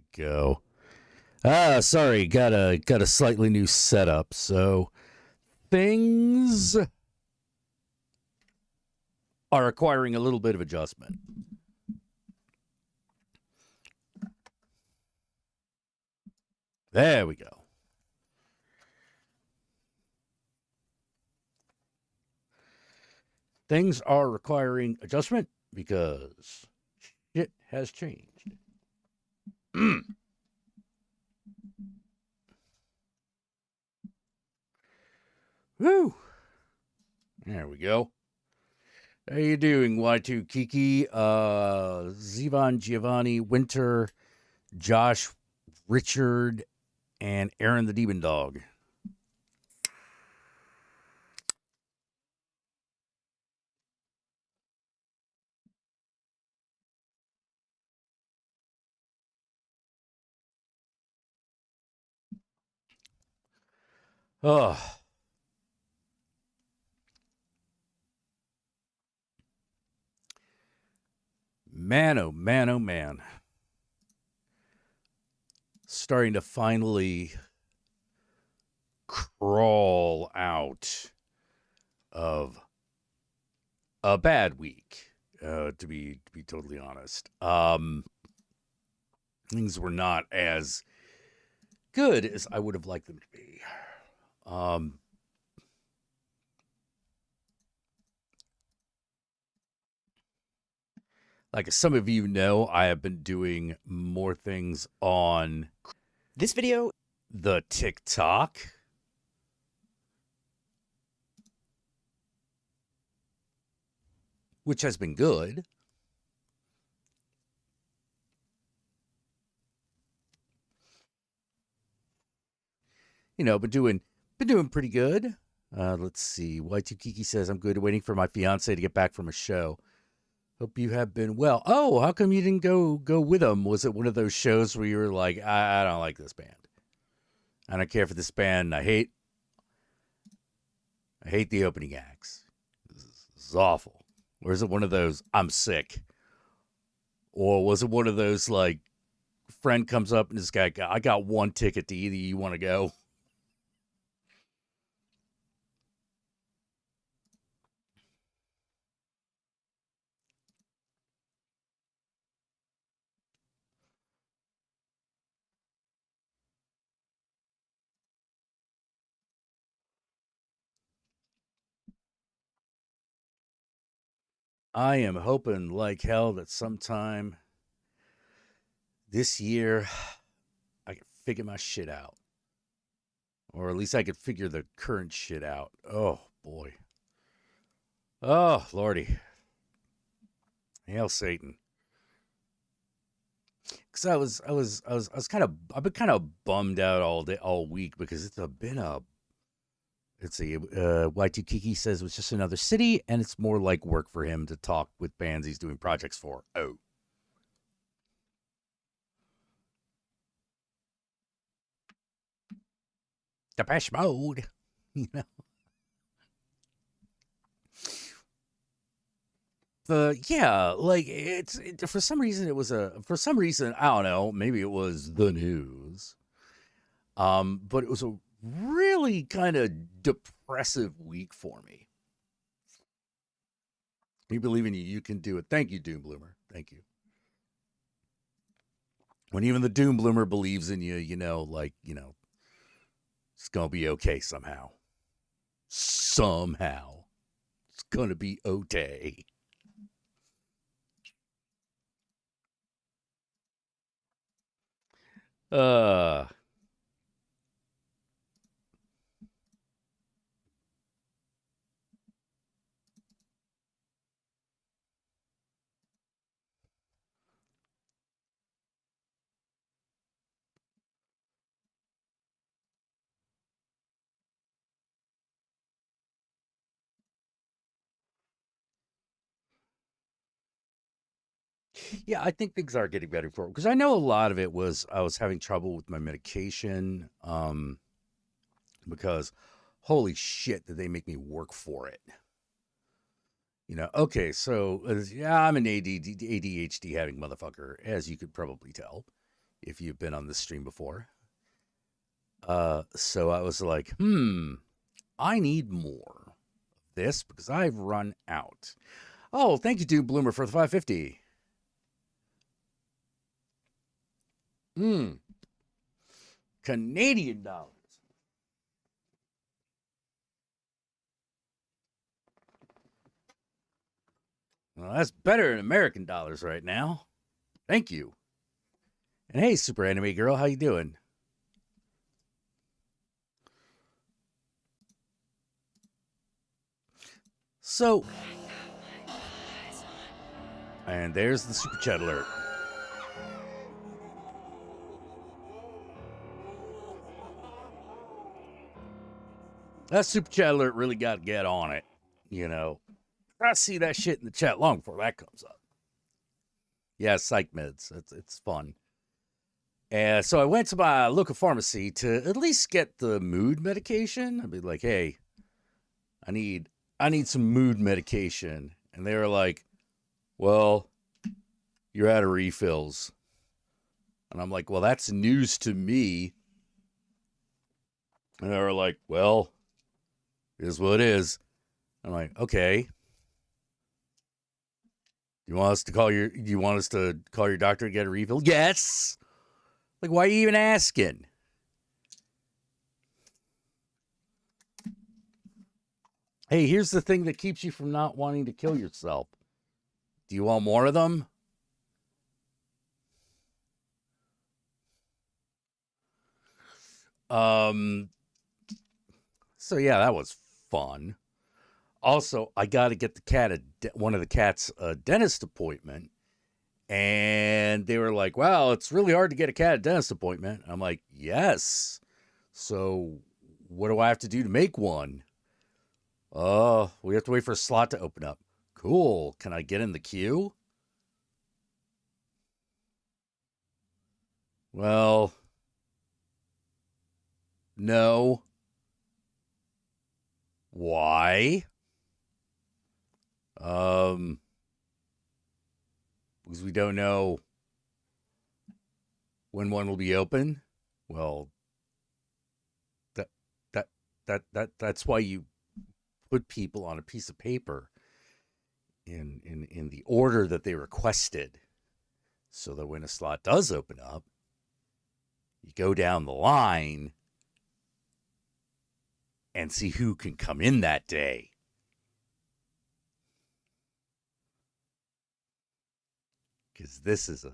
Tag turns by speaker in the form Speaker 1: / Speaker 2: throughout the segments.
Speaker 1: we go. Sorry, got a slightly new setup. So things are requiring a little bit of adjustment. There we go. Things are requiring adjustment because shit has changed. Woo! There we go. How you doing, Y2 Kiki, Zivan, Giovanni, Winter, Josh, Richard, and Aaron the Demon Dog? Oh, man, oh man, oh man. Starting to finally crawl out of a bad week. To be totally honest, things were not as good as I would have liked them to be. Um, like some of you know, I have been doing more things on
Speaker 2: This video,
Speaker 1: the TikTok. Which has been good. You know, been doing pretty good. Let's see. Y2 Kiki says I'm good. Waiting for my fiance to get back from a show. Hope you have been well. Oh, how come you didn't go with him? Was it one of those shows where you were like, I don't like this band. I don't care for this band. I hate the opening acts. This is awful. Or is it one of those I'm sick? Or was it one of those like friend comes up and this guy, I got one ticket to either you want to go? I am hoping like hell that sometime this year I can figure my shit out. Or at least I could figure the current shit out. Oh boy. Oh lordy. Hail Satan. Cause I was kind of I've been kind of bummed out all week because it's a Y2 Kiki says it was just another city and it's more like work for him to talk with bands he's doing projects for. Oh. Depeche Mode. You know. Yeah, like for some reason it was for some reason I don't know, maybe it was the news. But it was a really kind of depressive week for me. You believe in you, you can do it. Thank you, Doom Bloomer. Thank you. When even the Doom Bloomer believes in you, it's gonna be okay somehow. Somehow, it's gonna be okay. Uh, yeah, I think things are getting better for it because I know a lot of it was I was having trouble with my medication. Because holy shit, did they make me work for it? Okay, so yeah, I'm an ADHD having motherfucker, as you could probably tell. if you've been on this stream before. So I was like, I need more of this because I've run out. Oh, thank you, Dude Bloomer, for the 550. Canadian dollars. Well, that's better than American dollars right now. Thank you. And hey, Super Anime Girl, how you doing? So, and there's the Super Chat alert. That Super Chat alert really got to get on it. You know, I see that shit in the chat long before that comes up. Yeah, psych meds. It's fun. And so I went to my local pharmacy to at least get the mood medication. I'd be like, hey, I need some mood medication. And they were like, well, you're out of refills. And I'm like, well, that's news to me. And they were like, well, it is what it is. I'm like, okay. You want us to call your doctor to get a refill? Yes. Like, why are you even asking? Hey, here's the thing that keeps you from not wanting to kill yourself. Do you want more of them? So yeah, that was fun. Also, I got to get one of the cats a dentist appointment. And they were like, wow, it's really hard to get a cat a dentist appointment. I'm like, yes. So what do I have to do to make one? We have to wait for a slot to open up. Cool. Can I get in the queue? Well, no. Why? Because we don't know when one will be open. Well, that's why you put people on a piece of paper in the order that they requested, so that when a slot does open up, you go down the line and see who can come in that day. Because this is a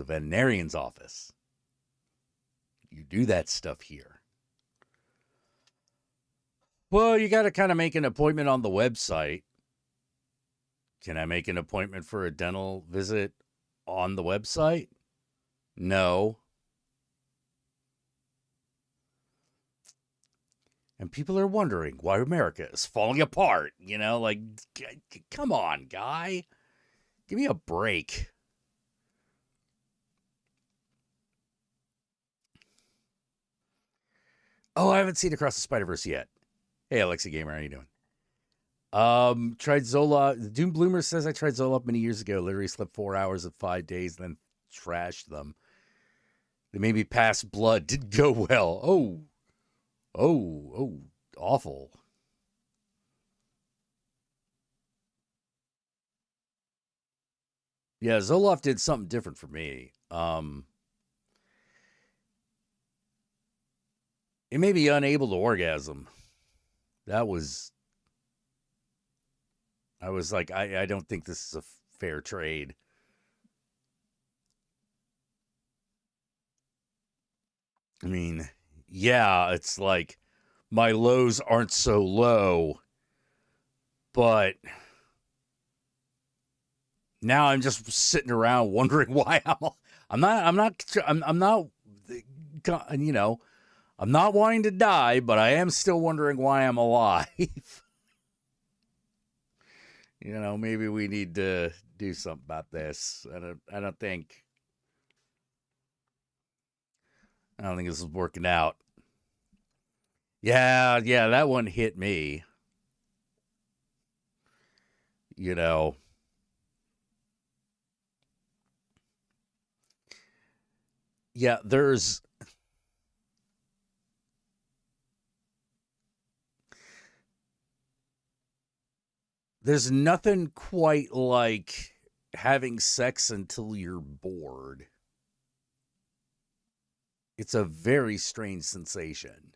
Speaker 1: veterinarian's office. You do that stuff here. Well, you got to kind of make an appointment on the website. Can I make an appointment for a dental visit on the website? No. And people are wondering why America is falling apart. You know, like, come on, guy. Give me a break. Oh, I haven't seen Across the Spider-Verse yet. Hey, Alexa Gamer, how you doing? Tried Zoloft. Doom Bloomer says I tried Zoloft many years ago. Literally slept 4 hours of 5 days, then trashed them. They made me pass blood. Didn't go well. Oh, awful. Yeah, Zoloft did something different for me. It made me unable to orgasm. I was like, I don't think this is a fair trade. I mean, yeah, it's like my lows aren't so low, but now I'm just sitting around wondering why I'm not, you know, I'm not wanting to die, but I am still wondering why I'm alive. You know, maybe we need to do something about this. I don't think this is working out. Yeah, that one hit me. You know. Yeah, there's nothing quite like having sex until you're bored. It's a very strange sensation.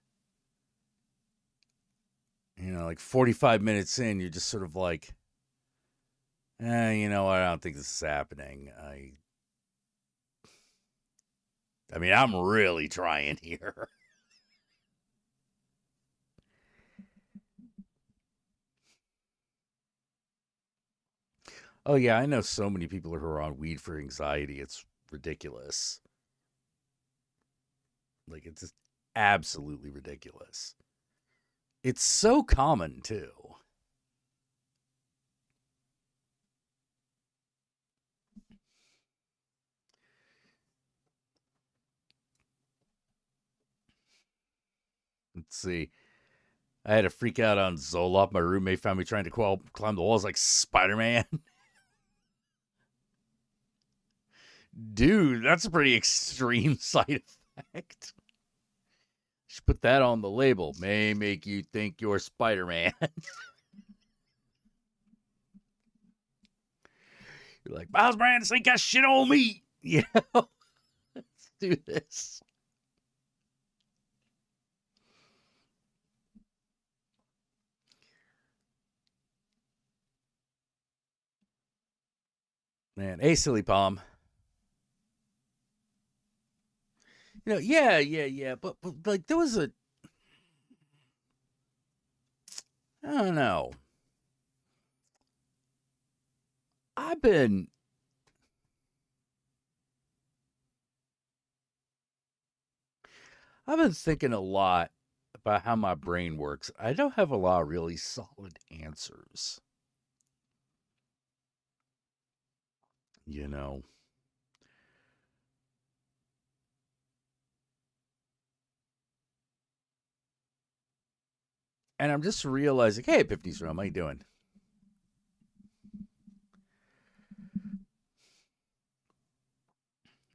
Speaker 1: Like 45 minutes in, you're just sort of like, you know what? I don't think this is happening. I mean, I'm really trying here. Oh yeah, I know so many people who are on weed for anxiety. It's ridiculous. Like it's just absolutely ridiculous. It's so common too. Let's see. I had a freak out on Zoloft. My roommate found me trying to climb the walls like Spider Man. Dude, that's a pretty extreme side effect. Should put that on the label. May make you think you're Spider Man. You're like, Miles Morales ain't got shit on me. You know, let's do this. Man, hey, silly palm. Yeah. But like, there was I don't know. I've been, I've been thinking a lot about how my brain works. I don't have a lot of really solid answers. You know, and I'm just realizing, hey, Epiphany's Realm, how you doing?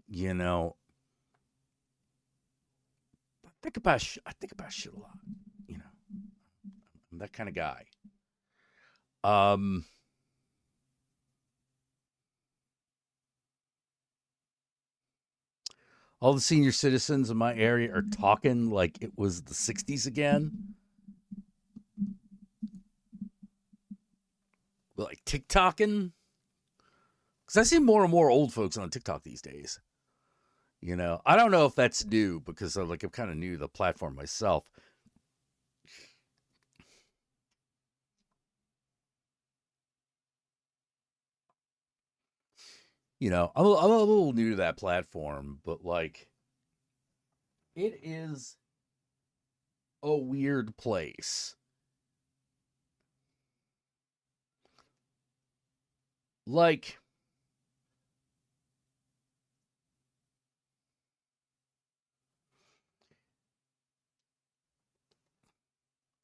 Speaker 1: You know, I think about shit a lot. You know, I'm that kind of guy. Um, all the senior citizens in my area are talking like it was the '60s again, like TikToking. Because I see more and more old folks on TikTok these days. I don't know if that's new because I'm kind of new to the platform myself. I'm a little new to that platform, but like it is a weird place. Like,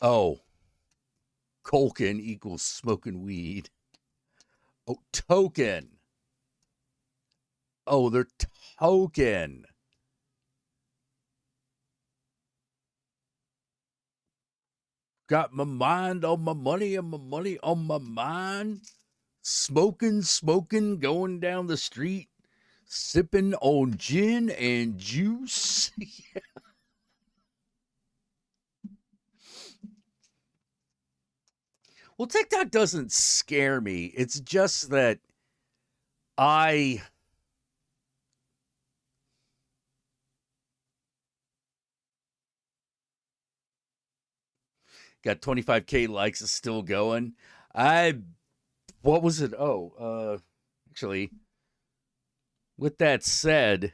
Speaker 1: oh, Colkin equals smoking weed. Oh, token. Oh, they're token. Got my mind on my money and my money on my mind. Smoking, going down the street, sipping on gin and juice. Well, TikTok doesn't scare me. It's just that I got 25K likes, is still going. I what was it? Actually, with that said,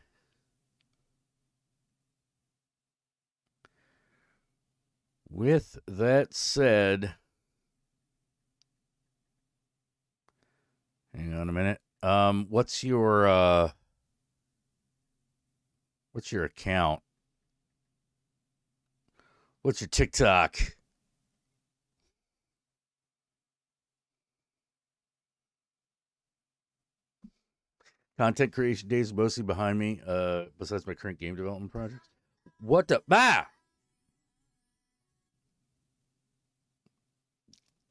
Speaker 1: with that said, hang on a minute. What's your account? What's your TikTok? Content creation days mostly behind me, besides my current game development projects. What the? Bah!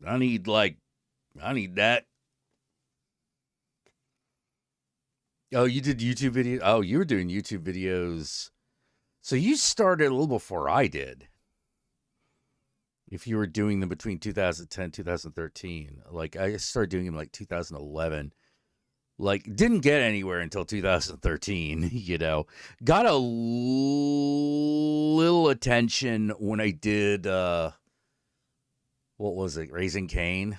Speaker 1: I need, I need that. Oh, you did YouTube videos? Oh, you were doing YouTube videos. So you started a little before I did. If you were doing them between 2010 2013, like I started doing them like 2011. Like didn't get anywhere until 2013, you know. Got a little attention when I did what was it? Raising Cain.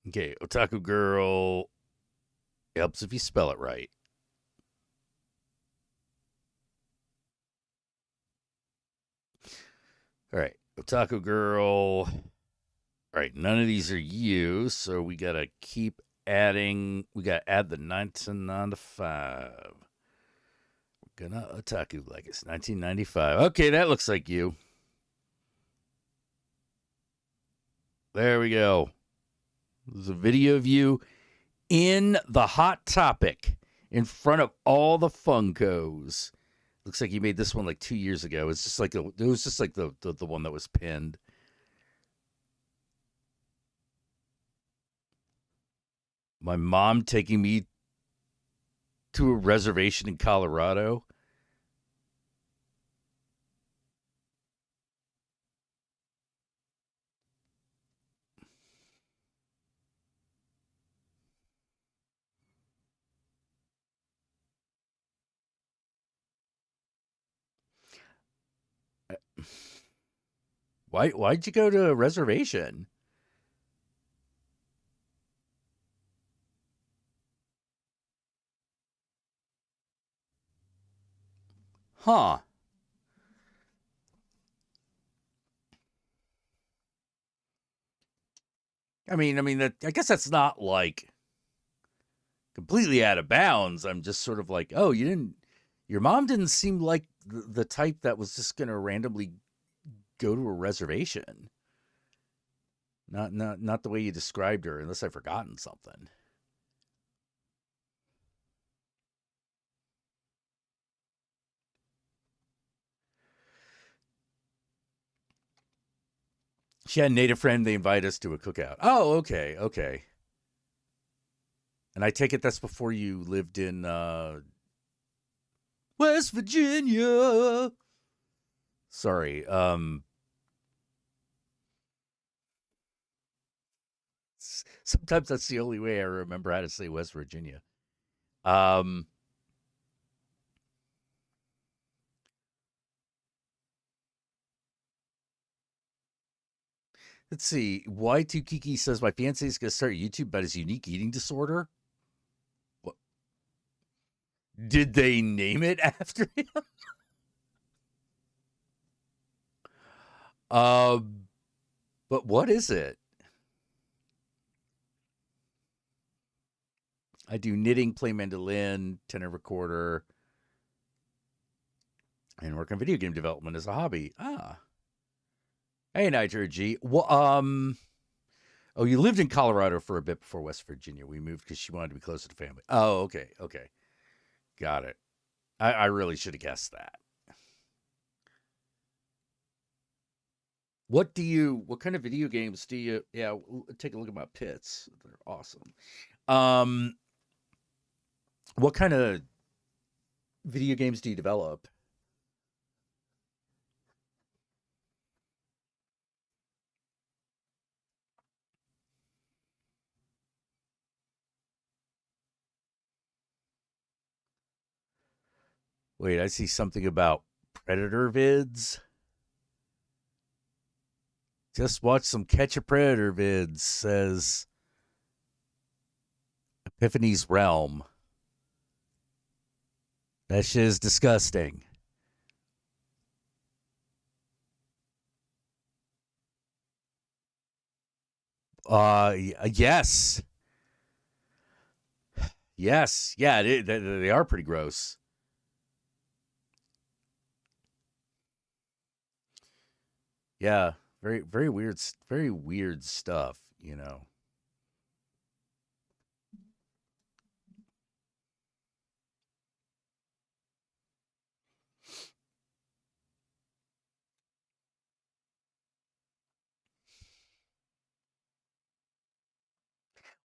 Speaker 1: Okay, Otaku Girl helps if you spell it right. All right, Otaku Girl. All right, none of these are you, so we gotta keep adding. We gotta add the 1995. We're gonna Otaku like it's 1995. Okay, that looks like you. There we go. There's a video of you in the Hot Topic in front of all the Funkos. Looks like you made this one like 2 years ago. It's just like it was just like the one that was pinned. My mom taking me to a reservation in Colorado. Why'd you go to a reservation? Huh. I mean that I guess that's not like completely out of bounds. I'm just sort of like, oh, your mom didn't seem like the type that was just going to randomly go to a reservation. Not the way you described her, unless I've forgotten something. She had a native friend. They invite us to a cookout. Oh, okay, okay. And I take it that's before you lived in West Virginia. Sorry. Sometimes that's the only way I remember how to say West Virginia. Um, let's see. Y2 Kiki says my fiance is going to start YouTube about his unique eating disorder. What? Did they name it after him? Um, but what is it? I do knitting, play mandolin, tenor recorder, and work on video game development as a hobby. Ah, hey, Niger G. Well, oh, you lived in Colorado for a bit before West Virginia. We moved because she wanted to be closer to family. Oh, okay, okay, got it. I really should have guessed that. What kind of video games do you? Yeah, take a look at my pits. They're awesome. Um, what kind of video games do you develop? Wait, I see something about Predator vids. Just watch some Catch a Predator vids, says Epiphany's Realm. That shit is disgusting. Yes. Yes. Yeah, they are pretty gross. Yeah. very weird, very weird stuff. You know.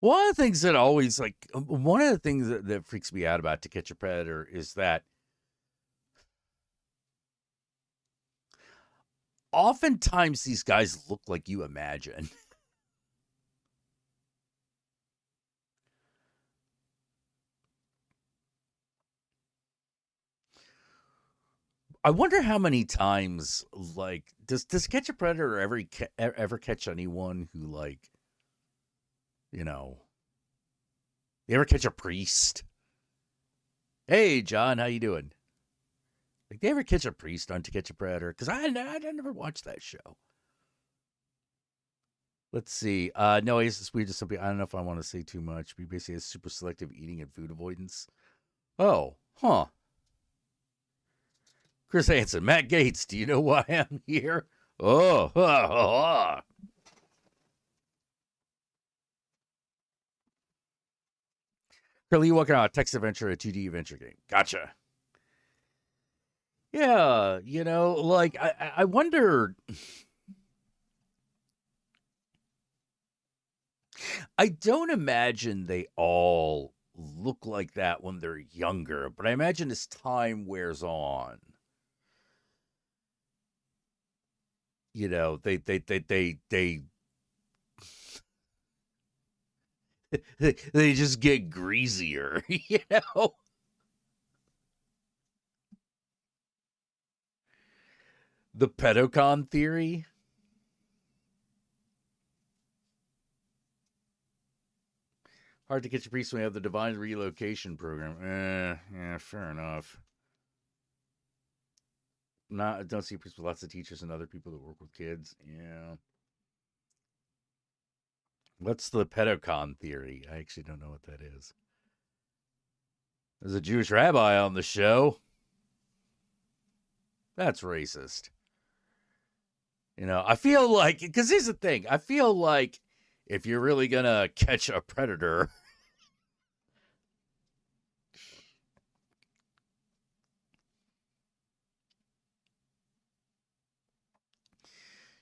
Speaker 1: One of the things that always one of the things that freaks me out about To Catch a Predator is that oftentimes these guys look like you imagine. I wonder how many times does Catch a Predator ever catch anyone who you know you ever catch a priest? Hey John, how you doing? Like they ever catch a priest on To Catch a Predator? Because I never watched that show. Let's see. No, I guess it's weird to something. I don't know if I want to say too much. We basically has super selective eating and food avoidance. Oh, huh. Chris Hansen, Matt Gates, do you know why I'm here? Oh, ha, ha, ha. Currently working on a text adventure, a 2D adventure game. Gotcha. Yeah, I wonder. I don't imagine they all look like that when they're younger, but I imagine as time wears on, they they just get greasier, you know. The pedocon theory. Hard to catch a priest when we have the divine relocation program. Yeah, fair enough. Not don't see priests with lots of teachers and other people that work with kids. Yeah. What's the pedocon theory? I actually don't know what that is. There's a Jewish rabbi on the show. That's racist. I feel like, because here's the thing, I feel like if you're really gonna catch a predator,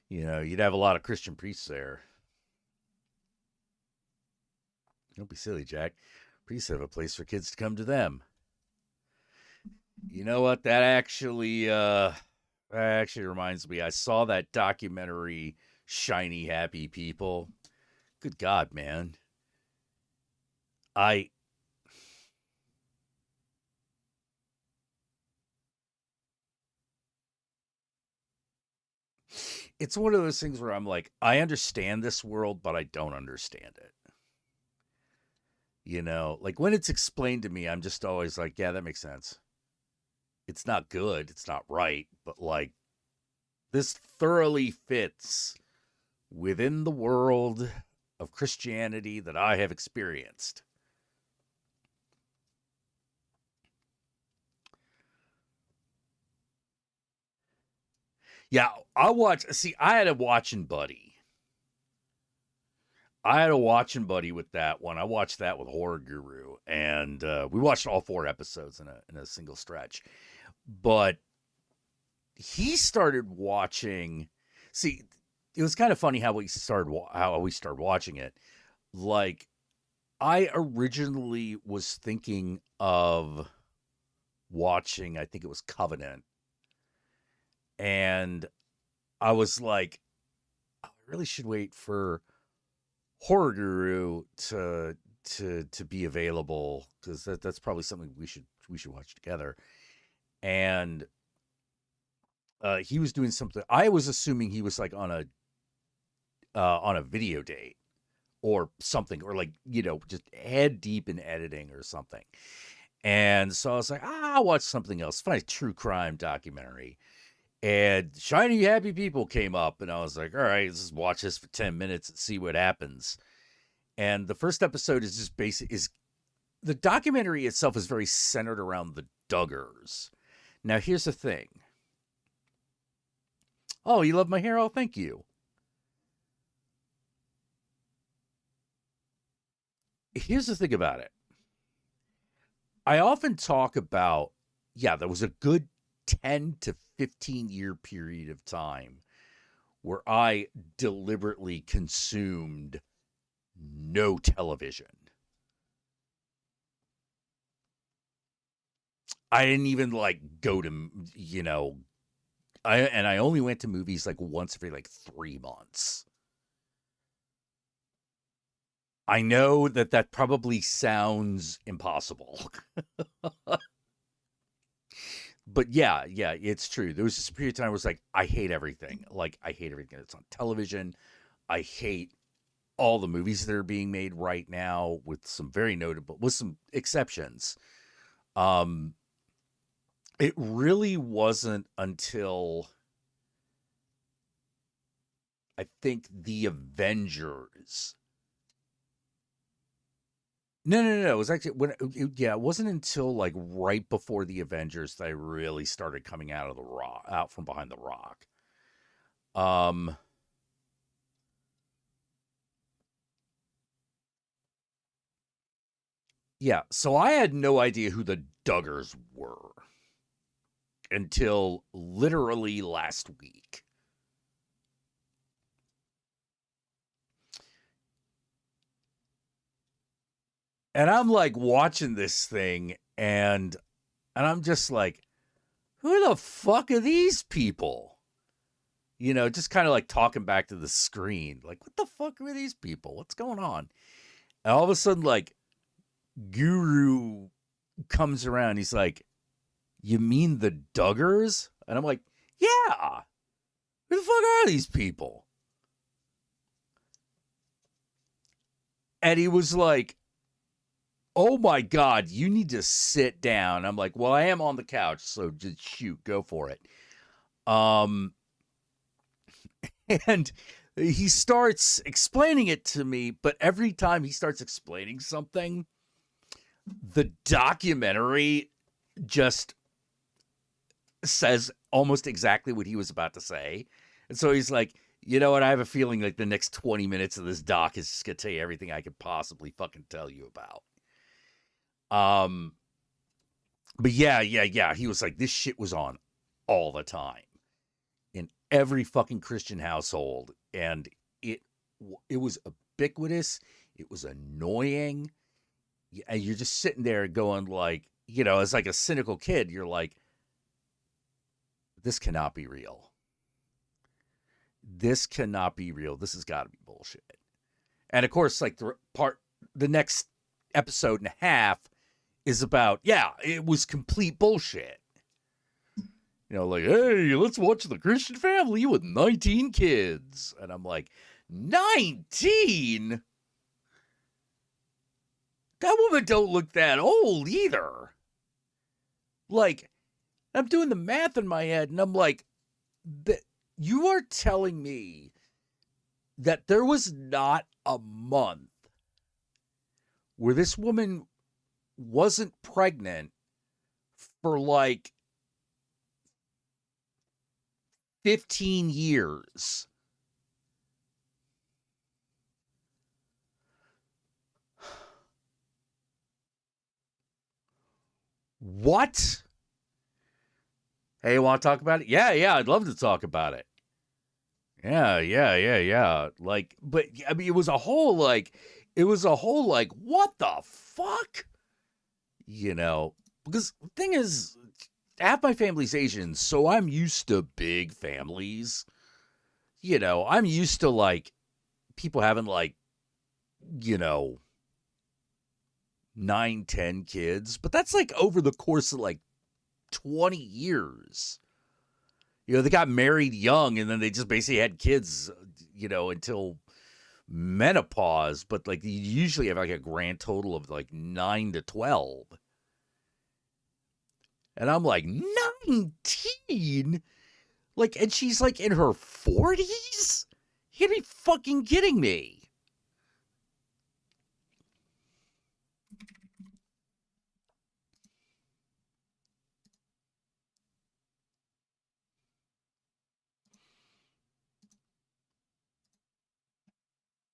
Speaker 1: you'd have a lot of Christian priests there. Don't be silly, Jack. Priests have a place for kids to come to them. You know what? That actually reminds me. I saw that documentary, Shiny Happy People. Good God, man. I It's one of those things where I'm like, I understand this world, but I don't understand it. Like when it's explained to me, I'm just always like, yeah, that makes sense. It's not good, it's not right, but this thoroughly fits within the world of Christianity that I have experienced. Yeah, I had a watching buddy. With that one. I watched that with Horror Guru, and we watched all 4 episodes in a single stretch. But he started watching. See, it was kind of funny how we started watching it. Like, I originally was thinking of watching. I think it was Covenant, and I was like, I really should wait for Horror Guru to be available, because that's probably something we should watch together. And he was doing something. I was assuming he was like on a video date or something, or just head deep in editing or something. And so I was like, I'll watch something else. Find a true crime documentary. And Shiny Happy People came up, and I was like, all right, let's just watch this for 10 minutes and see what happens. And the first episode is just the documentary itself is very centered around the Duggars. Now, here's the thing. Oh, you love my hair? Oh, thank you. Here's the thing about it. I often talk about, yeah, there was a good 10 to 15-year period of time where I deliberately consumed no television. I didn't even like go to, I only went to movies like once every like 3 months. I know that that probably sounds impossible. But yeah, it's true. There was this period of time where I was like, I hate everything. Like, I hate everything that's on television. I hate all the movies that are being made right now, with some very notable, with some exceptions. Um, it really wasn't until I think the Avengers. No. It was actually yeah, it wasn't until like right before the Avengers that I really started coming out of the rock, out from behind the rock. Um, yeah, so I had no idea who the Duggars were until literally last week. And I'm like watching this thing, and I'm just like, who the fuck are these people? Just kind of like talking back to the screen. Like, what the fuck are these people? What's going on? And all of a sudden, like, Guru comes around. He's like, you mean the Duggars? And I'm like, yeah. Who the fuck are these people? And he was like, oh my God, you need to sit down. I'm like, well, I am on the couch, so just shoot, go for it. Um, and he starts explaining it to me, but every time he starts explaining something, the documentary just says almost exactly what he was about to say. And so he's like, you know what? I have a feeling like the next 20 minutes of this doc is just going to tell you everything I could possibly fucking tell you about. Um, but yeah. He was like, this shit was on all the time in every fucking Christian household. And it, it was ubiquitous. It was annoying. And you're just sitting there going like, as like a cynical kid, you're like, this cannot be real. This cannot be real. This has got to be bullshit. And of course, like the next episode and a half is about, yeah, it was complete bullshit. Like, hey, let's watch The Christian Family with 19 kids. And I'm like, 19? That woman don't look that old either. Like, I'm doing the math in my head, and I'm like, you are telling me that there was not a month where this woman wasn't pregnant for like 15 years. What? Hey, you want to talk about it? Yeah, I'd love to talk about it. Yeah. Like, but I mean, it was a whole, like, what the fuck? Because the thing is, half my family's Asian, so I'm used to big families. I'm used to, like, people having, like, you know, 9, 10 kids, but that's like over the course of like 20 years. They got married young and then they just basically had kids, until menopause. But like you usually have like a grand total of like 9 to 12. And I'm like, 19? Like, and she's like in her 40s? You gotta be fucking kidding me.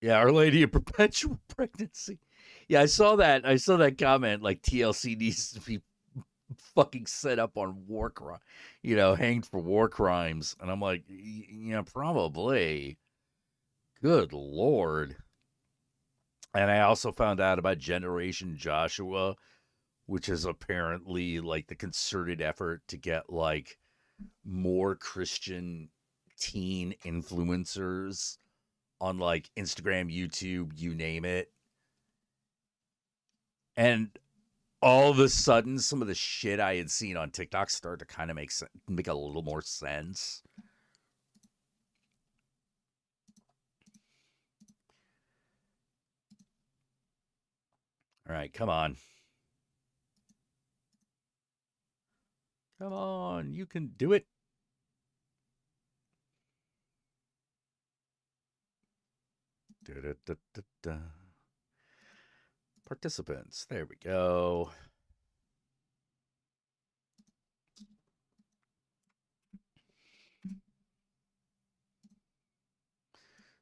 Speaker 1: Yeah, Our Lady of Perpetual Pregnancy. Yeah, I saw that. I saw that comment. Like TLC needs to be fucking set up on war crime, hanged for war crimes. And I'm like, yeah, probably. Good lord. And I also found out about Generation Joshua, which is apparently like the concerted effort to get like more Christian teen influencers on like Instagram, YouTube, you name it. And all of a sudden, some of the shit I had seen on TikTok started to kind of make a little more sense. All right, come on. Come on, you can do it. Da-da-da-da-da. Participants. There we go.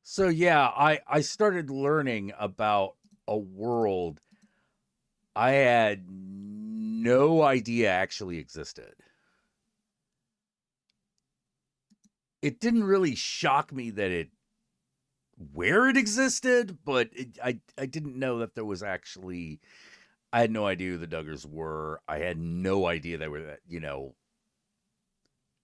Speaker 1: So yeah, I started learning about a world I had no idea actually existed. It didn't really shock me that it where it existed, but I didn't know that there was actually. I had no idea who the Duggars were. I had no idea they were that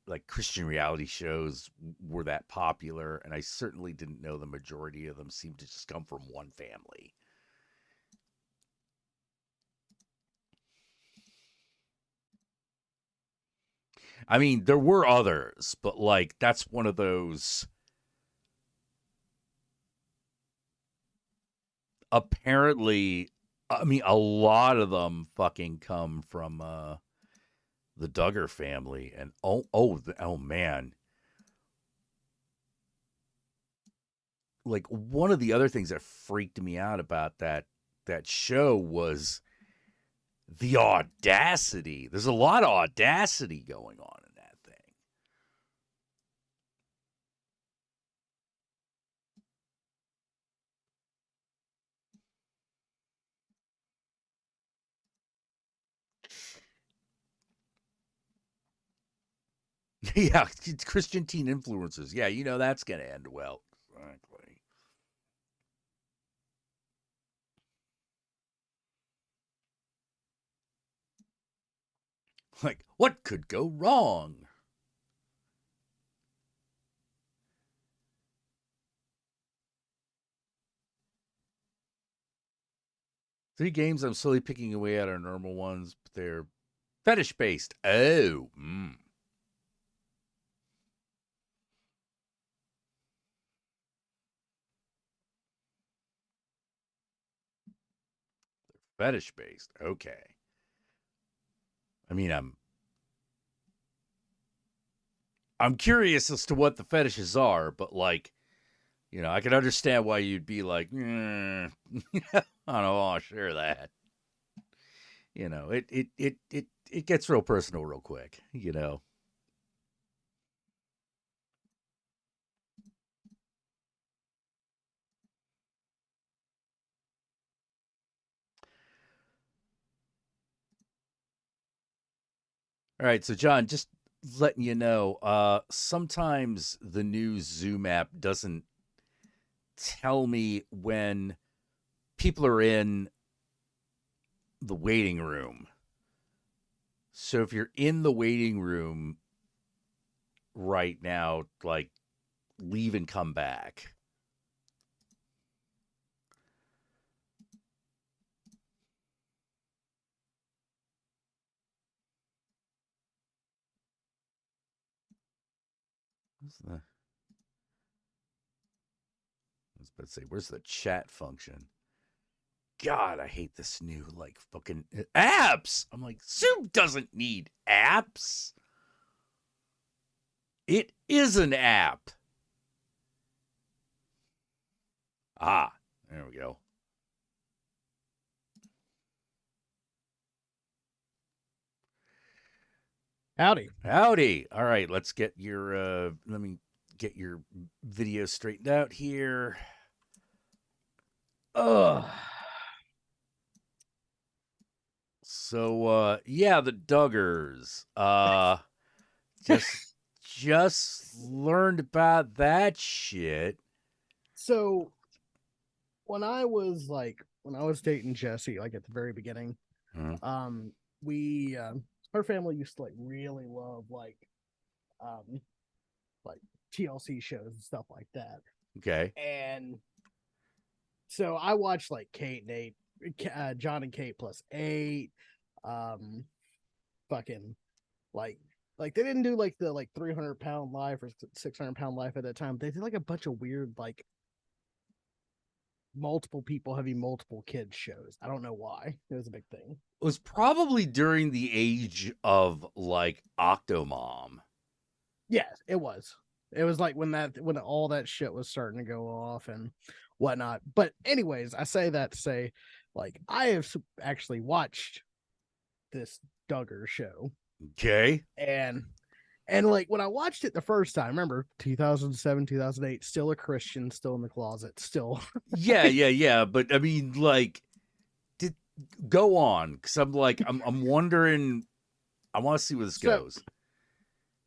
Speaker 1: like Christian reality shows were that popular, and I certainly didn't know the majority of them seemed to just come from one family. I mean, there were others, but like that's one of those. Apparently, I mean, a lot of them fucking come from the Duggar family, and oh man, like one of the other things that freaked me out about that show was the audacity. There's a lot of audacity going on in that thing. Yeah, Christian teen influencers. Yeah, that's gonna end well. Exactly. Like, what could go wrong? 3 games I'm slowly picking away at are normal ones, but they're fetish based. Oh, fetish based. Okay. I mean, I'm curious as to what the fetishes are, but like, I can understand why you'd be like, I don't want to share that. It gets real personal real quick. All right, so John, just letting you know, sometimes the new Zoom app doesn't tell me when people are in the waiting room. So if you're in the waiting room right now, like leave and come back. What's the, I was about to say, where's the chat function? God, I hate this new like fucking apps. I'm like, Zoom doesn't need apps. It is an app. Ah, there we go.
Speaker 2: Howdy.
Speaker 1: Howdy. All right, let's get your let me get your video straightened out here.
Speaker 2: Ugh.
Speaker 1: So yeah, the Duggars. Just just learned about that shit.
Speaker 2: So when I was dating Jesse, like at the very beginning,
Speaker 1: Huh.
Speaker 2: um, we her family used to like really love um like TLC shows and stuff like that.
Speaker 1: Okay.
Speaker 2: And so I watched like Kate and Eight, John and Kate plus eight, um, fucking like they didn't do like the like 300-pound life or 600-pound life at that time. They did like a bunch of weird like multiple people having multiple kids shows. I don't know why. It was a big thing.
Speaker 1: It was probably during the age of like Octomom.
Speaker 2: Yes, it was. It was like when all that shit was starting to go off and whatnot. But anyways, I say that to say, like, I have actually watched this Duggar show,
Speaker 1: Okay.
Speaker 2: and like when I watched it the first time, remember 2007, 2008, still a Christian, still in the closet, still.
Speaker 1: Yeah. But I mean, like, did go on because I'm wondering. I want to see where this
Speaker 2: so
Speaker 1: goes.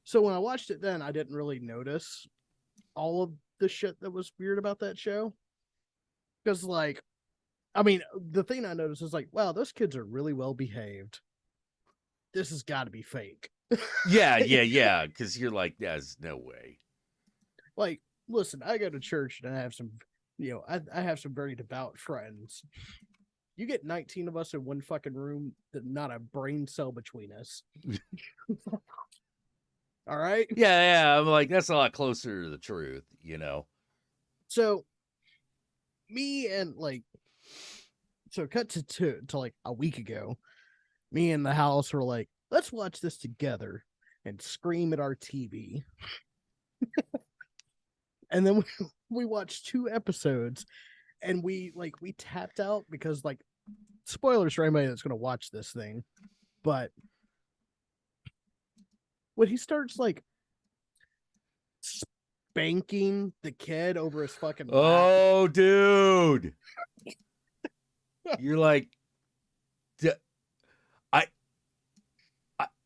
Speaker 2: so when I watched it, then I didn't really notice all of the shit that was weird about that show because like I mean, the thing I noticed is like, wow, those kids are really well behaved. This has got to be fake.
Speaker 1: Yeah. Because you're like, there's no way.
Speaker 2: Like, listen, I go to church and I have some, I have some very devout friends. You get 19 of us in one fucking room, not a brain cell between us. All right.
Speaker 1: Yeah. I'm like, that's a lot closer to the truth, you know?
Speaker 2: So, me and like, so cut to like a week ago, me and the house were like, let's watch this together and scream at our TV. And then we watched 2 episodes and we tapped out because like spoilers for anybody that's going to watch this thing, but when he starts like spanking the kid over his fucking lap.
Speaker 1: Oh, dude. You're like, I,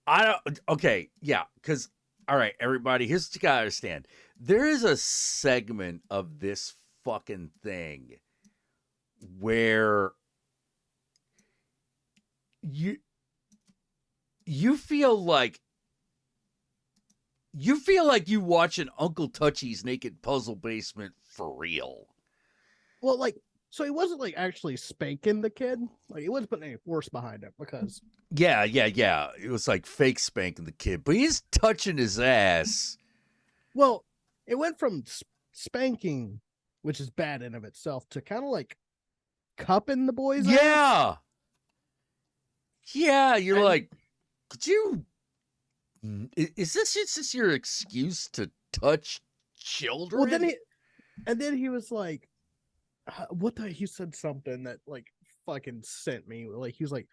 Speaker 1: I don't, okay. Yeah. Cause, all right, everybody, here's what you gotta understand. There is a segment of this fucking thing where you, you feel like, you watching Uncle Touchy's Naked Puzzle Basement for real.
Speaker 2: Well, like, so he wasn't like actually spanking the kid. Like, he wasn't putting any force behind it because,
Speaker 1: Yeah. It was like fake spanking the kid, but he's touching his ass.
Speaker 2: well, it went from spanking, which is bad in of itself, to kind of like cupping the boy's ass.
Speaker 1: Yeah. Yeah. You're
Speaker 2: And
Speaker 1: like, could you is this just your excuse to touch
Speaker 2: well, then
Speaker 1: children?
Speaker 2: he was like, what the? He said something that like fucking sent me. Like he was like,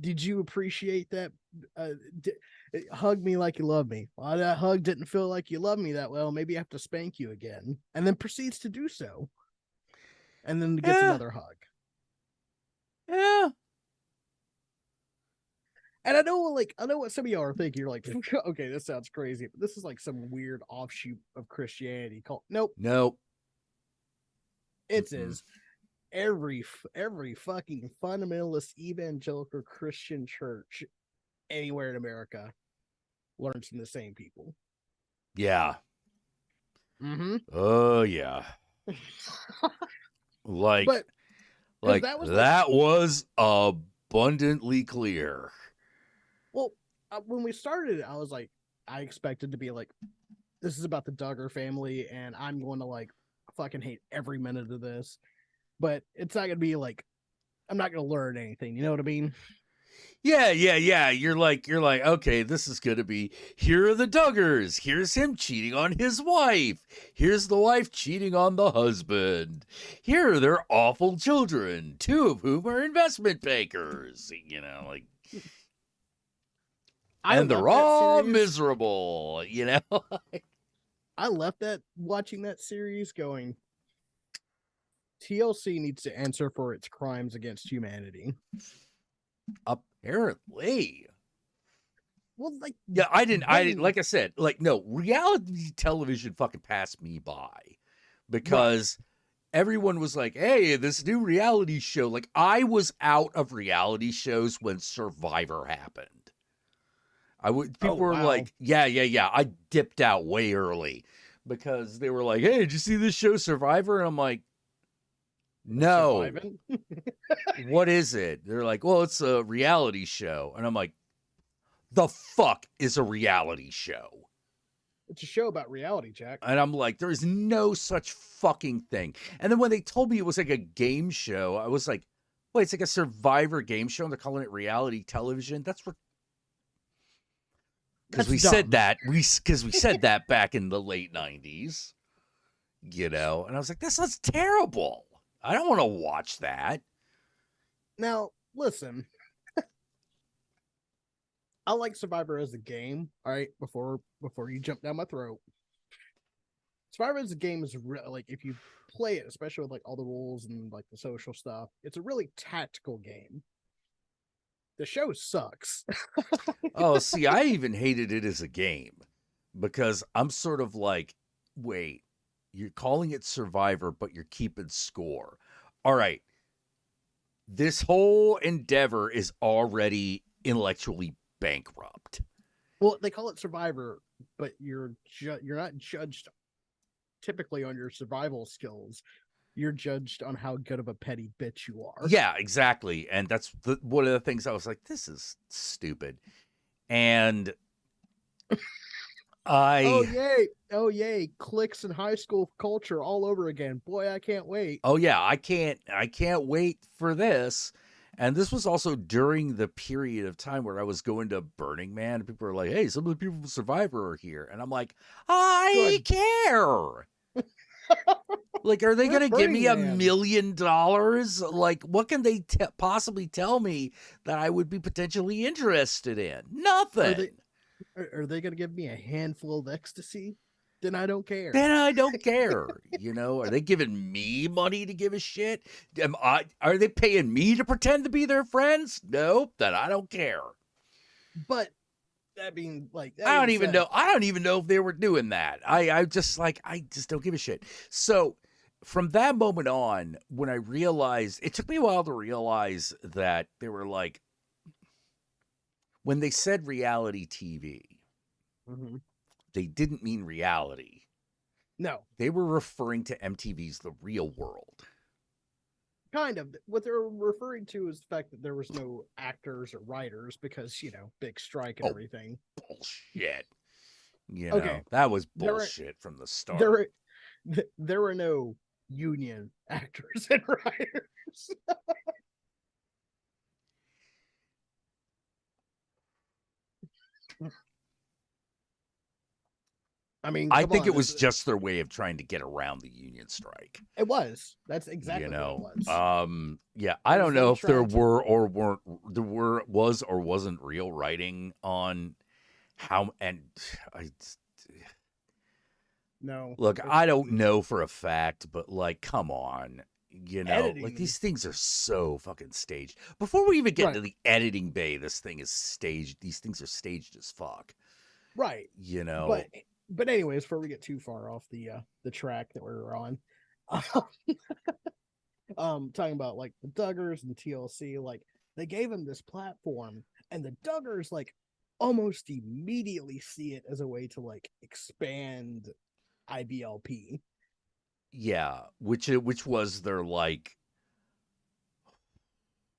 Speaker 2: "Did you appreciate that? Uh, hug me like you love me. Well, that hug didn't feel like you love me that well. Maybe I have to spank you again." And then proceeds to do so, and then gets
Speaker 1: Yeah,
Speaker 2: another hug.
Speaker 1: yeah.
Speaker 2: And I know what some of y'all are thinking. You're like, okay, this sounds crazy, but this is like some weird offshoot of Christianity. Called nope,
Speaker 1: Nope.
Speaker 2: it
Speaker 1: Mm-mm.
Speaker 2: is every fucking fundamentalist evangelical Christian church anywhere in America learns from the same people.
Speaker 1: Yeah.
Speaker 2: Mm-hmm.
Speaker 1: Oh yeah. Like
Speaker 2: But because
Speaker 1: like
Speaker 2: that was like,
Speaker 1: that was abundantly clear.
Speaker 2: well, when we started, I was like, I expected to be like, this is about the Duggar family, and I'm going to like fucking hate every minute of this. But it's not gonna be like I'm not gonna learn anything. You know what I mean?
Speaker 1: Yeah. You're like, okay, this is gonna be here are the Duggars. Here's him cheating on his wife. Here's the wife cheating on the husband. Here are their awful children, two of whom are investment bankers. You know, like,
Speaker 2: I
Speaker 1: and they're
Speaker 2: left that
Speaker 1: all
Speaker 2: series.
Speaker 1: miserable, you know?
Speaker 2: I left that watching that series going. TLC needs to answer for its crimes against humanity.
Speaker 1: Apparently.
Speaker 2: Well, like,
Speaker 1: Yeah, I didn't,
Speaker 2: when,
Speaker 1: like I said, like, no, reality television fucking passed me by
Speaker 2: right?
Speaker 1: because everyone was like, hey, this new reality show. Like, I was out of reality shows when Survivor happened.
Speaker 2: Oh
Speaker 1: People were
Speaker 2: wow,
Speaker 1: like, yeah. I dipped out way early because they were like, hey, did you see this show Survivor? And I'm like, no,
Speaker 2: surviving.
Speaker 1: what is it? They're like, well, it's a reality show. And I'm like, the fuck is a reality show?
Speaker 2: It's a show about reality, Jack.
Speaker 1: And I'm like, there is no such fucking thing. And then when they told me it was like a game show, I was like, wait, it's like a Survivor game show and they're calling it reality television? That's because
Speaker 2: That's
Speaker 1: we said
Speaker 2: dumb.
Speaker 1: that. Because we said that back in the late 90s, you know? And I was like, that sounds terrible. I don't want to watch that.
Speaker 2: Now, listen, I like Survivor as a game. All right, before you jump down my throat, Survivor as a game is like if you play it, especially with like all the rules and like the social stuff, it's a really tactical game. The show sucks.
Speaker 1: Oh, see, I even hated it as a game because I'm sort of like, wait, you're calling it Survivor, but you're keeping score. All right, this whole endeavor is already intellectually bankrupt.
Speaker 2: Well, they call it Survivor, but you're not judged typically on your survival skills. You're judged on how good of a petty bitch you are.
Speaker 1: Yeah, exactly. And that's one of the things I was like, this is stupid. And
Speaker 2: Oh
Speaker 1: I,
Speaker 2: yay! Oh yay! Cliques and high school culture all over again. Boy, I can't wait.
Speaker 1: oh yeah, I can't wait for this. And this was also during the period of time where I was going to Burning Man. And people were like, hey, some of the people from Survivor are here. And I'm like, I
Speaker 2: Good.
Speaker 1: care. Like, are they
Speaker 2: Where's
Speaker 1: going to give
Speaker 2: Burning
Speaker 1: me
Speaker 2: Man?
Speaker 1: $1 million? Like, what can they possibly tell me that I would be potentially interested in?
Speaker 2: Are
Speaker 1: Nothing.
Speaker 2: they are they going to give me a handful of ecstasy? Then I don't care.
Speaker 1: Then I don't care. You know, are they giving me money to give a shit? Are they paying me to pretend to be their friends? Nope, then I don't care.
Speaker 2: But that
Speaker 1: I
Speaker 2: being
Speaker 1: don't even
Speaker 2: said,
Speaker 1: know. I don't even know if they were doing that. I just don't give a shit. So from that moment on, when I realized, it took me a while to realize that they were like, when they said reality TV,
Speaker 2: mhm.
Speaker 1: they didn't mean reality.
Speaker 2: No,
Speaker 1: They were referring to MTV's The Real World.
Speaker 2: kind of. What they're referring to is the fact that there was no actors or writers because big strike and
Speaker 1: Oh,
Speaker 2: everything.
Speaker 1: bullshit. You
Speaker 2: Okay,
Speaker 1: know, that was
Speaker 2: there were
Speaker 1: bullshit from the
Speaker 2: there
Speaker 1: start.
Speaker 2: were there were no union actors and writers. I mean,
Speaker 1: I
Speaker 2: come
Speaker 1: think
Speaker 2: on,
Speaker 1: it
Speaker 2: this
Speaker 1: was just their way of trying to get around the union strike.
Speaker 2: it was. That's
Speaker 1: You
Speaker 2: exactly what it
Speaker 1: know,
Speaker 2: was.
Speaker 1: yeah,
Speaker 2: It
Speaker 1: I
Speaker 2: was
Speaker 1: don't
Speaker 2: them
Speaker 1: know if there
Speaker 2: trying to.
Speaker 1: were or weren't, was or wasn't real writing on how, and I
Speaker 2: No,
Speaker 1: look,
Speaker 2: it's
Speaker 1: I don't know for a fact, but like, come on. You know, like
Speaker 2: editing.
Speaker 1: these things are so fucking staged. Before we even get
Speaker 2: Right,
Speaker 1: into the editing bay, this thing is staged. These things are staged as fuck.
Speaker 2: right.
Speaker 1: You
Speaker 2: But
Speaker 1: know,
Speaker 2: anyways, before we get too far off the track that we were on, talking about like the Duggars and TLC, like they gave him this platform, and the Duggars like almost immediately see it as a way to like expand IBLP.
Speaker 1: yeah, which was their like,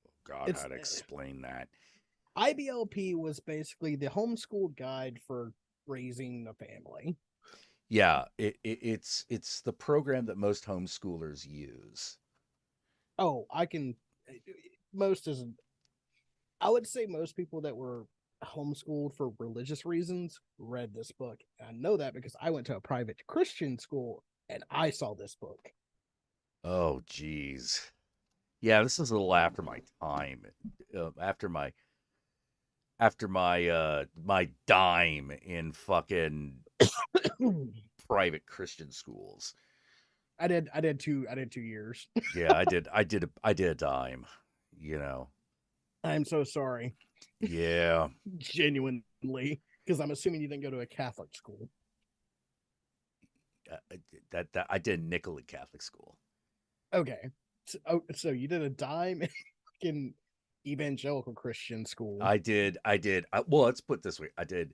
Speaker 1: oh God,
Speaker 2: It's
Speaker 1: how to explain that?
Speaker 2: IBLP was basically the homeschool guide for raising a family.
Speaker 1: Yeah, it's the program that most homeschoolers use.
Speaker 2: Oh, I can. Most isn't. I would say most people that were homeschooled for religious reasons read this book. I know that because I went to a private Christian school and I saw this book.
Speaker 1: Oh, geez. Yeah, this is a little after my time, after my dime in fucking private Christian schools.
Speaker 2: I did 2 years.
Speaker 1: Yeah, I did a dime, you know.
Speaker 2: I'm so sorry.
Speaker 1: Yeah.
Speaker 2: Genuinely. Because I'm assuming you didn't go to a Catholic school.
Speaker 1: That I did nickel at Catholic school.
Speaker 2: Okay. So you did a dime in fucking evangelical Christian school.
Speaker 1: Well, let's put it this way. I did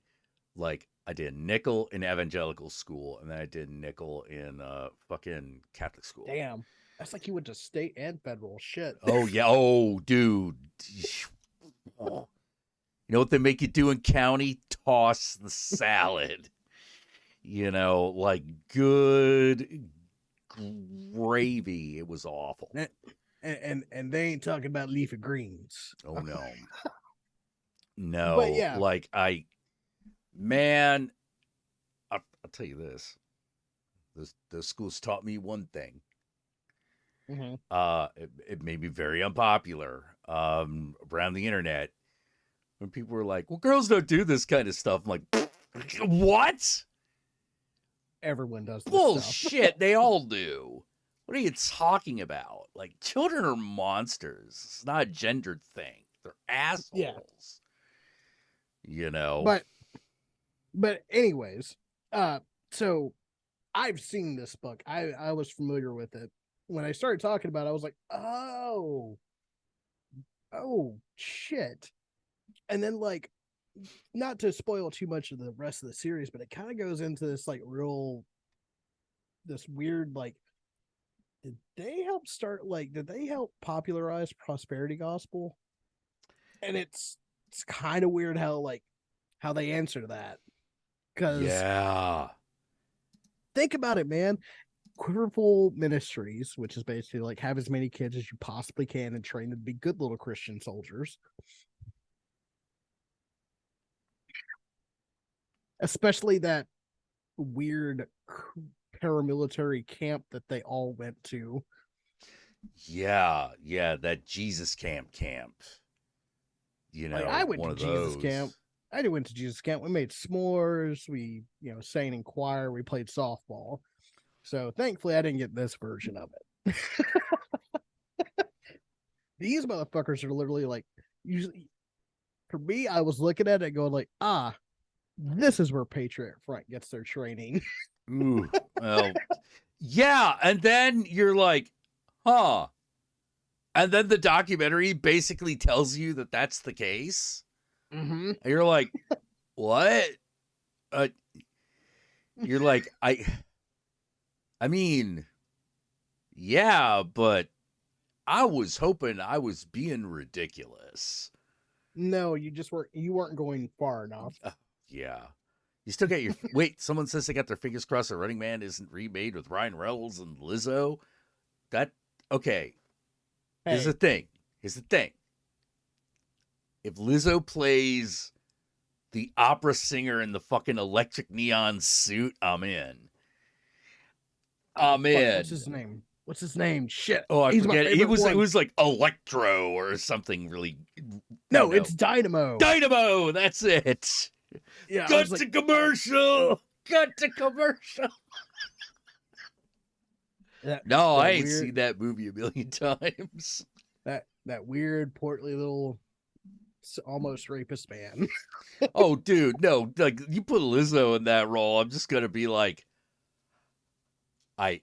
Speaker 1: nickel in evangelical school, and then I did nickel in fucking Catholic school.
Speaker 2: Damn. That's like you went to state and federal shit.
Speaker 1: Oh yeah. Oh, dude. Oh. You know what they make you do in county? Toss the salad. Like good gravy. It was awful.
Speaker 2: And they ain't talking about leafy greens.
Speaker 1: Oh no.
Speaker 2: But
Speaker 1: No.
Speaker 2: yeah.
Speaker 1: Like man, I'll tell you this. Those schools taught me one thing.
Speaker 2: Mm-hmm.
Speaker 1: It made me very unpopular around the internet when people were like, "Well, girls don't do this kind of stuff." I'm like, "What?
Speaker 2: Everyone does this
Speaker 1: Bullshit!
Speaker 2: stuff.
Speaker 1: They all do. What are you talking about? Like, children are monsters. It's not a gendered thing. They're assholes.
Speaker 2: Yeah. But anyways, so I've seen this book. I was familiar with it. When I started talking about it, I was like, oh shit. And then like, not to spoil too much of the rest of the series, but it kind of goes into this like this weird like, did they help popularize prosperity gospel? And it's kind of weird how they answer that. Because
Speaker 1: Yeah.
Speaker 2: think about it, man. Quiverful Ministries, which is basically like have as many kids as you possibly can and train them to be good little Christian soldiers. Especially that weird paramilitary camp that they all went to.
Speaker 1: Yeah. That Jesus camp.
Speaker 2: Like I went
Speaker 1: One
Speaker 2: to
Speaker 1: of
Speaker 2: Jesus camp.
Speaker 1: those.
Speaker 2: I went to Jesus camp. We made s'mores. We, sang in choir. We played softball. So thankfully, I didn't get this version of it. These motherfuckers are literally like, usually for me, I was looking at it going like, this is where Patriot Front gets their training.
Speaker 1: Ooh. Well, yeah. And then you're like, huh. And then the documentary basically tells you that that's the case.
Speaker 2: Mm-hmm.
Speaker 1: And you're like, what? You're like, I mean, yeah, but I was hoping I was being ridiculous.
Speaker 2: No, you weren't going far enough.
Speaker 1: Yeah. You still got your wait. Someone says they got their fingers crossed. The Running Man isn't remade with Ryan Reynolds and Lizzo. That okay? Here's
Speaker 2: Hey,
Speaker 1: the thing. Here's the thing. If Lizzo plays the opera singer in the fucking electric neon suit, I'm in. I'm
Speaker 2: fuck, what's
Speaker 1: in.
Speaker 2: his name? What's his name? Shit,
Speaker 1: Oh, I
Speaker 2: he's my
Speaker 1: forget.
Speaker 2: favorite
Speaker 1: It
Speaker 2: one.
Speaker 1: was like Electro or something really. I don't
Speaker 2: No,
Speaker 1: know.
Speaker 2: it's Dynamo.
Speaker 1: Dynamo. That's it.
Speaker 2: Yeah,
Speaker 1: Cut to commercial. Cut to commercial. No, I ain't seen that movie a million times.
Speaker 2: That weird portly little almost rapist man.
Speaker 1: Oh, dude, no. Like you put Lizzo in that role, I'm just gonna be like, this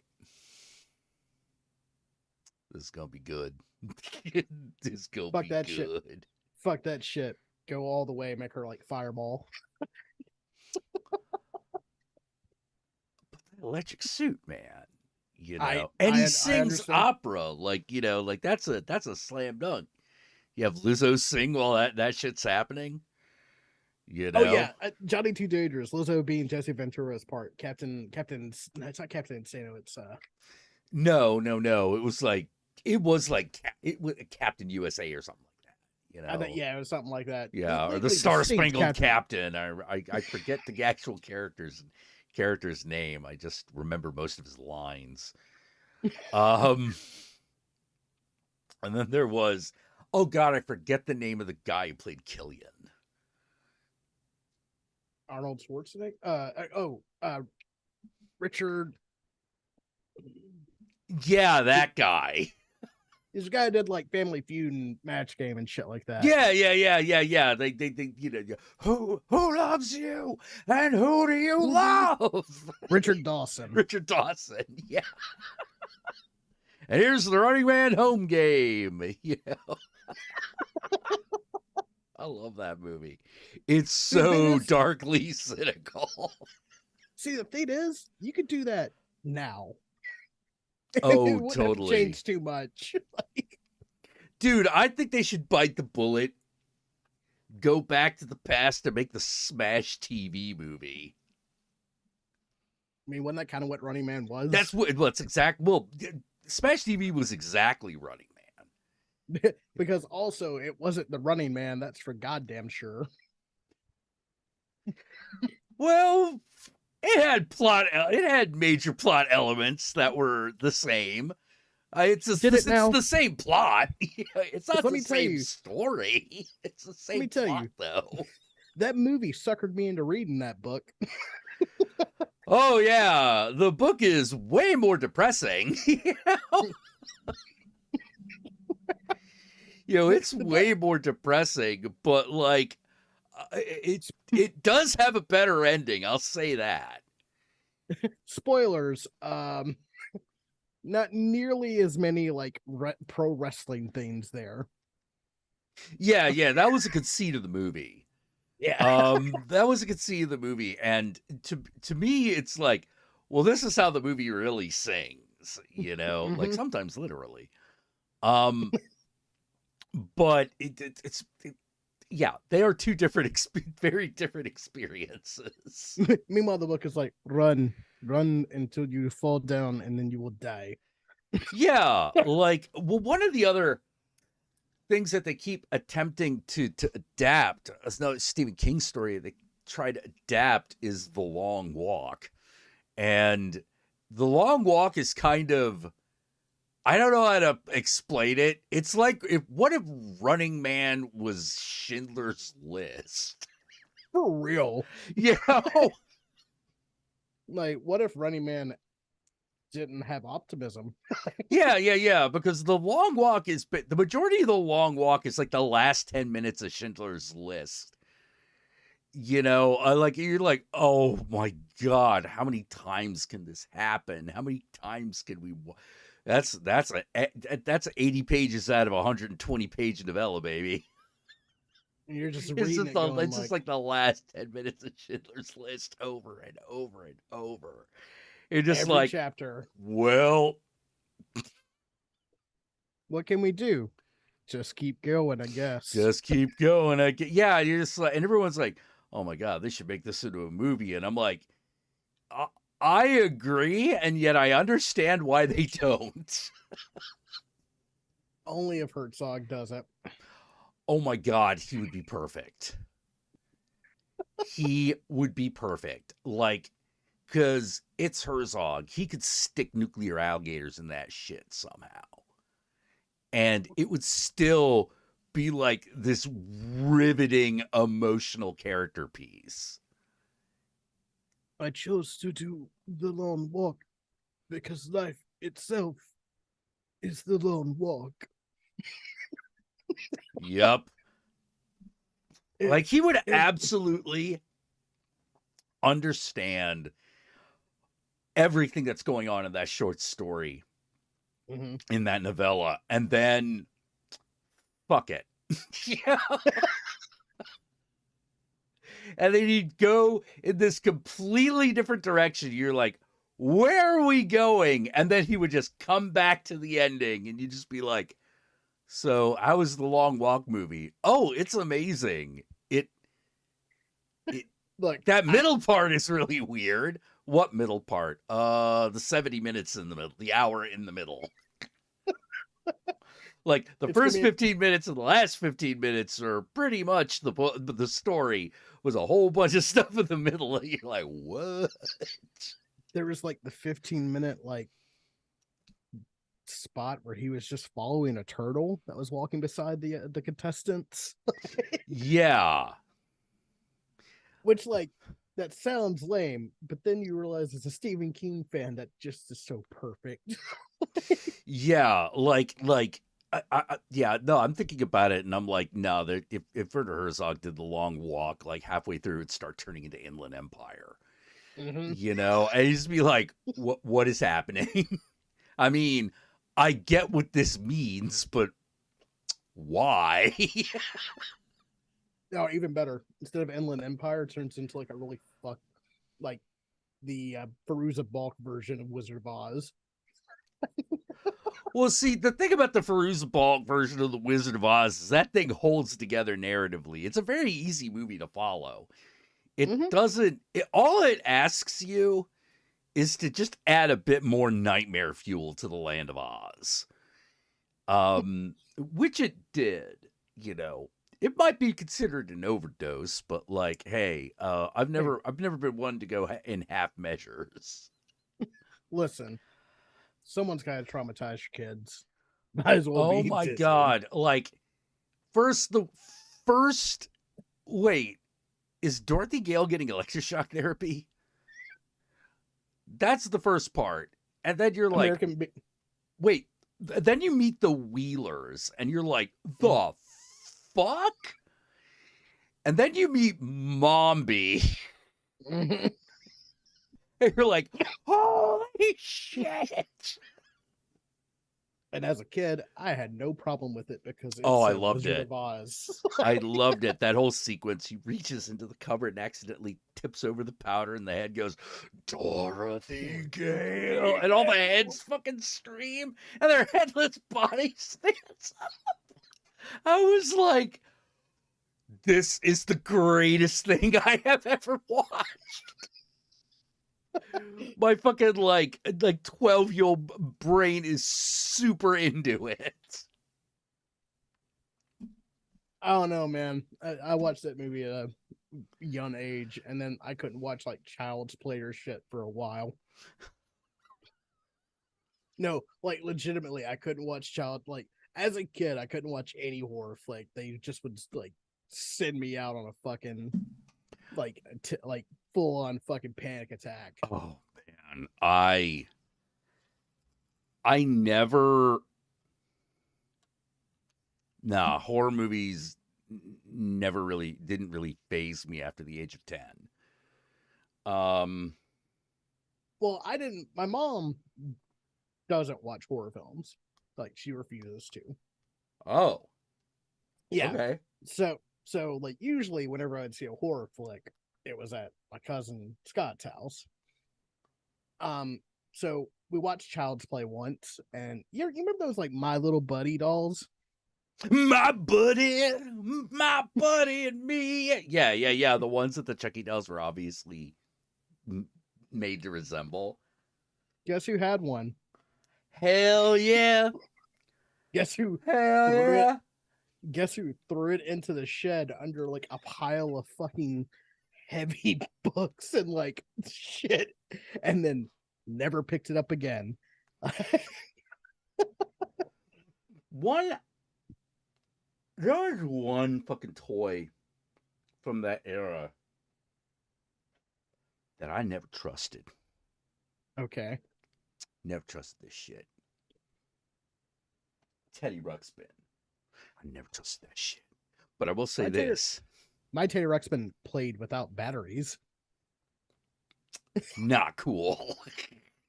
Speaker 1: is gonna be good. This is gonna
Speaker 2: Fuck
Speaker 1: be
Speaker 2: that shit.
Speaker 1: good.
Speaker 2: Fuck that shit. Go all the way, make her like Fireball.
Speaker 1: Electric suit, man.
Speaker 2: I
Speaker 1: And he
Speaker 2: I
Speaker 1: sings
Speaker 2: understand.
Speaker 1: opera, like like that's a slam dunk. You have Lizzo sing while that shit's happening.
Speaker 2: Oh yeah, Johnny Two Dangerous. Lizzo being Jesse Ventura's part. Captain. No, it's not Captain Insano. It's
Speaker 1: No. It was Captain USA or something like that.
Speaker 2: I think yeah, it was something like that.
Speaker 1: Yeah, or the
Speaker 2: Legally
Speaker 1: Star
Speaker 2: distinct
Speaker 1: Spangled Captain. I forget the actual character's name. I just remember most of his lines. Um, and then there was, oh god, I forget the name of the guy who played Killian.
Speaker 2: Arnold Schwarzenegger. Richard.
Speaker 1: Yeah, that guy.
Speaker 2: This guy did like Family Feud and Match Game and shit like that.
Speaker 1: Yeah. They who loves you and who do you love?
Speaker 2: Richard Dawson.
Speaker 1: Richard Dawson. Yeah. And here's the Running Man home game. You know? I love that movie. It's so darkly cynical.
Speaker 2: See, the thing is, you could do that now.
Speaker 1: Oh,
Speaker 2: it
Speaker 1: totally.
Speaker 2: Changed too much.
Speaker 1: Dude, I think they should bite the bullet, go back to the past, and make the Smash TV movie.
Speaker 2: I mean, wasn't that kind of what Running Man was?
Speaker 1: That's what's exact. Well, Smash TV was exactly Running Man.
Speaker 2: Because also, it wasn't the Running Man. That's for goddamn sure.
Speaker 1: Well, it had major plot elements that were the same. It's the same plot. It's not the same story. It's the same plot, though.
Speaker 2: That movie suckered me into reading that book.
Speaker 1: Oh, yeah. The book is way more depressing. It's way more depressing, but like it does have a better ending. I'll say that.
Speaker 2: Spoilers. Not nearly as many like pro wrestling things there.
Speaker 1: Yeah, that was a conceit of the movie.
Speaker 2: Yeah.
Speaker 1: That was a conceit of the movie, and to me, it's like, well, this is how the movie really sings, like sometimes literally. But it's they are two different, very different experiences.
Speaker 2: Meanwhile, the book is like, run until you fall down, and then you will die.
Speaker 1: Yeah, like, well, one of the other things that they keep attempting to adapt, another Stephen King story they try to adapt, is The Long Walk. And The Long Walk is kind of, I don't know how to explain it. It's like, what if Running Man was Schindler's List?
Speaker 2: For real. Like, what if Running Man didn't have optimism?
Speaker 1: Yeah. Because The Long Walk is, the majority of The Long Walk is like the last 10 minutes of Schindler's List. Like, you're like, oh my God, how many times can this happen? How many times can we? That's 80 pages out of a 120-page novella, baby.
Speaker 2: And you're just reading it's
Speaker 1: just like the last 10 minutes of Schindler's List over and over and over. It's just
Speaker 2: every
Speaker 1: like
Speaker 2: chapter.
Speaker 1: Well,
Speaker 2: what can we do? Just keep going, I guess.
Speaker 1: Just keep going. Yeah, you're just like, and everyone's like, oh my God, they should make this into a movie. And I'm like, I agree, and yet I understand why they don't.
Speaker 2: Only if Herzog does it.
Speaker 1: Oh my God, he would be perfect. He would be perfect. Like, because it's Herzog. He could stick nuclear alligators in that shit somehow. And it would still be like this riveting emotional character piece.
Speaker 2: I chose to do the long walk because life itself is the long walk.
Speaker 1: Yep. Like, he would absolutely understand everything that's going on in that short story, in that novella, and then fuck it. Yeah. And then he'd go in this completely different direction. You're like, where are we going? And then he would just come back to the ending, and you'd just be like, so how was the Long Walk movie? Oh, it's amazing.
Speaker 2: Look,
Speaker 1: that middle part is really weird. What middle part? The 70 minutes in the middle, the hour in the middle. Like, the first 15 minutes and the last 15 minutes are pretty much the story. Was a whole bunch of stuff in the middle. You're like, what?
Speaker 2: There was like the 15-minute like spot where he was just following a turtle that was walking beside the contestants.
Speaker 1: Yeah.
Speaker 2: Which, like, that sounds lame, but then you realize as a Stephen King fan that just is so perfect.
Speaker 1: Yeah, like yeah, no, I'm thinking about it, and I'm like, no, if Werner Herzog did the long walk, like halfway through, it'd start turning into Inland Empire,
Speaker 2: Mm-hmm.
Speaker 1: and he'd just be like, what is happening? I mean, I get what this means, but why?
Speaker 2: No, even better. Instead of Inland Empire, it turns into like a really like the Feruza Balk version of Wizard of Oz.
Speaker 1: Well, see, the thing about the Feruza Balk version of the Wizard of Oz is that thing holds together narratively. It's a very easy movie to follow. It
Speaker 2: Mm-hmm.
Speaker 1: doesn't. All it asks you is to just add a bit more nightmare fuel to the Land of Oz, which it did. You know, it might be considered an overdose, but like, hey,
Speaker 2: Hey,
Speaker 1: I've never been one to go in half measures.
Speaker 2: listen, someone's got to traumatize your kids. Might as well
Speaker 1: Oh
Speaker 2: be
Speaker 1: my
Speaker 2: Disney.
Speaker 1: god! Like, the first wait, is Dorothy Gale getting electroshock therapy? That's the first part, and then you're like,
Speaker 2: American.
Speaker 1: wait. Then you meet the Wheelers, and you're like,
Speaker 2: Mm.
Speaker 1: the fuck? And then you meet Mombi,
Speaker 2: Mhm.
Speaker 1: and you're like, holy shit!
Speaker 2: And as a kid, I had no problem with it because it
Speaker 1: Oh, I
Speaker 2: said
Speaker 1: loved
Speaker 2: Wizard
Speaker 1: it.
Speaker 2: of Oz.
Speaker 1: I loved it. That whole sequence. He reaches into the cupboard and accidentally tips over the powder, and the head goes, Dorothy Gale. And all the heads fucking scream, and their headless bodies stands up. I was like, this is the greatest thing I have ever watched. My fucking like 12-year-old brain is super into it.
Speaker 2: I don't know, man. I watched that movie at a young age, and then I couldn't watch like child's play or shit for a while. No, like legitimately, I couldn't watch child like as a kid. I couldn't watch any horror flick. They just would like send me out on a fucking like full on fucking panic attack.
Speaker 1: Oh man, I never nah, horror movies never really didn't really phase me after the age of 10. Um
Speaker 2: Well, I didn't. My mom doesn't watch horror films. Like she refuses to.
Speaker 1: oh,
Speaker 2: Yeah.
Speaker 1: okay.
Speaker 2: So like usually whenever I'd see a horror flick, it was at my cousin Scott's house. Um, so we watched Child's Play once, and you remember those like My Little Buddy dolls?
Speaker 1: My buddy and me. Yeah, yeah, yeah, the ones that the Chucky dolls were obviously made to resemble.
Speaker 2: Guess who had one?
Speaker 1: Hell yeah.
Speaker 2: Guess who
Speaker 1: Hell
Speaker 2: threw it?
Speaker 1: yeah.
Speaker 2: Guess who threw it into the shed under like a pile of fucking heavy books and like shit, and then never picked it up again.
Speaker 1: One There was one fucking toy from that era that I never trusted.
Speaker 2: Okay.
Speaker 1: Never trusted this shit. Teddy Ruxpin. I never trusted that shit. But I will say
Speaker 2: My Teddy,
Speaker 1: this.
Speaker 2: my Teddy Ruxpin played without batteries.
Speaker 1: Not cool.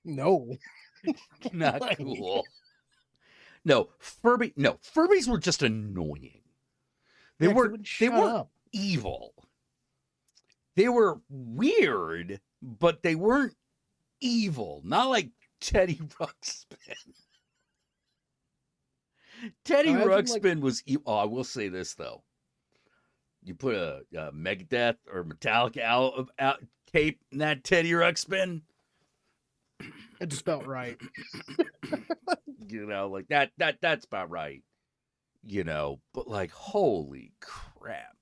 Speaker 2: No.
Speaker 1: Not
Speaker 2: Like,
Speaker 1: cool. No, Furbies were just annoying. They
Speaker 2: yeah, 'cause it
Speaker 1: weren't
Speaker 2: would
Speaker 1: they
Speaker 2: shut
Speaker 1: weren't
Speaker 2: up.
Speaker 1: evil. They were weird, but they weren't evil. Not like Teddy Ruxpin. Teddy
Speaker 2: Imagine like
Speaker 1: Ruxpin was evil. Oh, I will say this though. You put a Megadeth or Metallica out tape in that Teddy Ruxpin,
Speaker 2: it just felt right.
Speaker 1: like that's about right. But like holy crap.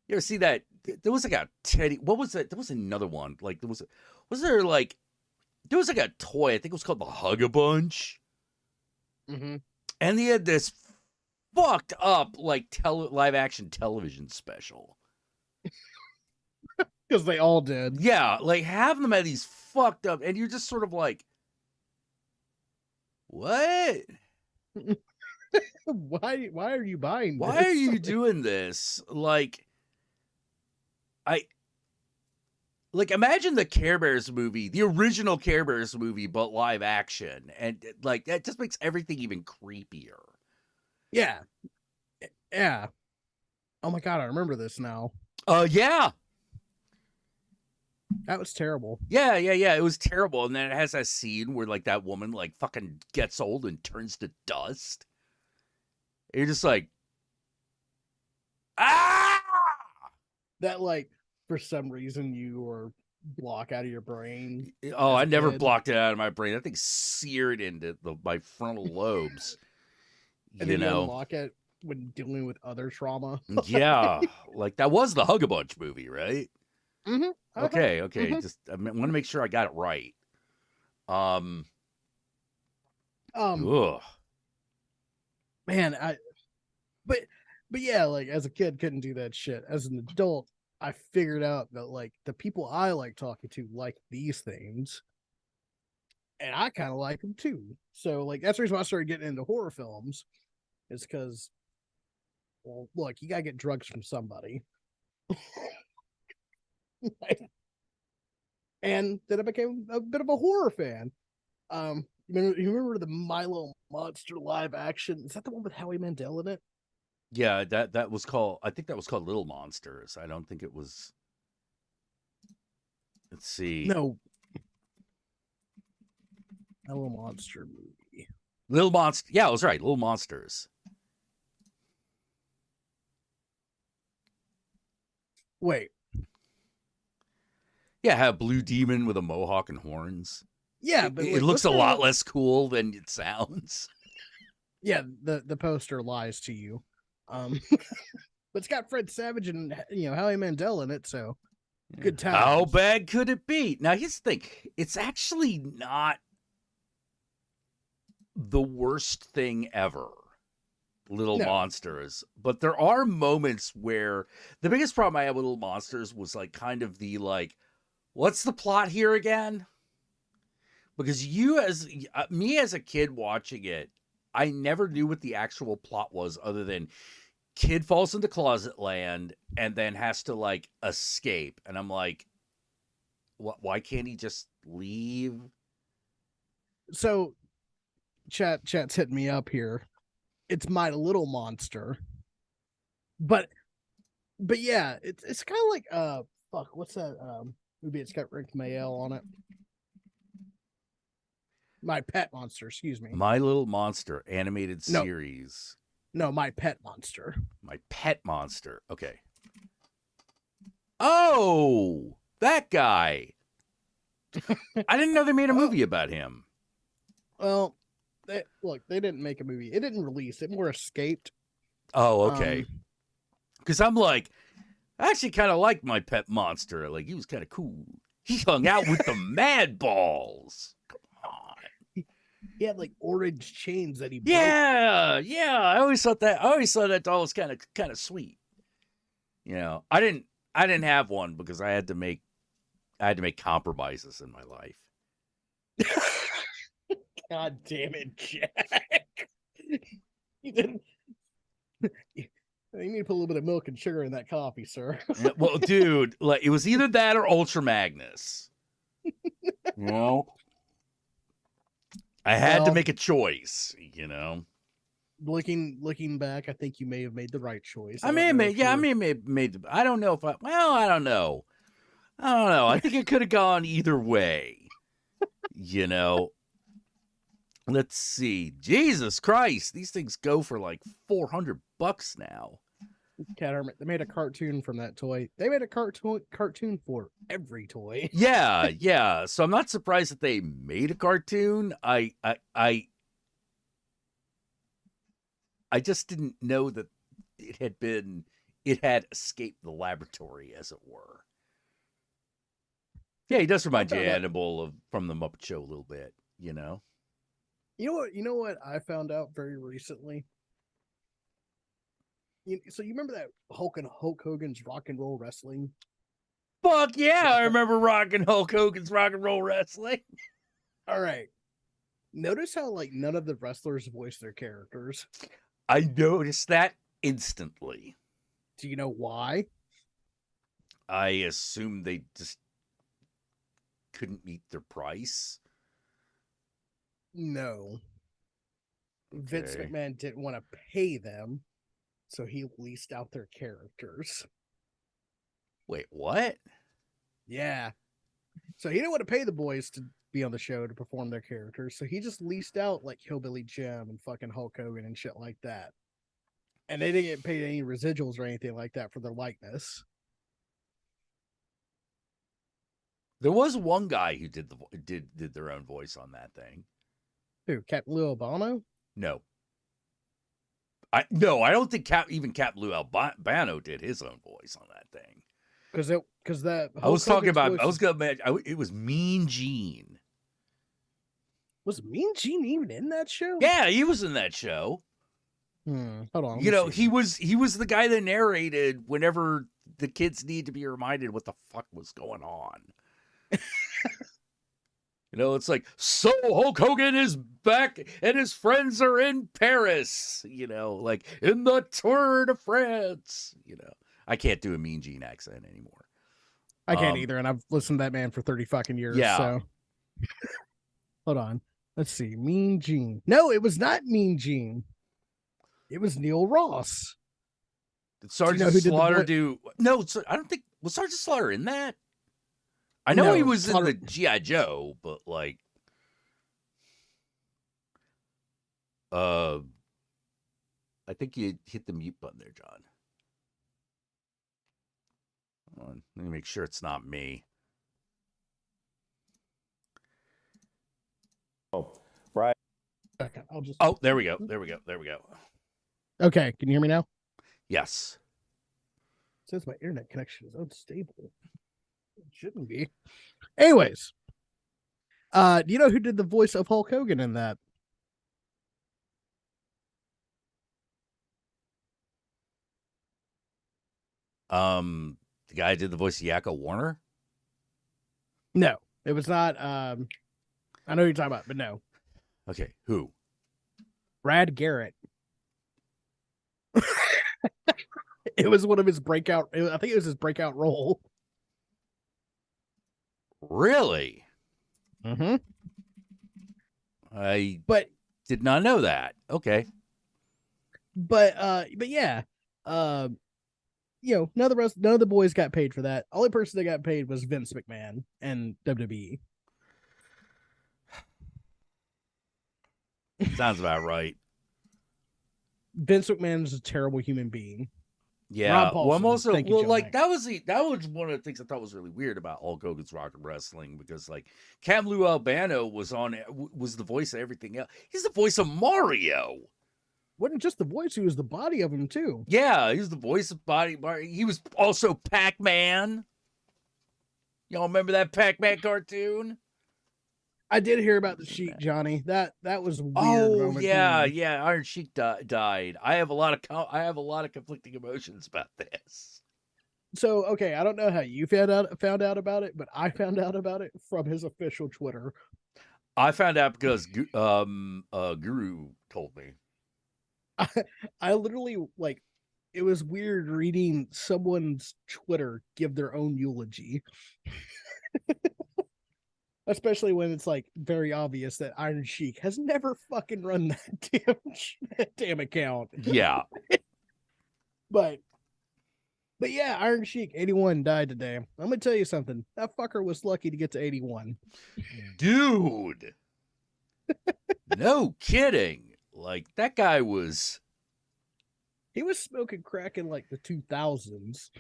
Speaker 1: You ever see that? There was like a Teddy. What was that? There was another one. Like there like a toy. I think it was called the Hug a Bunch,
Speaker 2: Mm-hmm.
Speaker 1: and they had this fucked up like live action television special.
Speaker 2: Because they all did.
Speaker 1: Yeah, like having them at these fucked up, and you're just sort of like, what?
Speaker 2: Why are you buying
Speaker 1: Why are
Speaker 2: this?
Speaker 1: you doing this? I imagine the Care Bears movie, the original Care Bears movie, but live action, and like that just makes everything even creepier.
Speaker 2: Yeah. Yeah. Oh my god, I remember this now.
Speaker 1: Yeah,
Speaker 2: That was terrible.
Speaker 1: yeah. It was terrible, and then it has that scene where like that woman like fucking gets old and turns to dust. And you're just like, ah.
Speaker 2: That like for some reason you or block out of your brain.
Speaker 1: Oh,
Speaker 2: As
Speaker 1: I
Speaker 2: a
Speaker 1: never
Speaker 2: kid.
Speaker 1: blocked it out of my brain. That thing seared into my frontal lobes.
Speaker 2: And
Speaker 1: You
Speaker 2: then you
Speaker 1: know,
Speaker 2: unlock it when dealing with other trauma.
Speaker 1: yeah, like that was the Hug a Bunch movie, right?
Speaker 2: Mm-hmm.
Speaker 1: Okay.
Speaker 2: Mm-hmm.
Speaker 1: Just I want to make sure I got it right. Um,
Speaker 2: Um,
Speaker 1: ugh.
Speaker 2: man, but but yeah, like as a kid couldn't do that shit. As an adult, I figured out that like the people I like talking to like these things. And I kind of like them too. So like that's the reason why I started getting into horror films, is because well, look, you gotta get drugs from somebody. And then I became a bit of a horror fan. You remember the Milo Monster live action? Is that the one with Howie Mandel in it?
Speaker 1: Yeah, that was called. I think that was called Little Monsters. I don't think it was. Let's see,
Speaker 2: No, Milo Monster movie.
Speaker 1: Little Monster. Yeah, I was right. Little Monsters.
Speaker 2: Wait,
Speaker 1: Yeah, have Blue Demon with a mohawk and horns.
Speaker 2: yeah,
Speaker 1: It,
Speaker 2: but
Speaker 1: it
Speaker 2: like,
Speaker 1: looks
Speaker 2: let's
Speaker 1: a
Speaker 2: go
Speaker 1: lot
Speaker 2: look.
Speaker 1: less cool than it sounds.
Speaker 2: Yeah, the poster lies to you. Um, but it's got Fred Savage and Howie Mandel in it, so good
Speaker 1: How
Speaker 2: times.
Speaker 1: bad could it be? Now, here's the thing. It's actually not the worst thing ever, Little
Speaker 2: No,
Speaker 1: Monsters. But there are moments where the biggest problem I had with Little Monsters was like kind of the like, what's the plot here again? Because me as a kid watching it, I never knew what the actual plot was other than kid falls into closet land and then has to like escape. And I'm like, why can't he just leave?
Speaker 2: so chat's hitting me up here. It's My Little Monster, but yeah, it's kind of like fuck, what's that movie? It's got Rick Mayall on it. My Pet Monster, excuse me.
Speaker 1: My Little Monster animated
Speaker 2: No,
Speaker 1: series.
Speaker 2: no, My Pet Monster.
Speaker 1: My Pet Monster. Okay. Oh, that guy. I didn't know they made a
Speaker 2: Oh,
Speaker 1: movie about him.
Speaker 2: well, they didn't make a movie. It didn't release. It more escaped.
Speaker 1: Oh, okay. Because I'm like, I actually kind of like My Pet Monster. Like, he was kind of cool. He hung out with the Mad Balls. Come on.
Speaker 2: He had like orange chains that he broke.
Speaker 1: Yeah. I always thought that doll was kind of sweet. I didn't have one because I had to make compromises in my life.
Speaker 2: God damn it, Jack. You didn't. You need to put a little bit of milk and sugar in that coffee, sir.
Speaker 1: Yeah, well, dude, like it was either that or Ultra Magnus. I had to make a choice.
Speaker 2: Looking back, I think you may have made the right choice.
Speaker 1: I may have made. I don't know if I. Well, I don't know. I think it could have gone either way. Let's see. Jesus Christ, these things go for like $400 now.
Speaker 2: Cat Hermit. They made a cartoon from that toy. They made a cartoon for every toy.
Speaker 1: Yeah. So I'm not surprised that they made a cartoon. I just didn't know that it had escaped the laboratory, as it were. Yeah, he does remind you of Animal from the Muppet Show a little bit,
Speaker 2: You know what I found out very recently? So you remember that Hulk Hogan's Rock and Roll Wrestling?
Speaker 1: Fuck yeah, I remember Hulk Hogan's Rock and Roll Wrestling.
Speaker 2: All right. Notice how like none of the wrestlers voice their characters.
Speaker 1: I noticed that instantly.
Speaker 2: Do you know why?
Speaker 1: I assume they just couldn't meet their price.
Speaker 2: No. Vince
Speaker 1: Okay.
Speaker 2: McMahon didn't want to pay them, so he leased out their characters.
Speaker 1: Wait, what?
Speaker 2: Yeah. So he didn't want to pay the boys to be on the show to perform their characters, so he just leased out like Hillbilly Jim and fucking Hulk Hogan and shit like that. And they didn't get paid any residuals or anything like that for their likeness.
Speaker 1: There was one guy who did their own voice on that thing.
Speaker 2: Who? Captain Lou Albano?
Speaker 1: No. I don't think Cap Lou Albano did his own voice on that thing.
Speaker 2: Because that
Speaker 1: I was talking about. I was gonna imagine. It was Mean Gene.
Speaker 2: Was Mean Gene even in that show?
Speaker 1: Yeah, he was in that show.
Speaker 2: Hold on.
Speaker 1: You know, he was the guy that narrated whenever the kids need to be reminded what the fuck was going on. You know, it's like, so Hulk Hogan is back and his friends are in Paris, you know, like in the Tour de France, you know. I can't do a Mean Gene accent anymore.
Speaker 2: I can't either, and I've listened to that man for 30 fucking years.
Speaker 1: Yeah.
Speaker 2: So hold on. Let's see. Mean Gene. No, it was not Mean Gene. It was Neil Ross.
Speaker 1: Did Sergeant Slaughter do? No, I don't think was Sergeant Slaughter in that. I know he was in the G.I. Joe, but like, I think you hit the mute button there, John. Hold on, let me make sure it's not me.
Speaker 3: Oh, right.
Speaker 2: Okay, I'll just.
Speaker 1: Oh, there we go. There we go.
Speaker 2: Okay, can you hear me now?
Speaker 1: Yes.
Speaker 2: It says my internet connection is unstable. It shouldn't be. Anyways, do you know who did the voice of Hulk Hogan in that?
Speaker 1: The guy who did the voice of Yakko Warner?
Speaker 2: No, it was not. I know who you're talking about, but no.
Speaker 1: Okay, who?
Speaker 2: Brad Garrett. It was one of his breakout. I think it was his breakout role.
Speaker 1: Really?
Speaker 2: Mm-hmm.
Speaker 1: I
Speaker 2: But
Speaker 1: did not know that. Okay.
Speaker 2: But yeah. You know, none of the boys got paid for that. Only person that got paid was Vince McMahon and WWE.
Speaker 1: Sounds about right.
Speaker 2: Vince McMahon is a terrible human being.
Speaker 1: Yeah. Well, I'm also
Speaker 2: like
Speaker 1: that was one of the things I thought was really weird about Hulk Hogan's Rock and Wrestling, because like Cam Lou Albano was the voice of everything else. He's the voice of Mario.
Speaker 2: Wasn't just the voice; he was the body of him too.
Speaker 1: Yeah, he was the voice of Mario. He was also Pac-Man. Y'all remember that Pac-Man cartoon?
Speaker 2: I did hear about the Sheik, Johnny. That was weird.
Speaker 1: Oh yeah, yeah. Iron Sheik died. I have a lot of conflicting emotions about this.
Speaker 2: So okay, I don't know how you found out about it, but I found out about it from his official Twitter.
Speaker 1: I found out because Guru told me.
Speaker 2: I literally like. It was weird reading someone's Twitter give their own eulogy. Especially when it's like very obvious that Iron Sheik has never fucking run that damn account.
Speaker 1: Yeah.
Speaker 2: But yeah, Iron Sheik 81 died today. I'm gonna tell you something. That fucker was lucky to get to 81.
Speaker 1: Dude. No kidding. Like that guy was.
Speaker 2: He was smoking crack in like the 2000s.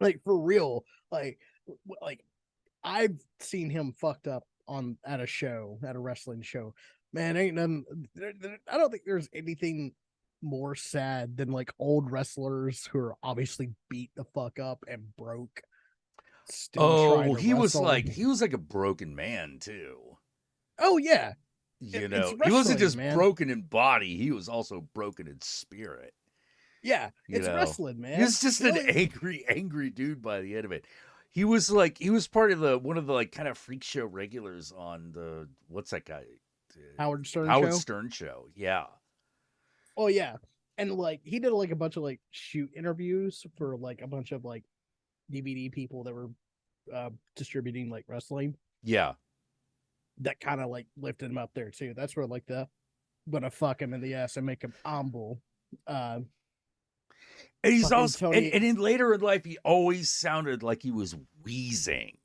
Speaker 2: like for real. Like I've seen him fucked up at a wrestling show. Man, ain't none. I don't think there's anything more sad than like old wrestlers who are obviously beat the fuck up and broke.
Speaker 1: He was like a broken man too.
Speaker 2: Oh yeah.
Speaker 1: You know, he wasn't just broken in body; he was also broken in spirit.
Speaker 2: Yeah, it's wrestling, man.
Speaker 1: He's just an angry dude by the end of it. He was part of one of the like kind of freak show regulars on the what's that guy?
Speaker 2: Howard Stern
Speaker 1: Howard
Speaker 2: show.
Speaker 1: Stern show. Yeah.
Speaker 2: Oh yeah, and like he did like a bunch of like shoot interviews for like a bunch of like DVD people that were distributing like wrestling.
Speaker 1: Yeah.
Speaker 2: That kind of like lifted him up there too. That's where like the gonna fuck him in the ass and make him humble. Uh,
Speaker 1: And he's
Speaker 2: fucking
Speaker 1: also
Speaker 2: Tony.
Speaker 1: and in later in life he always sounded like he was wheezing.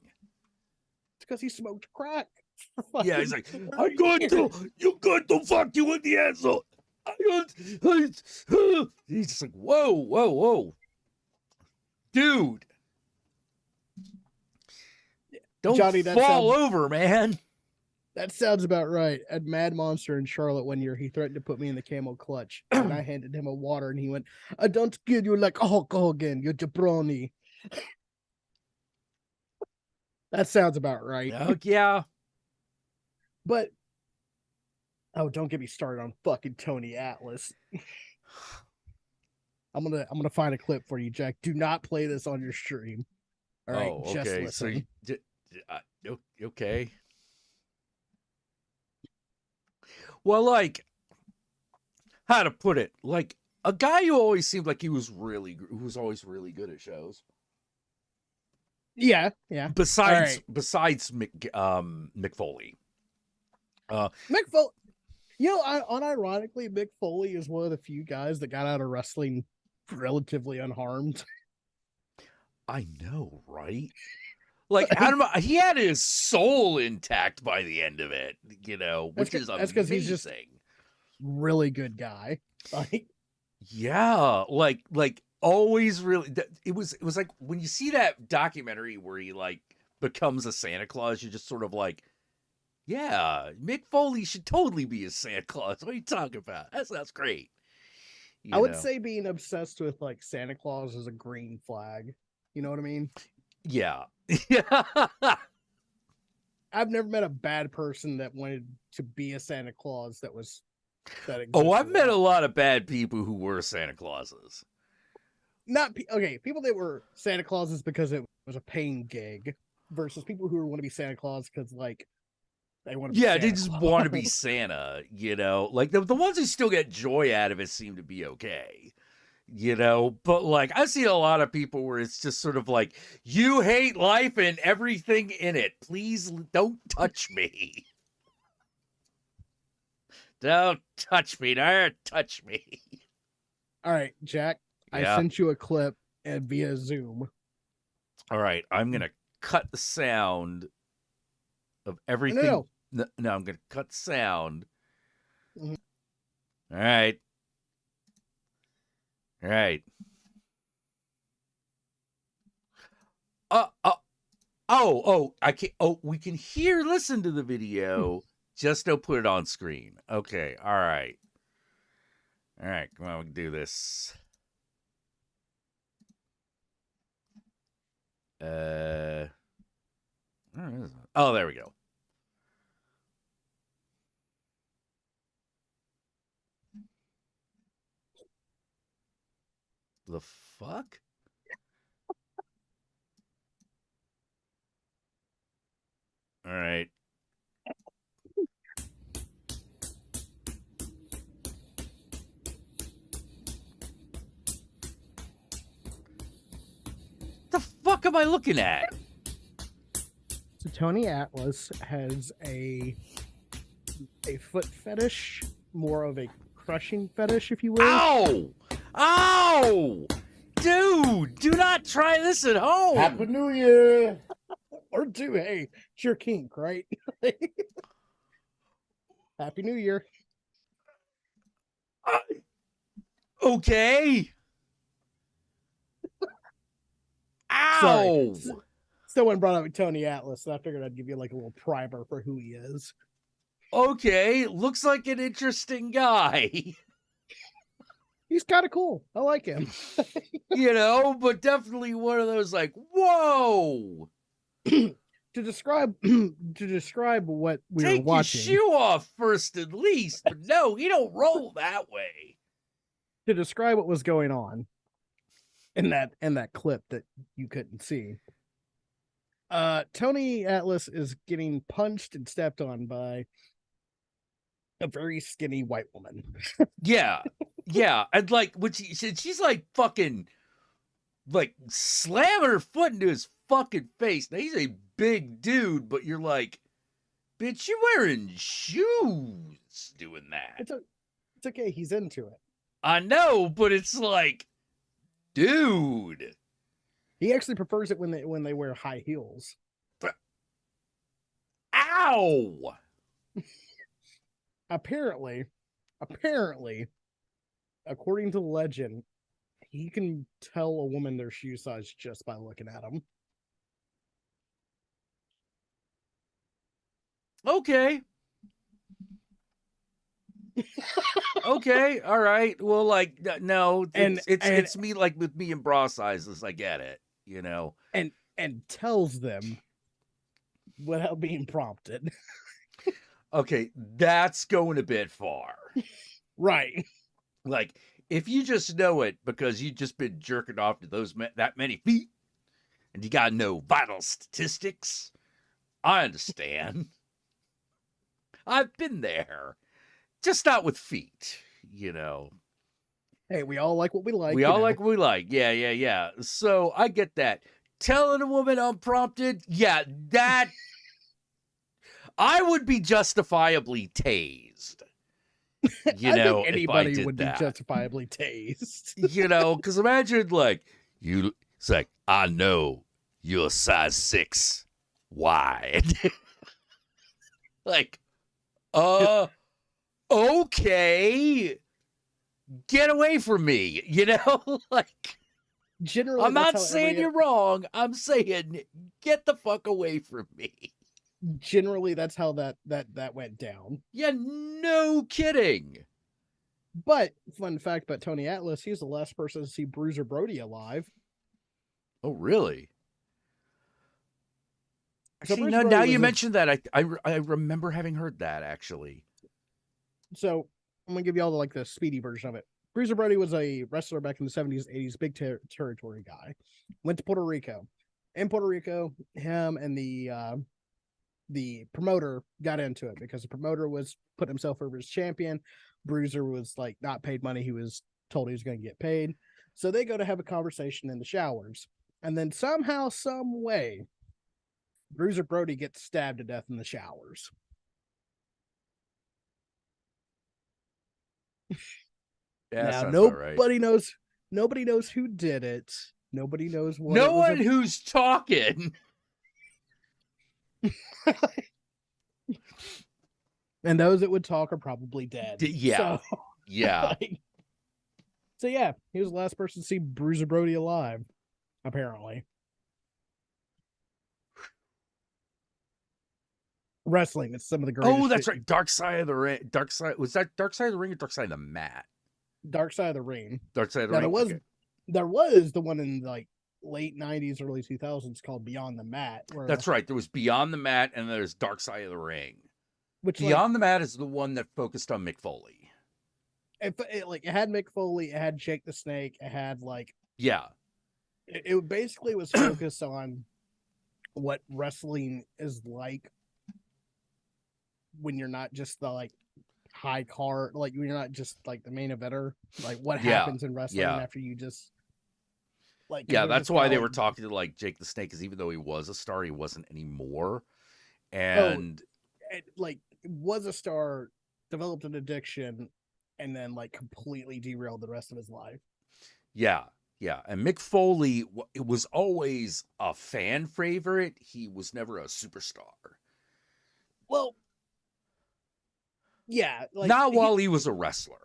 Speaker 2: It's because he smoked crack.
Speaker 1: Yeah, he's like, I'm going to fuck you in the asshole. He's just like, whoa, whoa, whoa. Dude. Don't
Speaker 2: Johnny,
Speaker 1: fall over, man.
Speaker 2: That sounds about right. At Mad Monster in Charlotte one year, he threatened to put me in the camel clutch, and I handed him a water, and he went, "I don't give you like Hulk Hogan, you jabroni." That sounds about right.
Speaker 1: Yeah.
Speaker 2: But oh, don't get me started on fucking Tony Atlas. I'm gonna find a clip for you, Jack. Do not play this on your stream. All right, just
Speaker 1: okay.
Speaker 2: listen.
Speaker 1: So okay. Well, like, how to put it? Like a guy who always seemed like who was always really good at shows.
Speaker 2: Yeah.
Speaker 1: Besides Mick Foley.
Speaker 2: Mick Foley. You know, unironically, Mick Foley is one of the few guys that got out of wrestling relatively unharmed.
Speaker 1: I know, right? Like Adam, he had his soul intact by the end of it, which is amazing. That's because he's just
Speaker 2: really good guy. Like,
Speaker 1: yeah, like always really. It was like when you see that documentary where he like becomes a Santa Claus, you're just sort of like, yeah, Mick Foley should totally be a Santa Claus. What are you talking about? That's great.
Speaker 2: I would say being obsessed with like Santa Claus is a green flag. You know what I mean?
Speaker 1: Yeah.
Speaker 2: I've never met a bad person that wanted to be a Santa Claus that was that.
Speaker 1: Oh, I've met a lot of bad people who were Santa Clauses.
Speaker 2: People that were Santa Clauses because it was a paying gig versus people who want to be Santa Claus because like they want to.
Speaker 1: Yeah, they just want to be Santa. Like the ones who still get joy out of it seem to be okay. But like I see a lot of people where it's just sort of like, you hate life and everything in it. Please don't touch me. Don't touch me. Don't touch me.
Speaker 2: All right, Jack. Yeah. I sent you a clip and via Zoom.
Speaker 1: All right, I'm gonna cut the sound of everything. No, I'm gonna cut the sound. Mm-hmm. All right. All right. I can't. Oh, we can listen to the video. Just don't put it on screen. Okay. All right. All right. Come on, we can do this. Oh, there we go. The fuck? All right. The fuck am I looking at?
Speaker 2: So Tony Atlas has a foot fetish, more of a crushing fetish, if you will.
Speaker 1: Ow! Ow! Dude, do not try this at home.
Speaker 2: Happy New Year. Or hey, it's your kink, right? Happy New Year.
Speaker 1: Okay. Ow!
Speaker 2: Someone brought up Tony Atlas, so I figured I'd give you like a little primer for who he is.
Speaker 1: Okay, looks like an interesting guy.
Speaker 2: He's kind of cool. I like him.
Speaker 1: But definitely one of those like, whoa.
Speaker 2: To describe what we were watching.
Speaker 1: Take your shoe off first, at least. But no, you don't roll that way.
Speaker 2: To describe what was going on in that clip that you couldn't see. Tony Atlas is getting punched and stepped on by a very skinny white woman.
Speaker 1: Yeah. Yeah. And like when she's like fucking like slamming her foot into his fucking face. Now he's a big dude, but you're like, bitch, you wearing shoes doing that.
Speaker 2: It's okay, he's into it.
Speaker 1: I know, but it's like, dude.
Speaker 2: He actually prefers it when they wear high heels.
Speaker 1: But, ow!
Speaker 2: Apparently, according to legend, he can tell a woman their shoe size just by looking at them.
Speaker 1: Okay. Okay, all right. Well, like, no, it's me, like with me and bra sizes. I get it, you know.
Speaker 2: And tells them without being prompted.
Speaker 1: Okay, that's going a bit far.
Speaker 2: Right.
Speaker 1: Like, if you just know it because you've just been jerking off to that many feet, and you got no vital statistics, I understand. I've been there, just not with feet, you know.
Speaker 2: Hey, we all like what we like.
Speaker 1: We all like what we like. Yeah. So I get that. Telling a woman unprompted, yeah, that I would be justifiably tased. You know,
Speaker 2: think anybody
Speaker 1: if I did
Speaker 2: would
Speaker 1: that.
Speaker 2: be justifiably tased.
Speaker 1: You know, because imagine like it's like, I know you're size 6 wide. Like, okay, get away from me. You know, like.
Speaker 2: Generally,
Speaker 1: I'm not saying you're wrong. I'm saying get the fuck away from me.
Speaker 2: Generally, that's how that went down.
Speaker 1: Yeah, no kidding.
Speaker 2: But fun fact about Tony Atlas, he's the last person to see Bruiser Brody alive.
Speaker 1: Oh, really?
Speaker 2: So
Speaker 1: actually, now you mentioned that, I remember having heard that, actually.
Speaker 2: So I'm gonna give you all the speedy version of it. Bruiser Brody was a wrestler back in the 70s, 80s, big territory guy. Went to Puerto Rico. In Puerto Rico, him and the promoter got into it because the promoter was putting himself over as champion. Bruiser was like not paid money. He was told he was going to get paid. So they go to have a conversation in the showers. And then somehow, some way, Bruiser Brody gets stabbed to death in the showers.
Speaker 1: Yeah,
Speaker 2: now
Speaker 1: nobody
Speaker 2: knows. Nobody knows who did it. Nobody knows what.
Speaker 1: No one who's talking.
Speaker 2: And those that would talk are probably dead.
Speaker 1: Yeah.
Speaker 2: So,
Speaker 1: yeah.
Speaker 2: So yeah, he was the last person to see Bruiser Brody alive, apparently. Wrestling is some of the greatest.
Speaker 1: Oh, that's right. Dark Side of the Ring. Was that Dark Side of the Ring or Dark Side of the Mat?
Speaker 2: Dark Side of the Ring.
Speaker 1: Dark Side of the Ring.
Speaker 2: There was the one in like late 90s, early 2000s called Beyond the Mat.
Speaker 1: That's right. There was Beyond the Mat and there's Dark Side of the Ring.
Speaker 2: Which
Speaker 1: Beyond the Mat is the one that focused on Mick Foley.
Speaker 2: It had Mick Foley, it had Jake the Snake, it had
Speaker 1: yeah.
Speaker 2: It basically was focused on what wrestling is like when you're not just the high card, when you're not just the main eventer, what happens in wrestling after you just
Speaker 1: that's why they were talking to Jake the Snake, because even though he was a star, he wasn't anymore. And
Speaker 2: was a star, developed an addiction, and then completely derailed the rest of his life.
Speaker 1: Yeah. And Mick Foley, it was always a fan favorite. He was never a superstar.
Speaker 2: Well, yeah,
Speaker 1: not while he was a wrestler.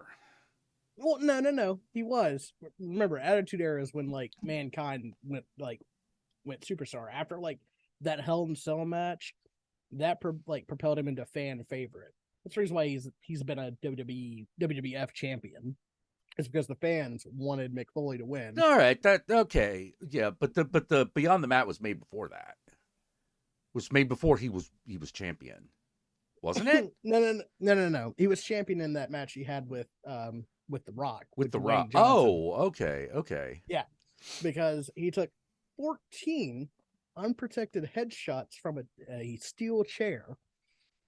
Speaker 2: Well, no, he was. Remember, Attitude Era is when Mankind went superstar after that Hell in a Cell match. That propelled him into fan favorite. That's the reason why he's been a WWF champion. It's because the fans wanted Mick Foley to win.
Speaker 1: All right, okay, yeah, but the Beyond the Mat was made before that. It was made before he was champion, wasn't it?
Speaker 2: No. He was champion in that match he had with The Rock.
Speaker 1: With The Rock. Oh, okay.
Speaker 2: Yeah, because he took 14 unprotected headshots from a steel chair.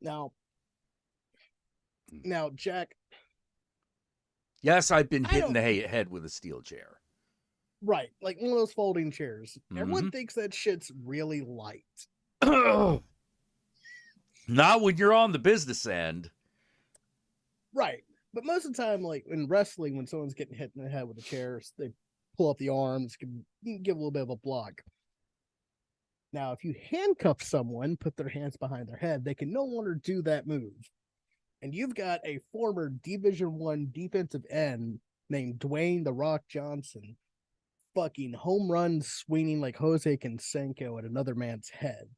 Speaker 2: Now, Jack.
Speaker 1: Yes, I've been
Speaker 2: I
Speaker 1: hitting
Speaker 2: don't.
Speaker 1: the head with a steel chair.
Speaker 2: Right, like one of those folding chairs. Everyone
Speaker 1: Mm-hmm.
Speaker 2: thinks that shit's really light.
Speaker 1: Not when you're on the business end.
Speaker 2: Right. But most of the time, like in wrestling, when someone's getting hit in the head with a chair, they pull up the arms, can give a little bit of a block. Now, if you handcuff someone, put their hands behind their head, they can no longer do that move. And you've got a former Division One defensive end named Dwayne The Rock Johnson fucking home runs swinging like Jose Canseco at another man's head.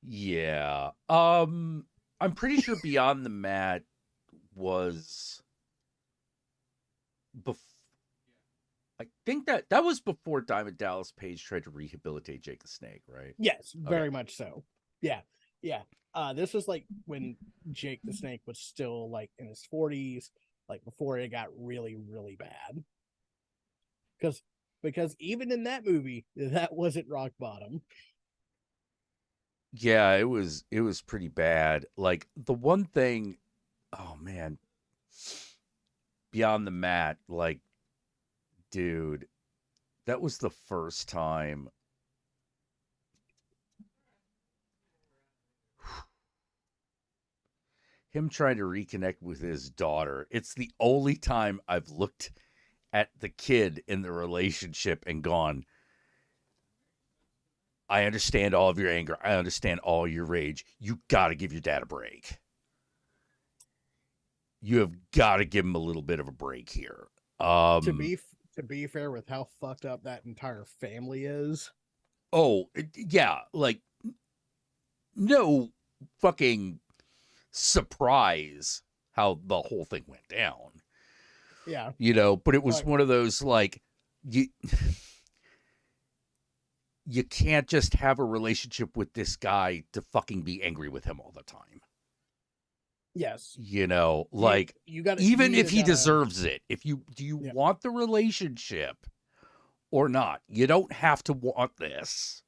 Speaker 1: Yeah. I'm pretty sure Beyond the Mat was I think that was before Diamond Dallas Page tried to rehabilitate Jake the Snake, right?
Speaker 2: Yes, very much so. Yeah. Yeah. This was like when Jake the Snake was still like in his 40s, like before it got really, really bad. Because even in that movie, that wasn't rock bottom.
Speaker 1: Yeah, it was pretty bad. Like the one thing, oh man, Beyond the Mat, like, dude, that was the first time him trying to reconnect with his daughter. It's the only time I've looked at the kid in the relationship and gone, I understand all of your anger. I understand all your rage. You got to give your dad a break. You have got to give him a little bit of a break here.
Speaker 2: To be fair with how fucked up that entire family is.
Speaker 1: Oh, yeah, like no fucking surprise how the whole thing went down.
Speaker 2: Yeah.
Speaker 1: You know, but it was one of those like you can't just have a relationship with this guy to fucking be angry with him all the time.
Speaker 2: Yes.
Speaker 1: You know, like
Speaker 2: you got
Speaker 1: even if he deserves it. If you want the relationship or not, you don't have to want this.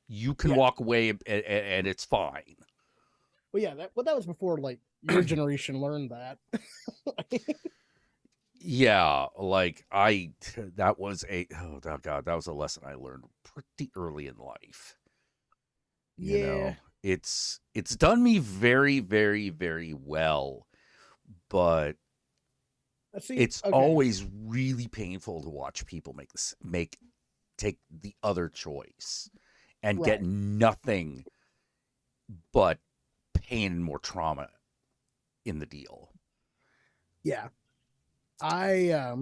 Speaker 1: You can walk away and it's fine.
Speaker 2: Well, yeah, that was before like your generation learned that.
Speaker 1: Yeah, like that was that was a lesson I learned pretty early in life. You know, it's done me very, very, very well, but it's always really painful to watch people take the other choice and get nothing but pain and more trauma in the deal.
Speaker 2: Yeah.
Speaker 1: Because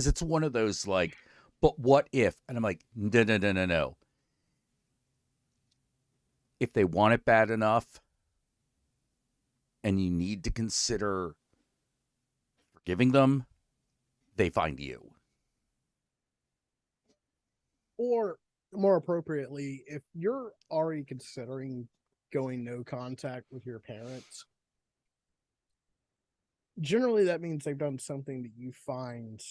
Speaker 1: it's one of those like, but what if? And I'm like, no. If they want it bad enough and you need to consider forgiving them, they find you.
Speaker 2: Or more appropriately, if you're already considering going no contact with your parents, generally that means they've done something that you find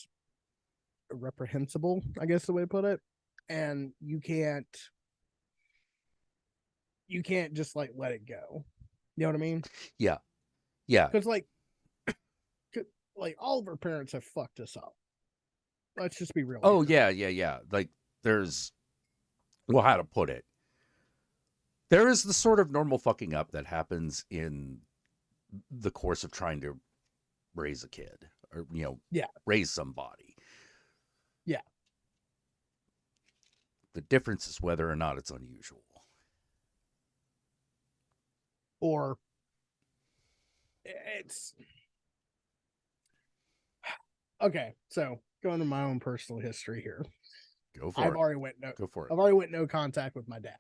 Speaker 2: reprehensible, I guess the way to put it, and you can't just like let it go. You know what I mean?
Speaker 1: Yeah.
Speaker 2: Because like all of our parents have fucked us up. Let's just be real.
Speaker 1: Oh here. Yeah. Like there's, well, how to put it? There is the sort of normal fucking up that happens in the course of trying to raise a kid or raise somebody.
Speaker 2: Yeah.
Speaker 1: The difference is whether or not it's unusual.
Speaker 2: Or it's okay. So going to my own personal history here.
Speaker 1: Go for it.
Speaker 2: I've already went no contact with my dad.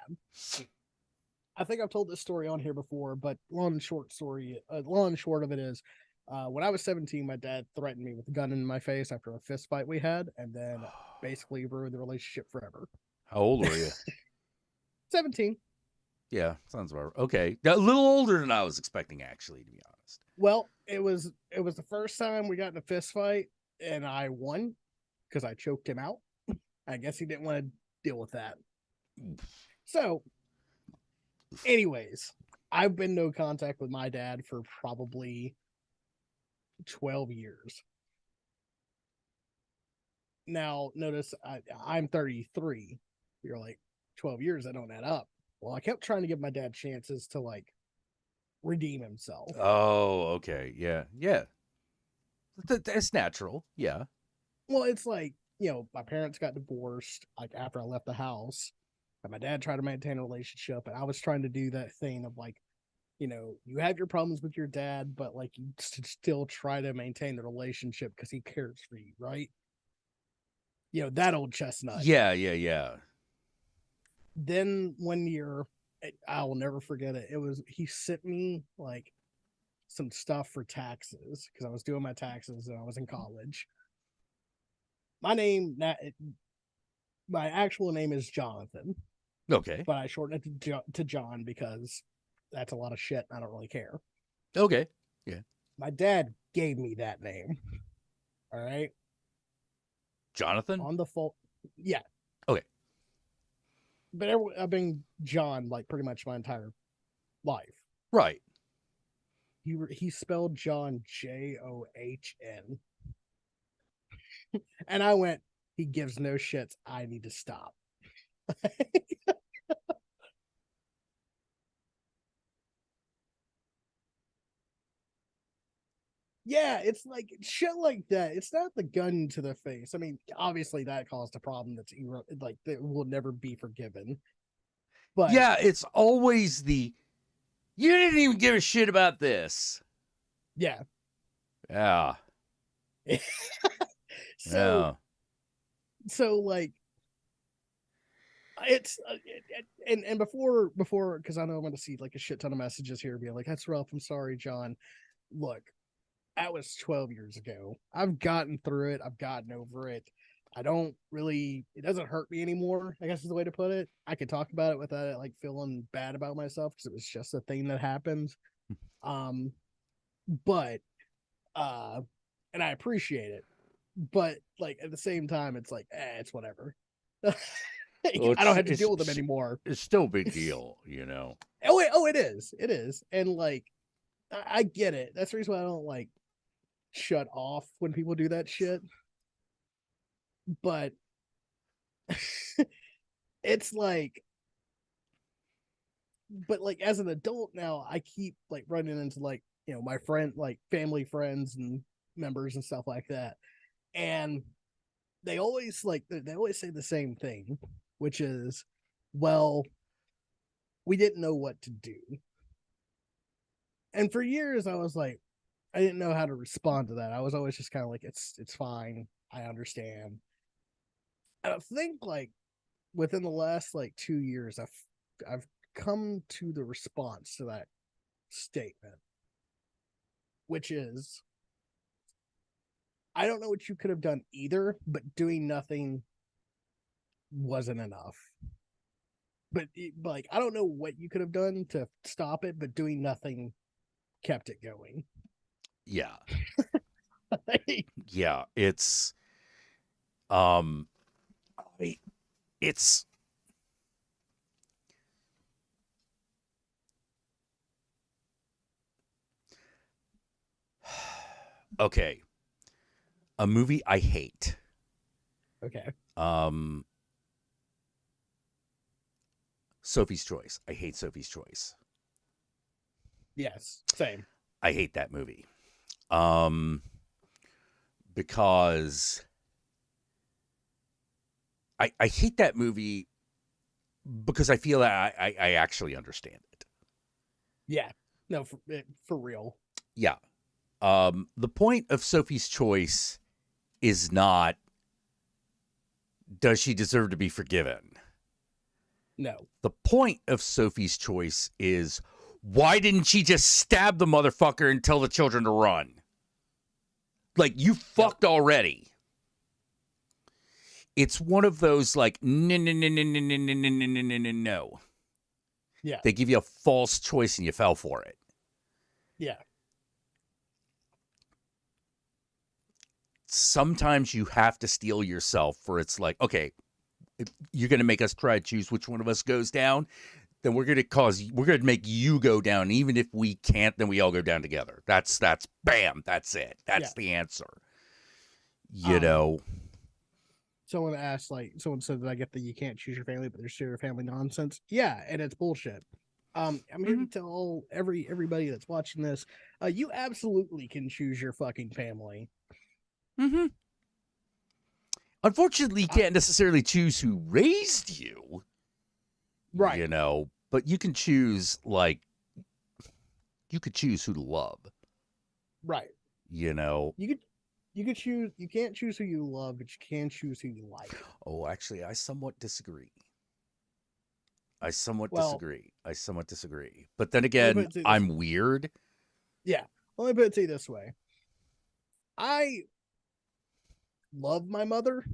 Speaker 2: I think I've told this story on here before, but long and short of it is, when I was 17, my dad threatened me with a gun in my face after a fist fight we had, and then basically ruined the relationship forever.
Speaker 1: How old were you?
Speaker 2: 17.
Speaker 1: Yeah, sounds about right. Okay. A little older than I was expecting, actually, to be honest.
Speaker 2: Well, it was the first time we got in a fist fight, and I won because I choked him out. I guess he didn't want to deal with that. So, anyways, I've been no contact with my dad for probably 12 years. Now, notice I'm 33. You're like, 12 years, that don't add up. Well, I kept trying to give my dad chances to like redeem himself.
Speaker 1: Oh, okay. Yeah. Yeah. That's natural. Yeah.
Speaker 2: Well, it's like, my parents got divorced like after I left the house. And my dad tried to maintain a relationship, and I was trying to do that thing of like, you have your problems with your dad, but like you still try to maintain the relationship because he cares for you, right? That old chestnut.
Speaker 1: Yeah. Yeah. Yeah.
Speaker 2: Then one year, I will never forget it. It was he sent me like some stuff for taxes because I was doing my taxes and I was in college. My name, my actual name is Jonathan,
Speaker 1: Okay.
Speaker 2: but I shortened it to John because that's a lot of shit. I don't really care.
Speaker 1: Okay. Yeah.
Speaker 2: My dad gave me that name. All right.
Speaker 1: Jonathan?
Speaker 2: On the phone. Yeah.
Speaker 1: Okay.
Speaker 2: But I've been John like pretty much my entire life.
Speaker 1: Right.
Speaker 2: He spelled John John. And I went, he gives no shits. I need to stop. Yeah, it's like shit like that. It's not the gun to the face. I mean, obviously that caused a problem that's like that will never be forgiven. But
Speaker 1: yeah, it's always the you didn't even give a shit about this.
Speaker 2: yeah.
Speaker 1: Yeah.
Speaker 2: so
Speaker 1: Yeah.
Speaker 2: so like it's and before because I know I'm going to see like a shit ton of messages here being like, that's rough, I'm sorry, John. Look, that was 12 years ago. I've gotten through it. I've gotten over it. I don't really, it doesn't hurt me anymore, I guess is the way to put it. I could talk about it without it like feeling bad about myself because it was just a thing that happened. Um, but, uh, and I appreciate it. But like at the same time, it's like, it's whatever.
Speaker 1: Well,
Speaker 2: I don't have to deal with them anymore.
Speaker 1: It's still a big deal, you know.
Speaker 2: Oh, it is. It is. And like, I get it. That's the reason why I don't like shut off when people do that shit. But it's like, but like as an adult now, I keep like running into like, my friend, like family friends and members and stuff like that. And they always say the same thing, which is, well, we didn't know what to do. And for years I was like, I didn't know how to respond to that. I was always just kind of like, it's fine. I understand. And I think like within the last like 2 years, I've come to the response to that statement, which is, I don't know what you could have done either, but doing nothing wasn't enough. But like, I don't know what you could have done to stop it, but doing nothing kept it going.
Speaker 1: Yeah. Yeah, um it's okay. A movie I hate.
Speaker 2: Okay.
Speaker 1: Um Sophie's Choice. I hate Sophie's Choice.
Speaker 2: Yes. Same.
Speaker 1: I hate that movie. Um because I hate that movie because I feel that I actually understand it.
Speaker 2: Yeah. No, for real.
Speaker 1: Yeah. The point of Sophie's Choice is not, does she deserve to be forgiven?
Speaker 2: No.
Speaker 1: The point of Sophie's Choice is, why didn't she just stab the motherfucker and tell the children to run? Like, you fucked already. It's one of those like, no.
Speaker 2: Yeah.
Speaker 1: They give you a false choice and you fell for it.
Speaker 2: Yeah.
Speaker 1: sometimes you have to steel yourself for it's like, okay, if you're going to make us try to choose which one of us goes down, then we're going to make you go down. Even if we can't, then we all go down together. That's bam. That's it. That's the answer. You know,
Speaker 2: someone asked, like, someone said that I get that you can't choose your family, but there's your family nonsense. Yeah, and it's bullshit. I'm here to tell everybody that's watching this, you absolutely can choose your fucking family.
Speaker 1: Mm-hmm. Unfortunately, you can't necessarily choose who raised you.
Speaker 2: Right.
Speaker 1: You know, but you can choose, like, you could choose who to love.
Speaker 2: Right.
Speaker 1: You know.
Speaker 2: You could choose, you can't choose who you love, but you can choose who you like.
Speaker 1: Oh, actually, I somewhat disagree. I somewhat disagree. But then again, I'm weird.
Speaker 2: Yeah. Let me put it to you this way. I love my mother,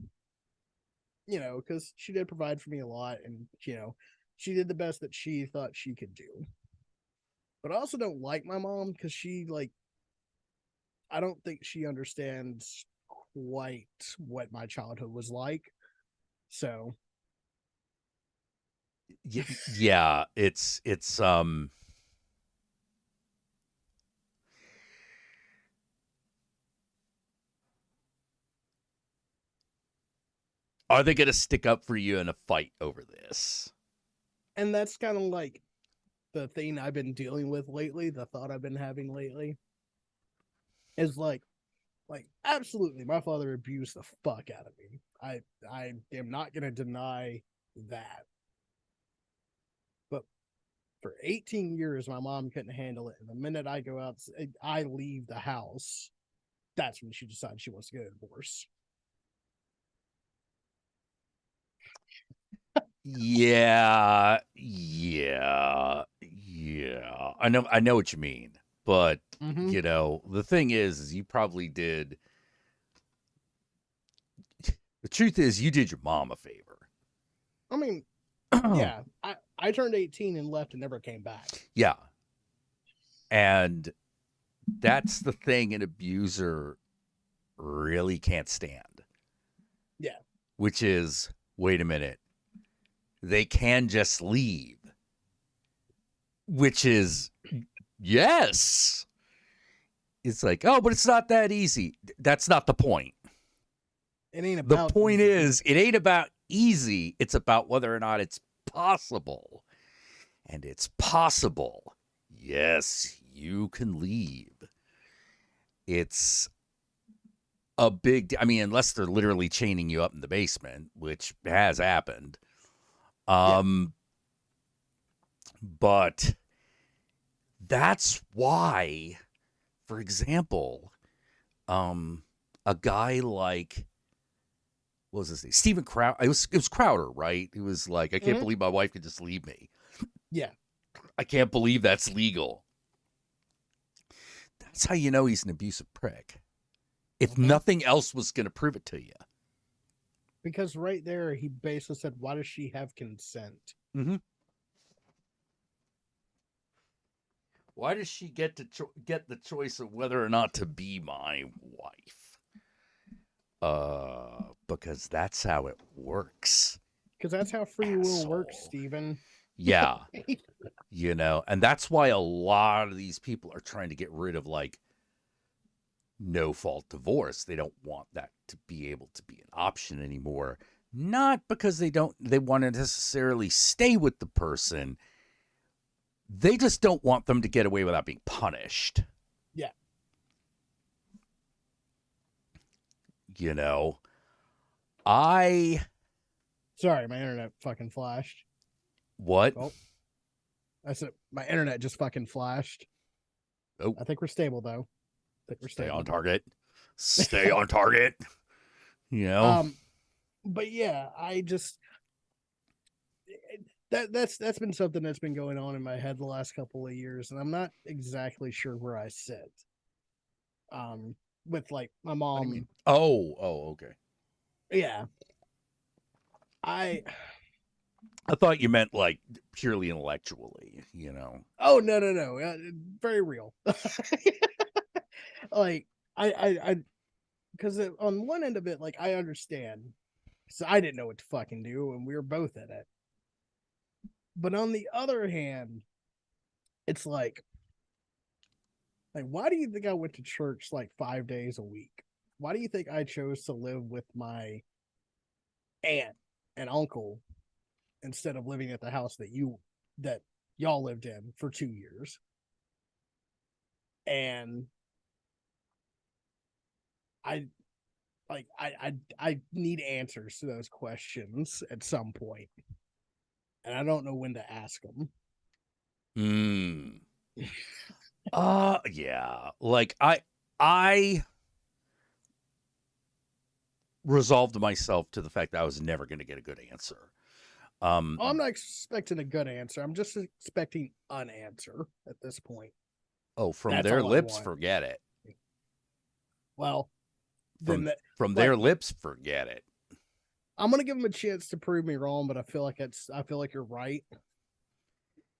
Speaker 2: you know, because she did provide for me a lot, and, you know, she did the best that she thought she could do. But I also don't like my mom because she, like, I don't think she understands quite what my childhood was like. So
Speaker 1: yeah, it's are they going to stick up for you in a fight over this?
Speaker 2: And that's kind of like the thing I've been dealing with lately, the thought I've been having lately is like absolutely my father abused the fuck out of me. I am not going to deny that. But for 18 years my mom couldn't handle it, and the minute I go out, I leave the house, that's when she decides she wants to get a divorce.
Speaker 1: Yeah. I know what you mean. But you know, the thing is you probably did. The truth is, you did your mom a favor.
Speaker 2: I mean, yeah, I turned 18 and left and never came back.
Speaker 1: Yeah. And that's the thing an abuser really can't stand.
Speaker 2: Yeah.
Speaker 1: Which is, wait a minute, they can just leave. Which is, yes. It's like, oh, but it's not that easy. That's not the point.
Speaker 2: It ain't about
Speaker 1: the point
Speaker 2: easy.
Speaker 1: Is, it ain't about easy. It's about whether or not it's possible. And it's possible. Yes, you can leave. It's a big, I mean, unless they're literally chaining you up in the basement, which has happened. But that's why, for example, a guy like, what was his name? Steven Crowder. It was Crowder, right? He was like, I can't believe my wife could just leave me.
Speaker 2: Yeah.
Speaker 1: I can't believe that's legal. That's how you know he's an abusive prick. If nothing else was going to prove it to you.
Speaker 2: Because right there, he basically said, why does she have consent?
Speaker 1: Mm-hmm. Why does she get to get the choice of whether or not to be my wife? Because that's how it works.
Speaker 2: Because that's how free will works, Steven.
Speaker 1: Yeah. You know, and that's why a lot of these people are trying to get rid of, like, no fault divorce. They don't want that to be able to be an option anymore. Not because they want to necessarily stay with the person. They just don't want them to get away without being punished.
Speaker 2: Yeah.
Speaker 1: You know,
Speaker 2: sorry, my internet fucking flashed.
Speaker 1: What?
Speaker 2: Oh, I said my internet just fucking flashed.
Speaker 1: Oh,
Speaker 2: I think we're stable though.
Speaker 1: Stay on target. Stay on target. You know.
Speaker 2: But yeah, I just that's been something that's been going on in my head the last couple of years, and I'm not exactly sure where I sit. With like my mom.
Speaker 1: Oh, okay.
Speaker 2: Yeah. I
Speaker 1: thought you meant like purely intellectually, you know.
Speaker 2: Oh no, very real. Like I because on one end of it, like I understand, because I didn't know what to fucking do, and we were both in it. But on the other hand, it's like why do you think I went to church like 5 days a week? Why do you think I chose to live with my aunt and uncle instead of living at the house that y'all lived in for 2 years? And I I need answers to those questions at some point, and I don't know when to ask them.
Speaker 1: Hmm. Yeah. Like I resolved myself to the fact that I was never going to get a good answer.
Speaker 2: Well, I'm not expecting a good answer. I'm just expecting an answer at this point.
Speaker 1: Oh, from
Speaker 2: That's
Speaker 1: their
Speaker 2: all I
Speaker 1: lips,
Speaker 2: want.
Speaker 1: forget it.
Speaker 2: Well, then
Speaker 1: From
Speaker 2: that,
Speaker 1: from their
Speaker 2: like
Speaker 1: lips, forget it.
Speaker 2: I'm gonna give them a chance to prove me wrong, but I feel like you're right.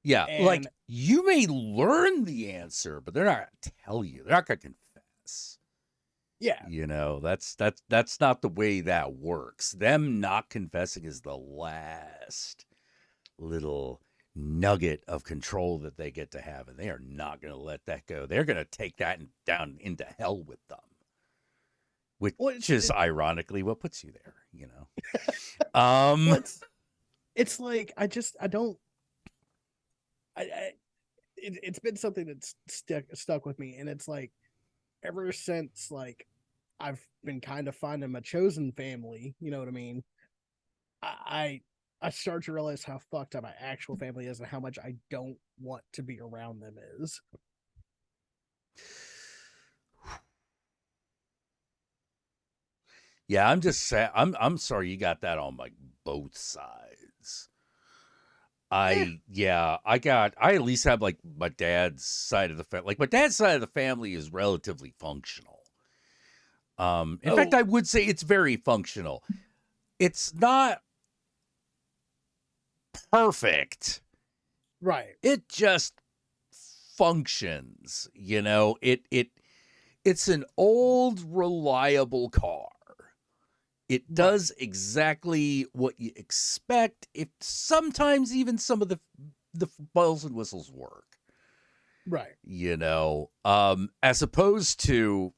Speaker 1: Yeah, like
Speaker 2: And
Speaker 1: you may learn the answer, but they're not going to tell you. They're not going to confess.
Speaker 2: yeah,
Speaker 1: You know, that's not the way that works. Them not confessing is the last little nugget of control that they get to have, and they are not going to let that go. They're going to take that down into hell with them, which
Speaker 2: well,
Speaker 1: is ironically what puts you there.
Speaker 2: well, it's like I don't it's been something that's stuck with me, and it's like ever since like I've been kind of finding my chosen family. You know what I mean? I I start to realize how fucked up my actual family is and how much I don't want to be around them is.
Speaker 1: Yeah, I'm just sad. I'm sorry you got that on like both sides.
Speaker 2: Eh,
Speaker 1: I at least have like my dad's side of the family. Like my dad's side of the family is relatively functional. In fact,
Speaker 2: oh,
Speaker 1: I would say it's very functional. It's not perfect.
Speaker 2: right,
Speaker 1: It just functions. It's an old reliable car. It
Speaker 2: right,
Speaker 1: does exactly what you expect. If sometimes even some of the bells and whistles work.
Speaker 2: right.
Speaker 1: As opposed to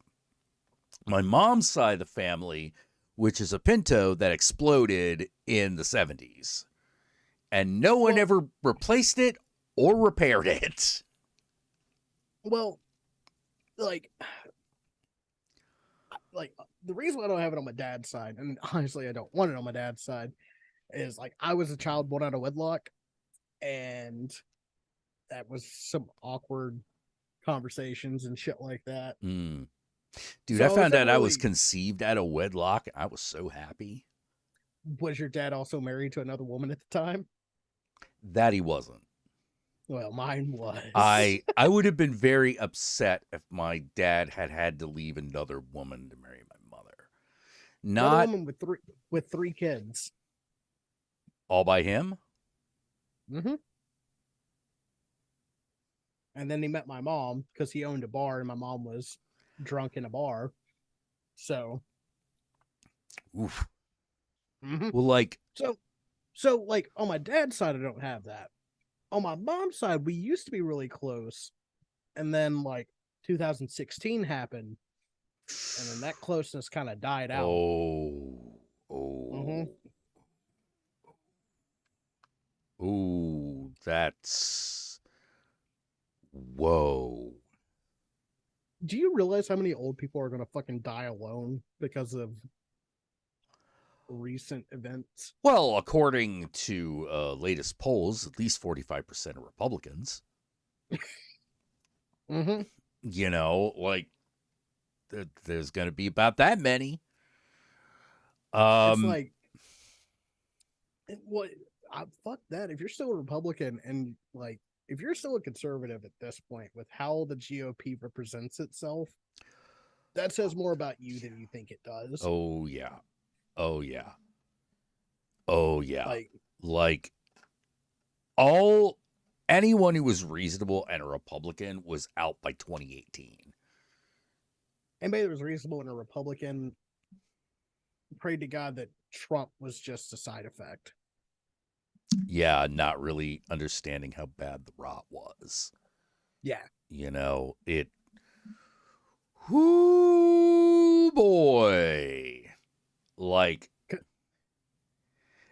Speaker 1: my mom's side of the family, which is a Pinto that exploded in the 70s, and no one
Speaker 2: Well,
Speaker 1: ever replaced it or repaired it.
Speaker 2: well, like the reason why I don't have it on my dad's side, and honestly, I don't want it on my dad's side, is like I was a child born out of wedlock, and that was some awkward conversations and shit like that.
Speaker 1: Mm. Dude, I
Speaker 2: So I was
Speaker 1: found
Speaker 2: never
Speaker 1: out I was
Speaker 2: really.
Speaker 1: conceived out of wedlock. I was so happy.
Speaker 2: Was your dad also married to another woman at the time?
Speaker 1: That he wasn't.
Speaker 2: Well, mine was.
Speaker 1: I would have been very upset if my dad had to leave another woman to marry my mother.
Speaker 2: Another
Speaker 1: Not
Speaker 2: woman with three kids.
Speaker 1: all by him.
Speaker 2: Mm-hmm. And then he met my mom because he owned a bar, and my mom was drunk in a bar. So,
Speaker 1: Oof.
Speaker 2: mm-hmm.
Speaker 1: Well, like,
Speaker 2: so, so like on my dad's side, I don't have that. On my mom's side, we used to be really close, and then like 2016 happened, and then that closeness kind of died out.
Speaker 1: oh, oh,
Speaker 2: Mm-hmm.
Speaker 1: that's whoa.
Speaker 2: Do you realize how many old people are gonna fucking die alone because of recent events?
Speaker 1: Well, according to latest polls, at least 45% are Republicans.
Speaker 2: Mm-hmm.
Speaker 1: Like there's going to be about that many.
Speaker 2: It's
Speaker 1: Um,
Speaker 2: like, what? Fuck that. If you're still a Republican and like, if you're still a conservative at this point with how the GOP represents itself, that says more about you than you think it does.
Speaker 1: oh yeah, oh yeah, oh yeah.
Speaker 2: Like,
Speaker 1: Like all anyone who was reasonable and a Republican was out by 2018.
Speaker 2: anybody that was reasonable and a Republican prayed to God that Trump was just a side effect.
Speaker 1: Yeah, not really understanding how bad the rot was.
Speaker 2: Yeah.
Speaker 1: You know, it. Whoo boy. Like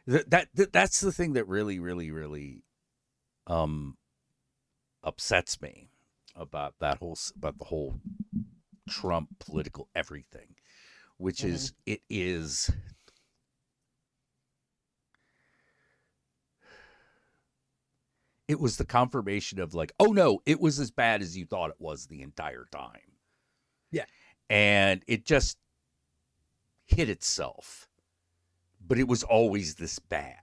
Speaker 1: that's the thing that really, really, really um upsets me about about the whole Trump political everything, which
Speaker 2: Mm-hmm.
Speaker 1: is it was the confirmation of like, oh no, it was as bad as you thought it was the entire time.
Speaker 2: Yeah.
Speaker 1: And it just hit itself. But it was always this bad.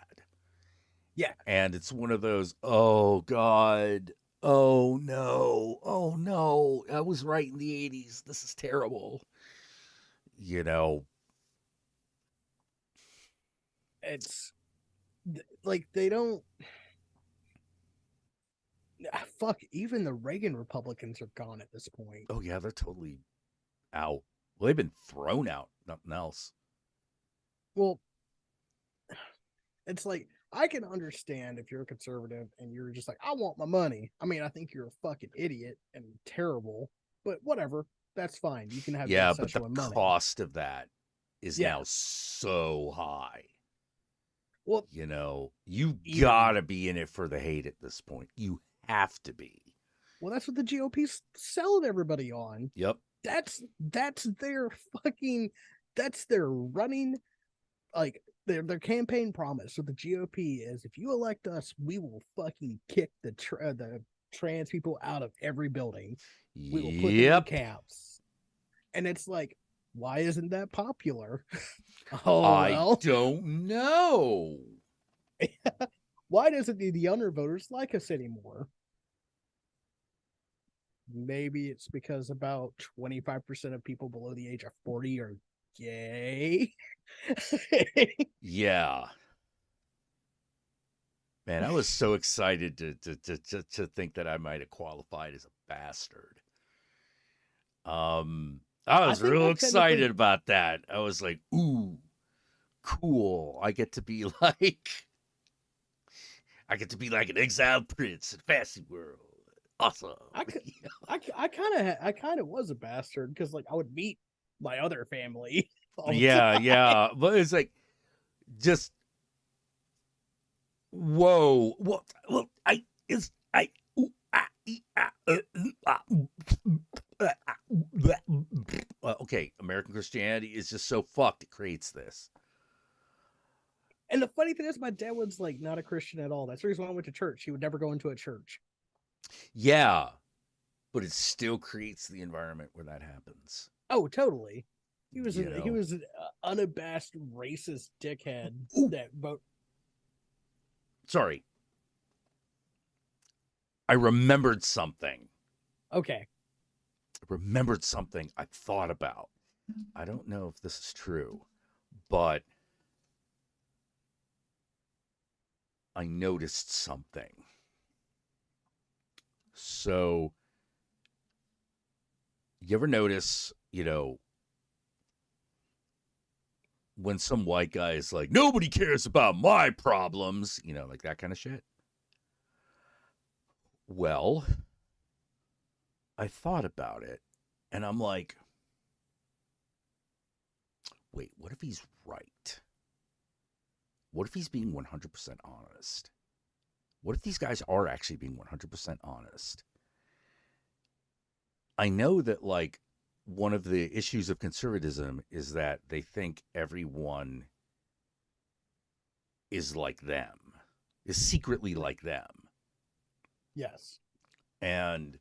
Speaker 2: Yeah.
Speaker 1: And it's one of those, oh God, oh no, I was right in the 80s. This is terrible. You know,
Speaker 2: It's like they don't. Fuck, even the Reagan Republicans are gone at this point.
Speaker 1: oh yeah, they're totally out. Well, they've been thrown out, nothing else.
Speaker 2: Well, it's like I can understand if you're a conservative and you're just like, I want my money. I mean, I think you're a fucking idiot and terrible, but whatever. That's fine. You can have your
Speaker 1: Yeah, but the
Speaker 2: obsession with money.
Speaker 1: cost of that is
Speaker 2: Yeah.
Speaker 1: now so high.
Speaker 2: Well,
Speaker 1: You know, you
Speaker 2: even
Speaker 1: gotta be in it for the hate at this point. You have to be.
Speaker 2: well, that's what the GOP's selling everybody on.
Speaker 1: Yep.
Speaker 2: That's their fucking that's their running like their campaign promise with the GOP is if you elect us, we will fucking kick the trans people out of every building. We will put them in
Speaker 1: Yep.
Speaker 2: camps. And it's like, why isn't that popular? Oh
Speaker 1: I
Speaker 2: well.
Speaker 1: don't know.
Speaker 2: Why doesn't the younger voters like us anymore? Maybe it's because about 25% of people below the age of 40 are gay.
Speaker 1: Yeah. Man, I was so excited to think that I might have qualified as a bastard. I
Speaker 2: I
Speaker 1: was
Speaker 2: think
Speaker 1: real
Speaker 2: I
Speaker 1: excited
Speaker 2: technically
Speaker 1: about that. I was like, ooh, cool. I get to be like an exiled prince in a fantasy world. Awesome.
Speaker 2: I could I kind of was a bastard because like I would meet my other family all the
Speaker 1: Yeah,
Speaker 2: time.
Speaker 1: yeah. But it's like just whoa. Well, I is I ooh, ah, okay, American Christianity is just so fucked it creates this.
Speaker 2: And the funny thing is, my dad was like not a Christian at all. That's the reason why I went to church. He would never go into a church.
Speaker 1: Yeah, but it still creates the environment where that happens.
Speaker 2: Oh, totally.
Speaker 1: You
Speaker 2: He
Speaker 1: know.
Speaker 2: was an unabashed racist dickhead
Speaker 1: Ooh,
Speaker 2: that vote.
Speaker 1: sorry. I remembered something.
Speaker 2: Okay,
Speaker 1: I remembered something I thought about. I don't know if this is true, but I noticed something. So, you ever notice, you know, when some white guy is like, nobody cares about my problems, you know, like that kind of shit? Well, I thought about it and I'm like, wait, what if he's right? What if he's being 100% honest? What if these guys are actually being 100% honest? I know that, like, one of the issues of conservatism is that they think everyone is like them, is secretly like them.
Speaker 2: yes,
Speaker 1: And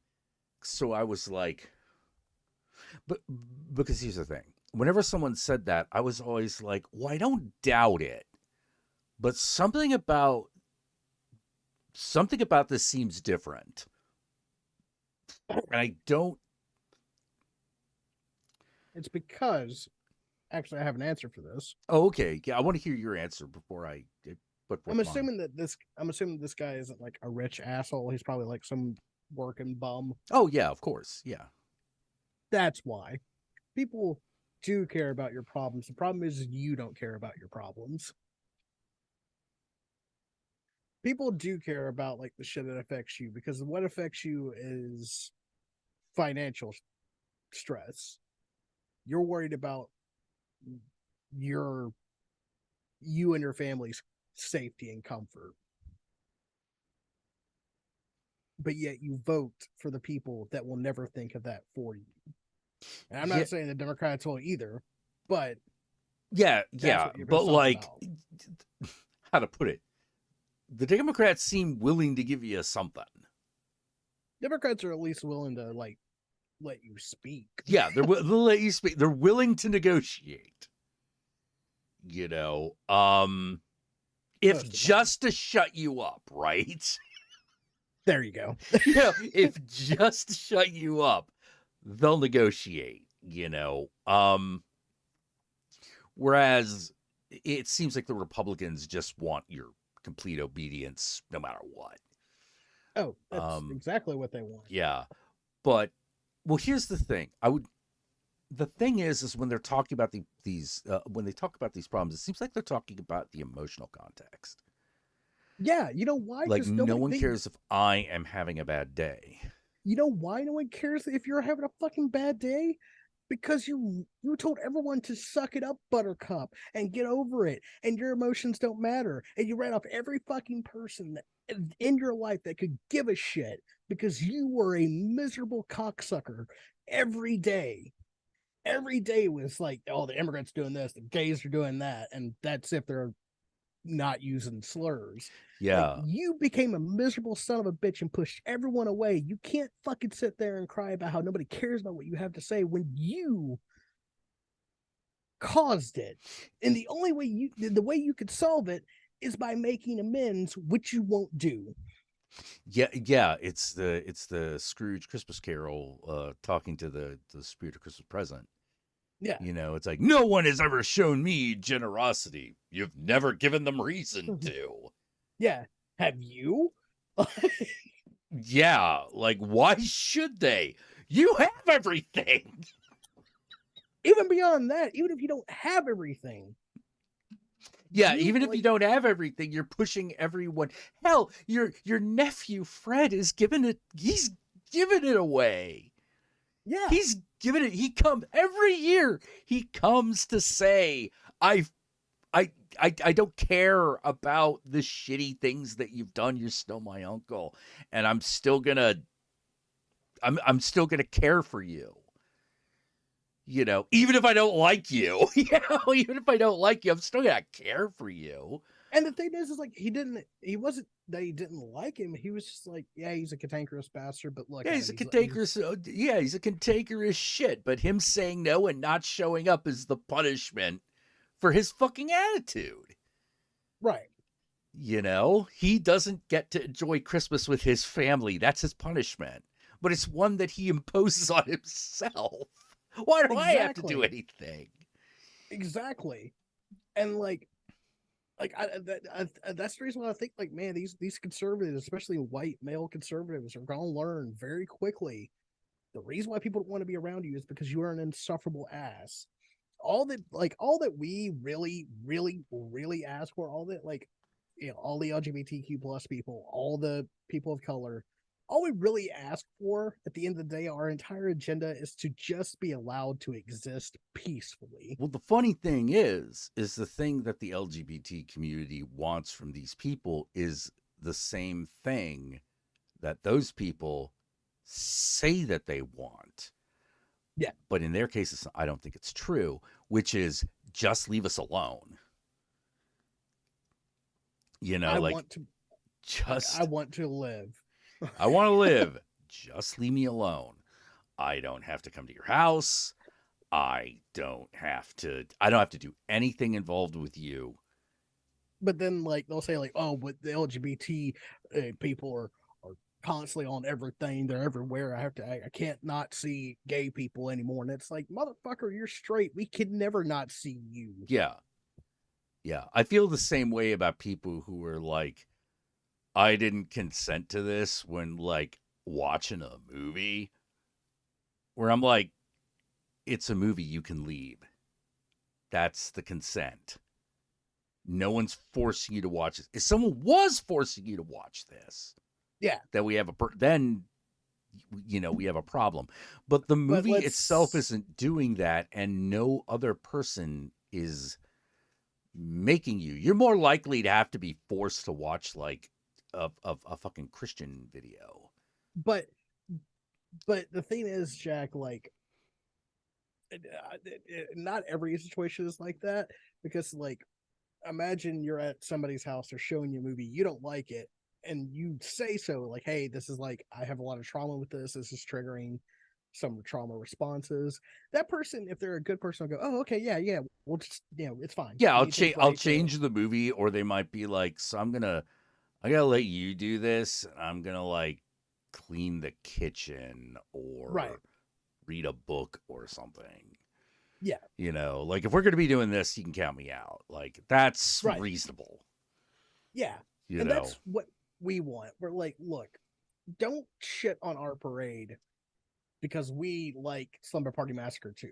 Speaker 1: so I was like, but because here's the thing. Whenever someone said that, I was always like, well, I don't doubt it. But something about this seems different. And I don't.
Speaker 2: it's because actually I have an answer for this.
Speaker 1: Oh, okay. Yeah, I want to hear your answer before I put forth mine.
Speaker 2: I'm assuming this guy isn't like a rich asshole. He's probably like some working bum.
Speaker 1: Oh, yeah, of course. Yeah.
Speaker 2: That's why. people do care about your problems. The problem is you don't care about your problems. People do care about like the shit that affects you, because what affects you is financial stress. You're worried about your you and your family's safety and comfort, but yet you vote for the people that will never think of that for you. And I'm
Speaker 1: Yeah,
Speaker 2: not saying the Democrats will either, but that's
Speaker 1: yeah,
Speaker 2: what you're
Speaker 1: but
Speaker 2: pissed off
Speaker 1: like,
Speaker 2: about.
Speaker 1: how to put it? The Democrats seem willing to give you something.
Speaker 2: Democrats are at least willing to like let you speak.
Speaker 1: Yeah, they'll let you speak. They're willing to negotiate. If
Speaker 2: Most of the time.
Speaker 1: just to shut you up, right?
Speaker 2: There you go.
Speaker 1: If just to shut you up, they'll negotiate. Whereas it seems like the Republicans just want your complete obedience no matter what.
Speaker 2: Oh, that's exactly what they want.
Speaker 1: Yeah, but well, here's the thing. The thing is when they're talking about when they talk about these problems, it seems like they're talking about the emotional context.
Speaker 2: Yeah, you know why?
Speaker 1: Like
Speaker 2: Because
Speaker 1: no
Speaker 2: nobody
Speaker 1: one
Speaker 2: they
Speaker 1: cares if I am having a bad day.
Speaker 2: you know why no one cares if you're having a fucking bad day? Because you told everyone to suck it up, Buttercup, and get over it, and your emotions don't matter, and you ran off every fucking person in your life that could give a shit because you were a miserable cocksucker every day. Every day was like, oh, the immigrants doing this, the gays are doing that, and that's if they're not using slurs. Like,
Speaker 1: Yeah.
Speaker 2: you became a miserable son of a bitch and pushed everyone away. You can't fucking sit there and cry about how nobody cares about what you have to say when you caused it. And the only way the way you could solve it is by making amends, which you won't do.
Speaker 1: Yeah, it's the Scrooge Christmas Carol talking to the spirit of Christmas present.
Speaker 2: Yeah.
Speaker 1: It's like no one has ever shown me generosity. You've never given them reason to.
Speaker 2: Yeah. Have you?
Speaker 1: Yeah, like why should they? You have everything.
Speaker 2: Even beyond that, even if you don't have everything,
Speaker 1: Yeah,
Speaker 2: you
Speaker 1: even if you
Speaker 2: like,
Speaker 1: don't have everything, you're pushing everyone. Hell, your nephew Fred is giving it. He's giving it away.
Speaker 2: yeah,
Speaker 1: He's giving it. He come every year. He comes to say, I don't care about the shitty things that you've done. You're still my uncle, and I'm still gonna care for you. Even if I don't like you, even if I don't like you, I'm still gonna care for you.
Speaker 2: and the thing is like he wasn't that he didn't like him. He was just like, yeah, he's a cantankerous bastard, but look
Speaker 1: Yeah,
Speaker 2: at
Speaker 1: he's
Speaker 2: him.
Speaker 1: a cantankerous. He's a cantankerous shit. But him saying no and not showing up is the punishment for his fucking attitude.
Speaker 2: Right.
Speaker 1: He doesn't get to enjoy Christmas with his family. That's his punishment. But it's one that he imposes on himself. Why do I have to do
Speaker 2: Exactly.
Speaker 1: anything?
Speaker 2: Exactly. And that's the reason why I think like, man, these conservatives, especially white male conservatives, are gonna learn very quickly. The reason why people don't want to be around you is because you are an insufferable ass. All that we really, really, really ask for, all that like, all the LGBTQ plus people, all the people of color, all we really ask for at the end of the day, our entire agenda is to just be allowed to exist peacefully.
Speaker 1: Well, the funny thing is the thing that the LGBT community wants from these people is the same thing that those people say that they want.
Speaker 2: Yeah.
Speaker 1: But in their cases, I don't think it's true, which is just leave us alone.
Speaker 2: I
Speaker 1: Like
Speaker 2: want to I
Speaker 1: just,
Speaker 2: want to live.
Speaker 1: I want to live. Just leave me alone. I don't have to come to your house. I don't have to do anything involved with you.
Speaker 2: But then like they'll say like, oh, but the LGBT people are constantly on everything. They're everywhere. I can't not see gay people anymore. And it's like, motherfucker, you're straight. We can never not see you.
Speaker 1: Yeah. Yeah. I feel the same way about people who are like, I didn't consent to this when like watching a movie where I'm like, it's a movie, you can leave. That's the consent. No one's forcing you to watch this. If someone was forcing you to watch this,
Speaker 2: Yeah,
Speaker 1: then we have then we have a problem. But the
Speaker 2: but
Speaker 1: movie itself
Speaker 2: let's.
Speaker 1: isn't doing that, and no other person is making you. You're more likely to have to be forced to watch like a fucking Christian video.
Speaker 2: But the thing is, Jack, like, not every situation is like that, because like, imagine you're at somebody's house, they're showing you a movie, you don't like it, and you say so, like, hey, this is like, I have a lot of trauma with this is triggering some trauma responses. That person, if they're a good person, will go, oh, okay, yeah, we'll just, it's fine.
Speaker 1: Yeah, I'll
Speaker 2: Great,
Speaker 1: change the movie, or they might be like, so I gotta let you do this. I'm gonna like clean the kitchen
Speaker 2: right,
Speaker 1: or read a book or something.
Speaker 2: yeah,
Speaker 1: Like if we're gonna be doing this, you can count me out. Like that's
Speaker 2: right,
Speaker 1: reasonable.
Speaker 2: yeah.
Speaker 1: You
Speaker 2: And
Speaker 1: know.
Speaker 2: that's what we want. We're like, look, don't shit on our parade because we like Slumber Party Massacre 2.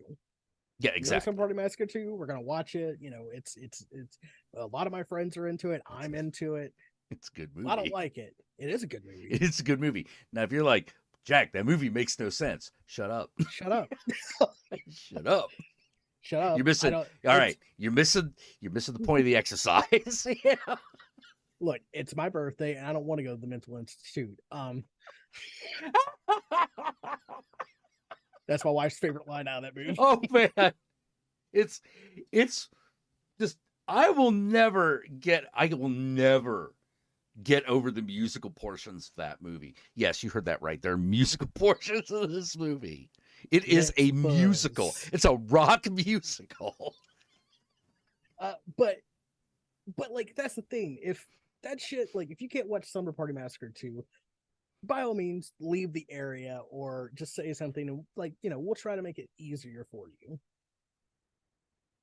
Speaker 1: Yeah,
Speaker 2: You like Slumber
Speaker 1: exactly.
Speaker 2: Party Massacre 2? We're gonna watch it. It's a lot of my friends are into it. I'm into it.
Speaker 1: It's a good
Speaker 2: I don't
Speaker 1: movie.
Speaker 2: like it. It is a good movie.
Speaker 1: It's a good movie. Now, if you're like, Jack, that movie makes no sense. Shut up.
Speaker 2: Shut up.
Speaker 1: Shut up.
Speaker 2: Shut up.
Speaker 1: You're
Speaker 2: I
Speaker 1: missing.
Speaker 2: don't.
Speaker 1: All
Speaker 2: It's
Speaker 1: right, you're missing. You're missing the point of the exercise. Yeah.
Speaker 2: look. It's my birthday, and I don't want to go to the mental institute. That's my wife's favorite line out of that movie.
Speaker 1: Oh man, it's it's just I will never get over the musical portions of that movie. Yes, you heard that right. There are musical portions of this movie. It is
Speaker 2: Yes,
Speaker 1: a musical.
Speaker 2: Buzz.
Speaker 1: It's a rock musical.
Speaker 2: Uh, but like, that's the thing. If that shit, like, if you can't watch Slumber Party Massacre 2, by all means, leave the area or just say something, and like, we'll try to make it easier for you.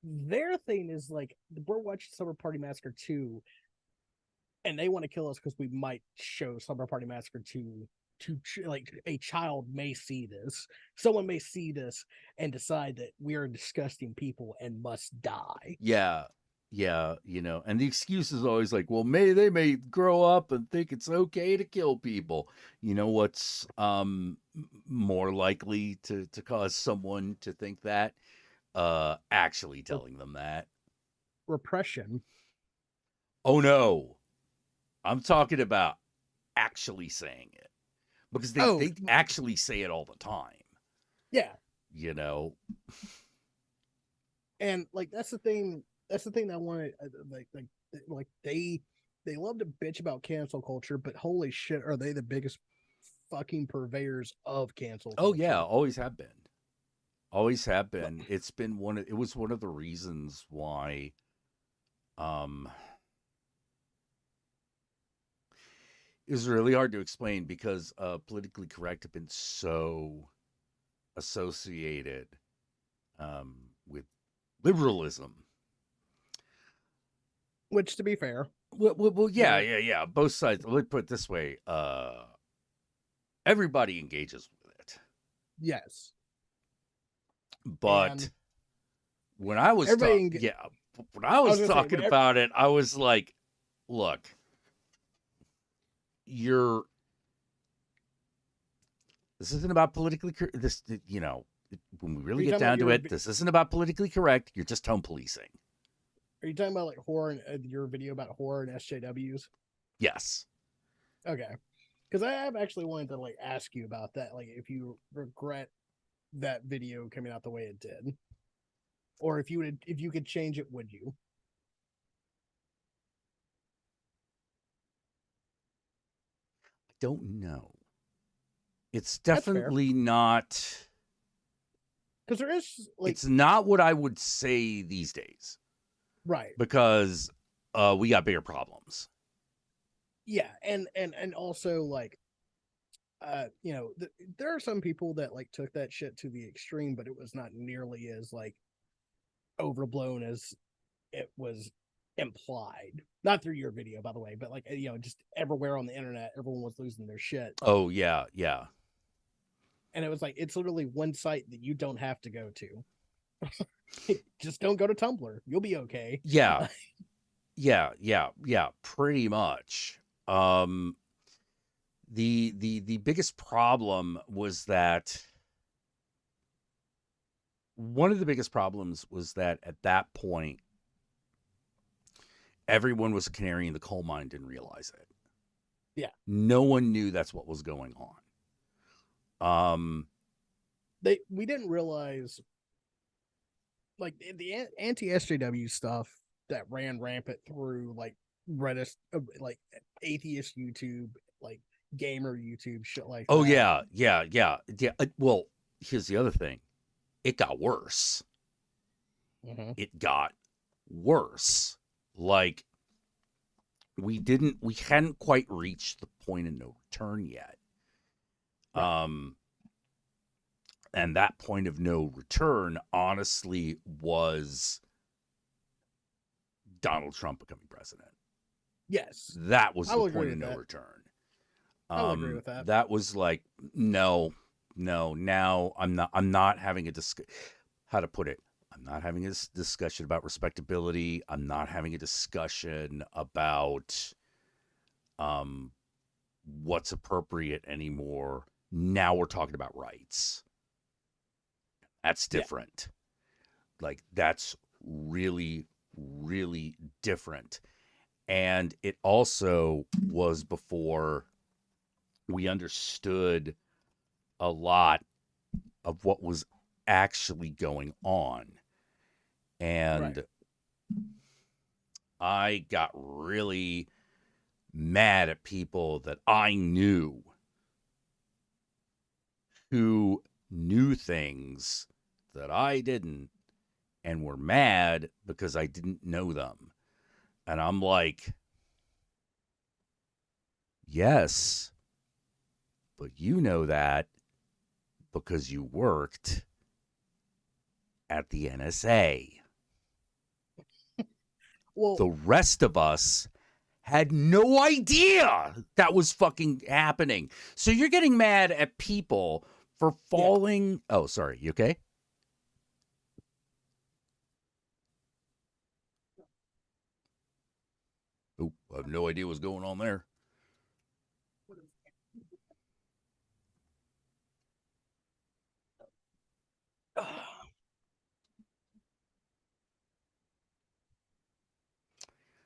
Speaker 2: Their thing is like, we're watching Slumber Party Massacre 2, and they want to kill us because we might show Slumber Party Massacre 2 to, like, a child may see this, someone may see this and decide that we are disgusting people and must die.
Speaker 1: Yeah. Yeah, and the excuse is always like, well, they may grow up and think it's okay to kill people. You know what's more likely to cause someone to think that? Actually telling them that.
Speaker 2: Repression.
Speaker 1: Oh no. I'm talking about actually saying it. Because
Speaker 2: Oh,
Speaker 1: they actually say it all the time.
Speaker 2: yeah.
Speaker 1: You know.
Speaker 2: And like, that's the thing that I wanted, like they love to bitch about cancel culture, but holy shit, are they the biggest fucking purveyors of cancel
Speaker 1: Oh
Speaker 2: culture?
Speaker 1: yeah, always have been. Always have
Speaker 2: But
Speaker 1: been. It was one of the reasons why um it was really hard to explain because politically correct have been so associated with liberalism.
Speaker 2: which, to be fair,
Speaker 1: Well, yeah,
Speaker 2: they're,
Speaker 1: yeah, yeah. Both sides. Let's put it this way: everybody engages with it.
Speaker 2: yes,
Speaker 1: But
Speaker 2: and
Speaker 1: when I was
Speaker 2: everybody.
Speaker 1: when I
Speaker 2: I was
Speaker 1: was
Speaker 2: gonna say,
Speaker 1: talking about it, I was like, "Look, you're this isn't about politically this when we
Speaker 2: are
Speaker 1: really
Speaker 2: you
Speaker 1: get
Speaker 2: talking about
Speaker 1: down to it, this isn't about politically correct. You're just tone policing."
Speaker 2: are you talking about like horror and your video about horror and SJWs?
Speaker 1: Yes.
Speaker 2: Okay, because I have actually wanted to like ask you about that, like if you regret that video coming out the way it did, or if you could change it, would you?
Speaker 1: I don't know. It's
Speaker 2: That's fair,
Speaker 1: definitely not
Speaker 2: because there is like,
Speaker 1: it's not what I would say these days
Speaker 2: right,
Speaker 1: because we got bigger problems.
Speaker 2: yeah, and also like, there are some people that like took that shit to the extreme, but it was not nearly as like overblown as it was implied. Not through your video, by the way, but like, just everywhere on the internet, everyone was losing their shit.
Speaker 1: Oh yeah, yeah.
Speaker 2: and it was like it's literally one site that you don't have to go to. Just don't go to Tumblr. You'll be okay.
Speaker 1: Yeah. Yeah, pretty much. Um the biggest problem was that one of the biggest problems was that at that point everyone was a canary in the coal mine, didn't realize it.
Speaker 2: Yeah.
Speaker 1: No one knew that's what was going on.
Speaker 2: We didn't realize like the anti SJW stuff that ran rampant through like Reddit, like atheist YouTube, like gamer YouTube, shit like
Speaker 1: Oh
Speaker 2: that.
Speaker 1: yeah. Well, here's the other thing. It got worse.
Speaker 2: Mm-hmm.
Speaker 1: It got worse. Like we hadn't quite reached the point of no return yet.
Speaker 2: Right.
Speaker 1: And that point of no return honestly was Donald Trump becoming president.
Speaker 2: Yes,
Speaker 1: That was
Speaker 2: I
Speaker 1: the
Speaker 2: will agree
Speaker 1: point of
Speaker 2: with
Speaker 1: no
Speaker 2: that.
Speaker 1: return.
Speaker 2: I will agree with that.
Speaker 1: That was like, no, now I'm not having a how to put it. I'm not having a discussion about respectability. I'm not having a discussion about what's appropriate anymore. Now we're talking about rights. That's
Speaker 2: Yeah.
Speaker 1: different. Like that's really, really different. And it also was before we understood a lot of what was actually going on.
Speaker 2: Right.
Speaker 1: And I got really mad at people that I knew who knew things that I didn't and were mad because I didn't know them. And I'm like, yes, but you know that because you worked at the NSA.
Speaker 2: Well,
Speaker 1: The rest of us had no idea that was fucking happening. So you're getting mad at people for
Speaker 2: yeah.
Speaker 1: falling. Oh, sorry. You okay? Oh, I have no idea what's going on there.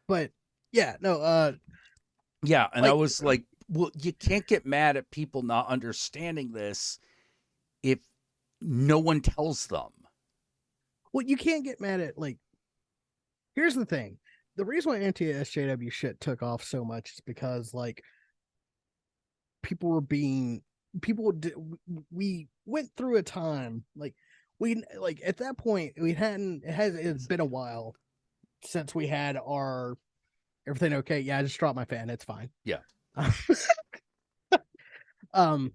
Speaker 2: But yeah, no,
Speaker 1: Yeah. And I
Speaker 2: like
Speaker 1: was like, well, you can't get mad at people not understanding this if no one tells them.
Speaker 2: well, you can't get mad at like here's the thing. The reason why anti SJW shit took off so much is because like people were being people did, we went through a time like we like at that point we hadn't it's been a while since we had our everything okay. Yeah, I just dropped my fan. It's fine.
Speaker 1: Yeah.
Speaker 2: um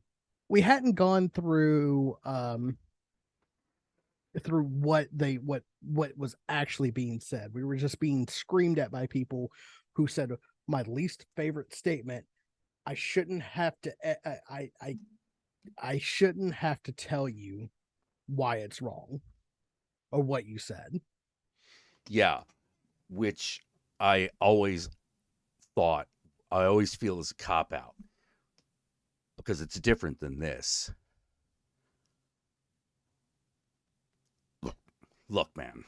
Speaker 2: we hadn't gone through what was actually being said. We were just being screamed at by people who said my least favorite statement. I shouldn't have to. I shouldn't have to tell you why it's wrong or what you said.
Speaker 1: Yeah. Which I always thought, I always feel is a cop out because it's different than this. Look, man,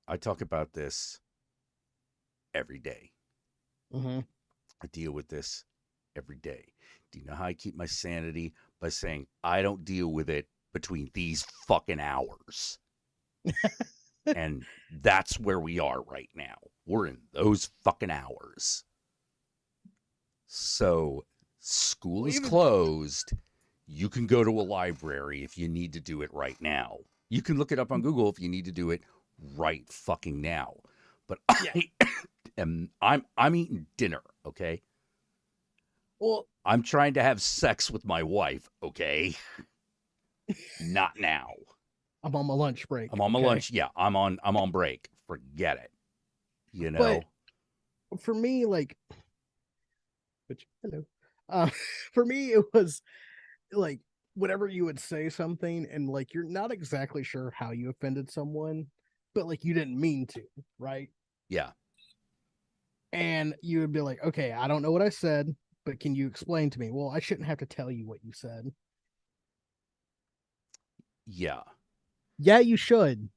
Speaker 1: I talk about this every day.
Speaker 2: Mm-hmm.
Speaker 1: I deal with this every day. Do you know how I keep my sanity? By saying I don't deal with it between these fucking hours. And that's where we are right now. We're in those fucking hours. So school
Speaker 2: Well,
Speaker 1: is
Speaker 2: even
Speaker 1: closed. You can go to a library if you need to do it right now. You can look it up on Google if you need to do it right fucking now. But
Speaker 2: yeah.
Speaker 1: I'm eating dinner, okay?
Speaker 2: Well,
Speaker 1: I'm trying to have sex with my wife, okay? Not now.
Speaker 2: I'm on my lunch break.
Speaker 1: I'm on my
Speaker 2: Okay,
Speaker 1: lunch. Yeah, I'm on break. Forget it. You
Speaker 2: but
Speaker 1: know?
Speaker 2: for me, like, which hello, uh, for me it was like whenever you would say something and like you're not exactly sure how you offended someone, but like you didn't mean to, right?
Speaker 1: Yeah.
Speaker 2: And you would be like, okay, I don't know what I said, but can you explain to me? Well, I shouldn't have to tell you what you said.
Speaker 1: Yeah.
Speaker 2: Yeah, you should.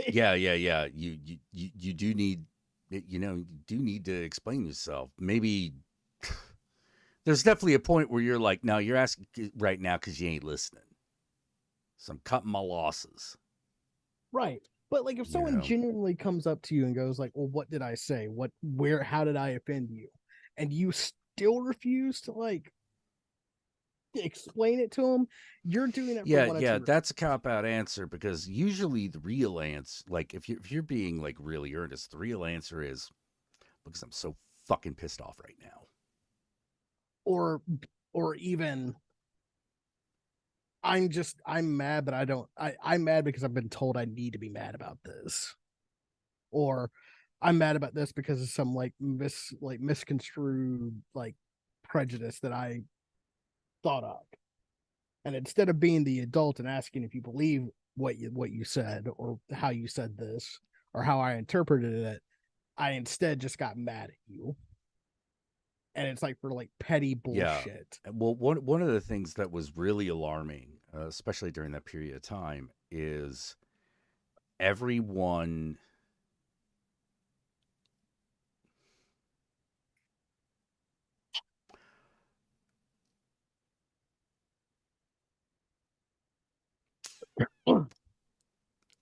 Speaker 1: Yeah. Yeah. Yeah. You do need, you do need to explain yourself. Maybe there's definitely a point where you're like, no, you're asking right now because you ain't listening. So I'm cutting my losses,
Speaker 2: Right. But like if
Speaker 1: you
Speaker 2: someone
Speaker 1: know?
Speaker 2: genuinely comes up to you and goes like, "Well, what did I say? How did I offend you?" and you still refuse to like explain it to them, you're doing it for
Speaker 1: Yeah,
Speaker 2: one of
Speaker 1: yeah,
Speaker 2: two.
Speaker 1: that's a cop out answer because usually the real answer, like if you're being like really earnest, the real answer is because I'm so fucking pissed off right now.
Speaker 2: Or even I'm mad, but I'm mad because I've been told I need to be mad about this. Or I'm mad about this because of some misconstrued like prejudice that I thought of. And instead of being the adult and asking if you believe what you said or how you said this or how I interpreted it, I instead just got mad at you. And it's like for like petty
Speaker 1: Yeah.
Speaker 2: bullshit.
Speaker 1: Well, one of the things that was really alarming, especially during that period of time, is everyone.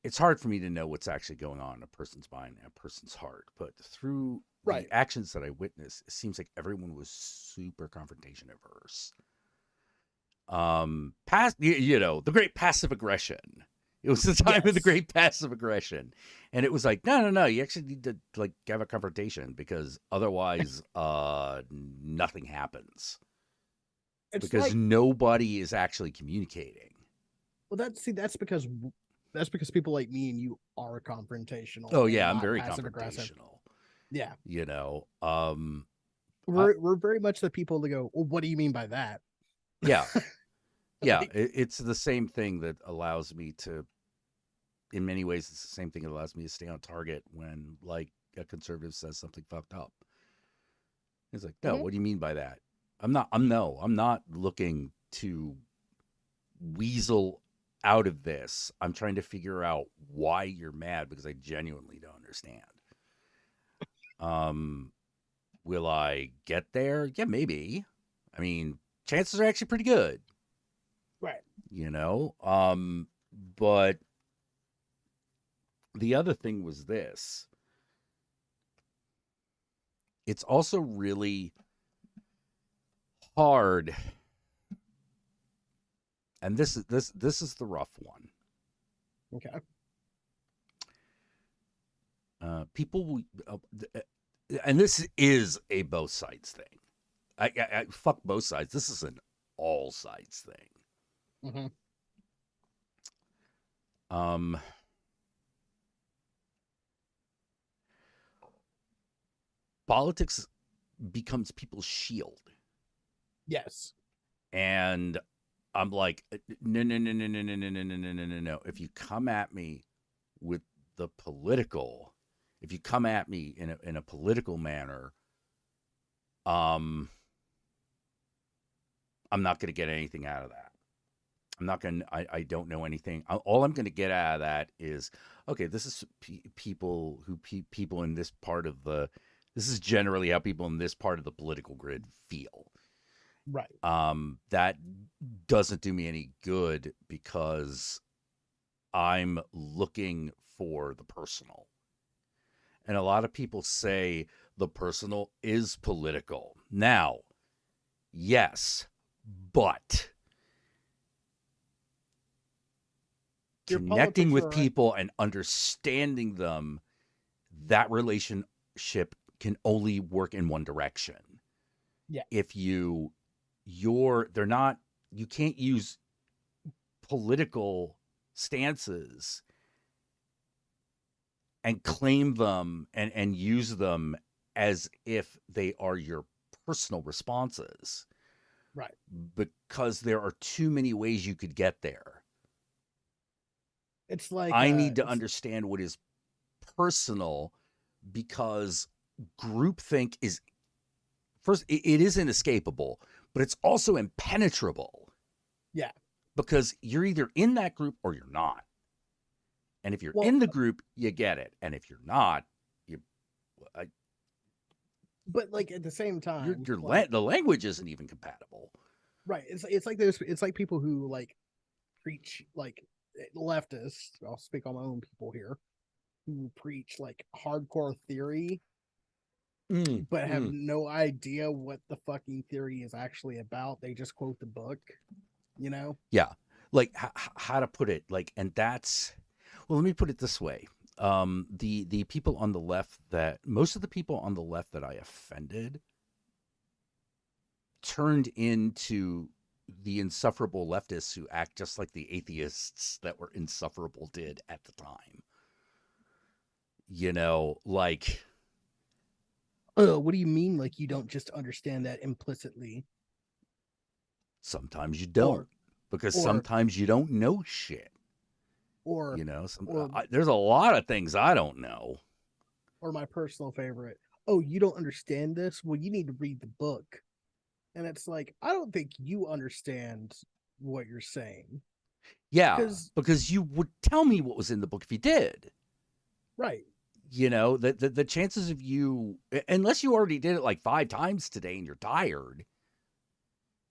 Speaker 1: It's hard for me to know what's actually going on in a person's mind and a person's heart, but through the
Speaker 2: Right.
Speaker 1: actions that I witnessed, it seems like everyone was super confrontation averse. The great passive aggression. It was the time of the
Speaker 2: Yes.
Speaker 1: great passive aggression, and it was like, no, no, no, you actually need to like have a confrontation because otherwise nothing happens
Speaker 2: It's
Speaker 1: because
Speaker 2: like,
Speaker 1: nobody is actually communicating.
Speaker 2: well, that's because people like me and you are confrontational
Speaker 1: Oh
Speaker 2: and
Speaker 1: yeah, I'm
Speaker 2: not
Speaker 1: very
Speaker 2: passive aggressive.
Speaker 1: confrontational.
Speaker 2: Yeah.
Speaker 1: you know I,
Speaker 2: We're very much the people that go, well, what do you mean by that?
Speaker 1: yeah, yeah,
Speaker 2: Like,
Speaker 1: it's the same thing that allows me to, in many ways it's the same thing that allows me to stay on target when like a conservative says something fucked up. It's like, no,
Speaker 2: mhm.
Speaker 1: what do you mean by that? I'm not looking to weasel out of this. I'm trying to figure out why you're mad because I genuinely don't understand. Um, will I get there? Yeah, maybe. I mean, chances are actually pretty good,
Speaker 2: Right.
Speaker 1: you know? But the other thing was this. It's also really hard, and this is the rough one.
Speaker 2: Okay.
Speaker 1: People, and this is a both sides thing. I fuck both sides. This is an all sides thing.
Speaker 2: Hmm.
Speaker 1: Um, Politics becomes people's shield,
Speaker 2: Yes.
Speaker 1: and I'm like, no, no, no, no, no, no, no, no, no, no, no, no, no. If you come at me with the political, if you come at me in a political manner, um, I'm not going to get anything out of that. I'm not going to, I don't know anything. All I'm going to get out of that is, okay, this is people in this part of this is generally how people in this part of the political grid feel.
Speaker 2: Right.
Speaker 1: That doesn't do me any good because I'm looking for the personal. And a lot of people say the personal is political. Now, yes, but
Speaker 2: Your
Speaker 1: connecting
Speaker 2: politics
Speaker 1: with
Speaker 2: are
Speaker 1: people and understanding them, that relationship can only work in one direction.
Speaker 2: yeah.
Speaker 1: If they're not, you can't use political stances and claim them and use them as if they are your personal responses.
Speaker 2: Right.
Speaker 1: because there are too many ways you could get there.
Speaker 2: It's like
Speaker 1: I need to understand what is personal, because groupthink is, first, it is inescapable, but it's also impenetrable,
Speaker 2: yeah.
Speaker 1: because you're either in that group or you're not. And if you're
Speaker 2: Well,
Speaker 1: in the group, you get it. And if you're not, you, I,
Speaker 2: but like at the same time,
Speaker 1: the language isn't even compatible.
Speaker 2: right? It's like those. It's like people who like preach like leftists. I'll speak on my own people here who preach like hardcore theory, but have no idea what the fucking theory is actually about. They just quote the book, you know?
Speaker 1: Yeah. Like how to put it, like, and that's, well, let me put it this way. The people on the left, that most of the people on the left that I offended turned into the insufferable leftists who act just like the atheists that were insufferable did at the time. Like,
Speaker 2: Oh, what do you mean? Like you don't just understand that implicitly,
Speaker 1: sometimes you don't,
Speaker 2: or
Speaker 1: because
Speaker 2: or
Speaker 1: sometimes you don't know shit.
Speaker 2: or or
Speaker 1: There's a lot of things I don't know.
Speaker 2: or my personal favorite. Oh, you don't understand this? Well, you need to read the book. And it's like, I don't think you understand what you're saying.
Speaker 1: Yeah,
Speaker 2: Because
Speaker 1: because you would tell me what was in the book if you did.
Speaker 2: right.
Speaker 1: The chances of you, unless you already did it like 5 times today and you're tired,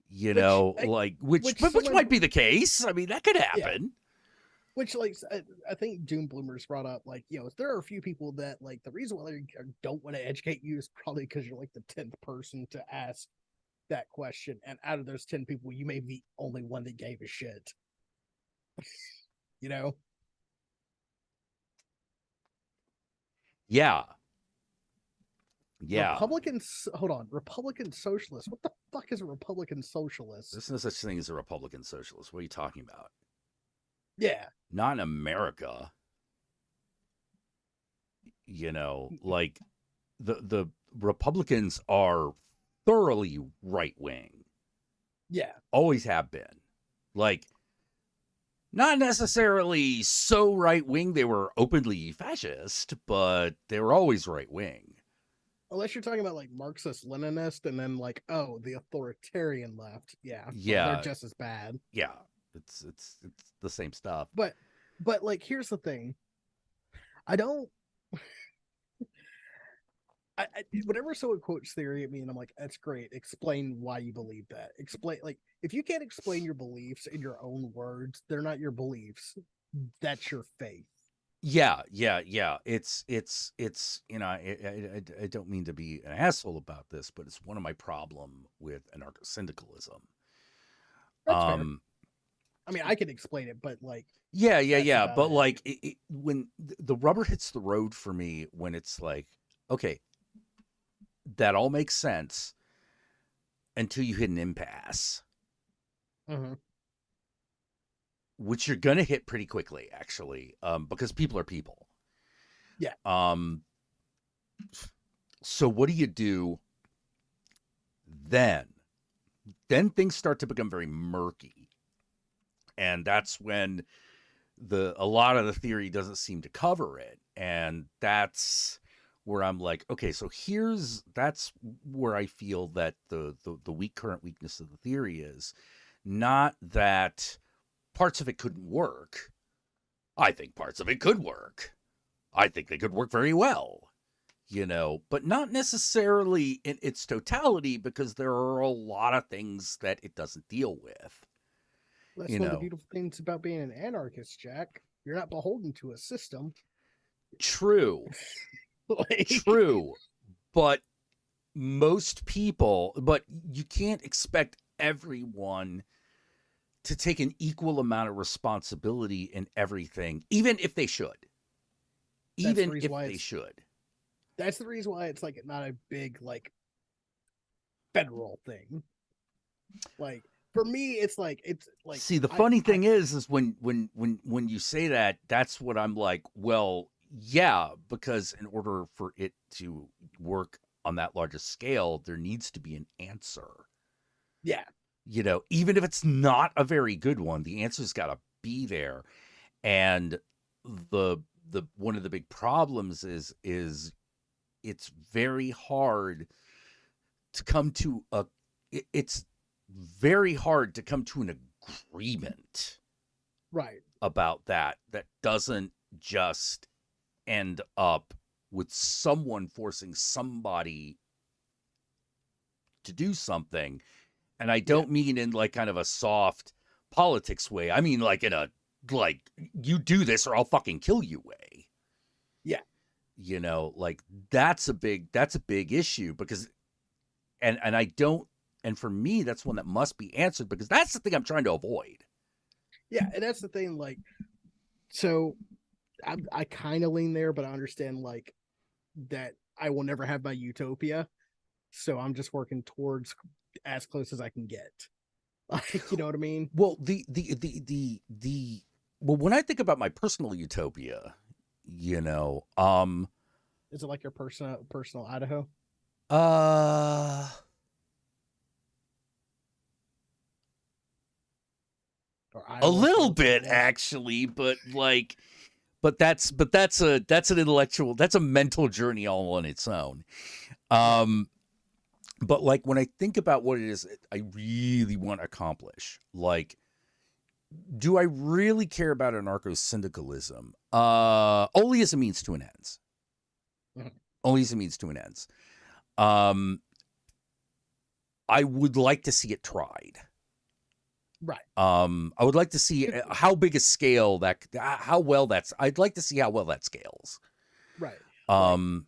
Speaker 2: Which
Speaker 1: like,
Speaker 2: which
Speaker 1: which
Speaker 2: someone
Speaker 1: might be the case. I mean, that could
Speaker 2: yeah.
Speaker 1: happen.
Speaker 2: Which like I think Doom Bloomers brought up, like, there are a few people that like the reason why they don't want to educate you is probably because you're like the 10th person to ask that question, and out of those 10 people, you may be the only one that gave a shit. you know,
Speaker 1: Yeah. Yeah.
Speaker 2: Republicans. Hold on, Republican socialists. What the fuck is a Republican socialist?
Speaker 1: There's no such thing as a Republican socialist. What are you talking about?
Speaker 2: Yeah,
Speaker 1: Not in America. Like, the Republicans are thoroughly right wing.
Speaker 2: yeah.
Speaker 1: Always have been. Like, not necessarily so right wing they were openly fascist, but they were always right wing.
Speaker 2: Unless you're talking about like Marxist Leninist, and then like, oh, the authoritarian left. Yeah, well, they're
Speaker 1: Yeah,
Speaker 2: just as bad.
Speaker 1: yeah. It's the same stuff.
Speaker 2: But like, here's the thing. I don't. Whenever someone quotes theory at me, and I'm like, "That's great. Explain why you believe that. Explain, like, if you can't explain your beliefs in your own words, they're not your beliefs. That's your faith."
Speaker 1: Yeah. It's I don't mean to be an asshole about this, but it's one of my problem with anarcho-syndicalism.
Speaker 2: That's fair.
Speaker 1: Um,
Speaker 2: I mean, I can explain it, but like, that's
Speaker 1: yeah.
Speaker 2: about
Speaker 1: But
Speaker 2: it.
Speaker 1: like, when the rubber hits the road for me, when it's like, okay, that all makes sense until you hit an impasse,
Speaker 2: Mm-hmm.
Speaker 1: which you're gonna hit pretty quickly, actually, because people are people.
Speaker 2: Yeah.
Speaker 1: Um, so what do you do then? Then things start to become very murky, and that's when a lot of the theory doesn't seem to cover it, and that's where I'm like, okay, so that's where I feel that the current weakness of the theory is not that parts of it couldn't work. I think parts of it could work. I think they could work very well, but not necessarily in its totality, because there are a lot of things that it doesn't deal with.
Speaker 2: That's
Speaker 1: You
Speaker 2: one of the
Speaker 1: know,
Speaker 2: beautiful things about being an anarchist, Jack. You're not beholden to a system.
Speaker 1: true,
Speaker 2: like,
Speaker 1: true, but but you can't expect everyone to take an equal amount of responsibility in everything, even if they should.
Speaker 2: that's the
Speaker 1: Even
Speaker 2: reason
Speaker 1: if
Speaker 2: why
Speaker 1: they
Speaker 2: it's
Speaker 1: should.
Speaker 2: that's the reason why it's like not a big like federal thing. Like for me, it's like
Speaker 1: See, the funny thing is when you say that, that's what I'm like, well, yeah, because in order for it to work on that largest scale, there needs to be an answer.
Speaker 2: yeah.
Speaker 1: Even if it's not a very good one, the answer's got to be there. And the one of the big problems is it's very hard to come to it's very hard to come to an agreement
Speaker 2: Right.
Speaker 1: about that doesn't just end up with someone forcing somebody to do something. And I don't mean in like kind of a soft politics way. I mean like in a like you do this or I'll fucking kill you way.
Speaker 2: Yeah.
Speaker 1: Like that's a big issue because and I don't and for me that's one that must be answered because that's the thing I'm trying to avoid.
Speaker 2: Yeah, and that's the thing. Like, so I kind of lean there, but I understand like that I will never have my utopia, so I'm just working towards as close as I can get. Like, you know what I mean?
Speaker 1: Well, well, when I think about my personal utopia,
Speaker 2: Is it like your personal Idaho
Speaker 1: uh,
Speaker 2: or
Speaker 1: a
Speaker 2: Iowa?
Speaker 1: little bit actually, but that's an intellectual, that's a mental journey all on its own. But like when I think about what it is I really want to accomplish, like, do I really care about anarcho-syndicalism? Only as a means to an ends.
Speaker 2: Mhm.
Speaker 1: Only as a means to an ends. I would like to see it tried.
Speaker 2: Right.
Speaker 1: I would like to see how big a scale how well I'd like to see how well that scales.
Speaker 2: Right.
Speaker 1: Um,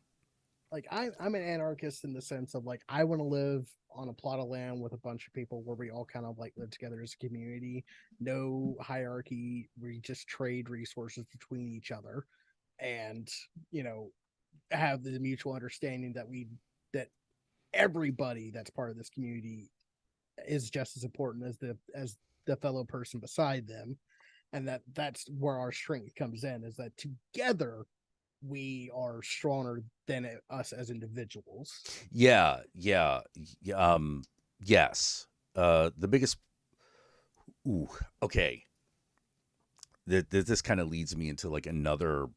Speaker 2: like I'm an anarchist in the sense of like I want to live on a plot of land with a bunch of people where we all kind of like live together as a community, no hierarchy, we just trade resources between each other, and have the mutual understanding that everybody that's part of this community is just as important as the fellow person beside them, and that's where our strength comes in, is that together we are stronger than us as individuals.
Speaker 1: yeah, yeah, yes. The biggest. Ooh, okay. This kind of leads me into like another.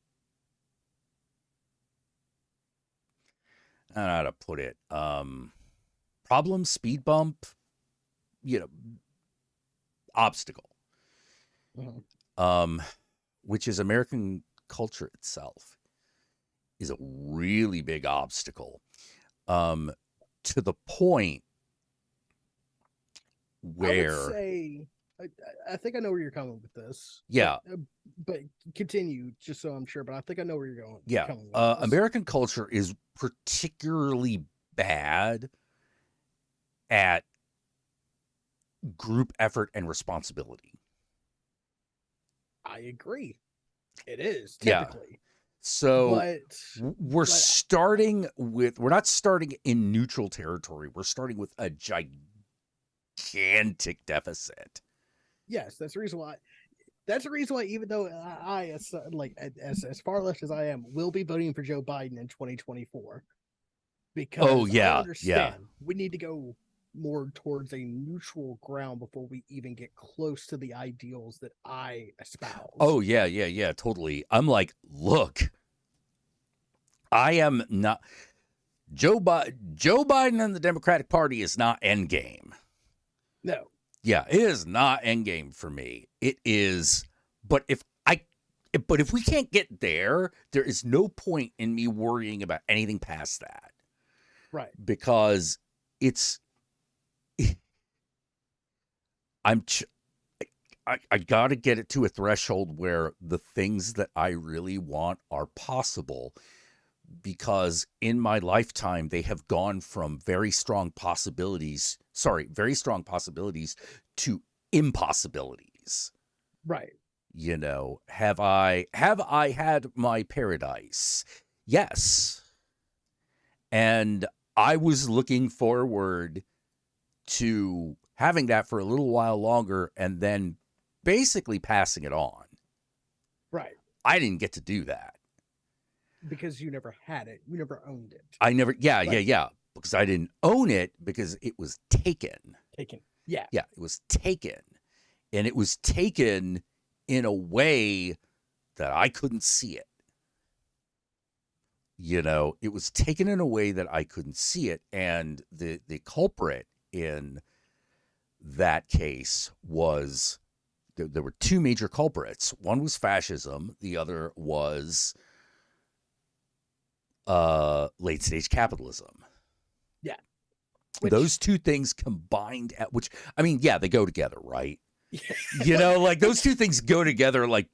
Speaker 1: I don't know how to put it. Problem, speed bump, you know, obstacle.
Speaker 2: Mhm.
Speaker 1: Which is American culture itself is a really big obstacle. To the point
Speaker 2: I would
Speaker 1: where,
Speaker 2: say I think I know where you're coming with this.
Speaker 1: yeah,
Speaker 2: But continue just so I'm sure. But I think I know where you're going.
Speaker 1: yeah,
Speaker 2: Coming with this.
Speaker 1: American culture is particularly bad at group effort and responsibility.
Speaker 2: I agree. It is
Speaker 1: Yeah.
Speaker 2: typically,
Speaker 1: So
Speaker 2: but
Speaker 1: we're not starting in neutral territory. We're starting with a gigantic deficit.
Speaker 2: yes, that's the reason why. That's the reason why, even though as far left as I am, will be voting for Joe Biden in 2024,
Speaker 1: Oh
Speaker 2: because I
Speaker 1: yeah, yeah.
Speaker 2: understand we need to go more towards a neutral ground before we even get close to the ideals that I espouse.
Speaker 1: Oh yeah, yeah, yeah, totally. I'm like, look, I am not Joe Biden and the Democratic Party is not endgame.
Speaker 2: No,
Speaker 1: Yeah, it is not endgame for me. It is, but if we can't get there, there is no point in me worrying about anything past that
Speaker 2: right,
Speaker 1: because it's I'm I got to get it to a threshold where the things that I really want are possible, because in my lifetime they have gone from very strong possibilities to impossibilities.
Speaker 2: right.
Speaker 1: Have I had my paradise? Yes. And I was looking forward to having that for a little while longer and then basically passing it on.
Speaker 2: Right.
Speaker 1: I didn't get to do that.
Speaker 2: Because you never had it. You never owned it.
Speaker 1: I never, yeah, yeah,
Speaker 2: Like
Speaker 1: yeah, because I didn't own it because it was taken.
Speaker 2: taken. Yeah.
Speaker 1: Yeah, it was taken. And it was taken in a way that I couldn't see it. It was taken in a way that I couldn't see it. And the culprit in that case was there were two major culprits. One was fascism, the other was late stage capitalism.
Speaker 2: Yeah.
Speaker 1: Those two things combined, at which, I mean, yeah, they go together, right?
Speaker 2: like,
Speaker 1: Like those two things go together like,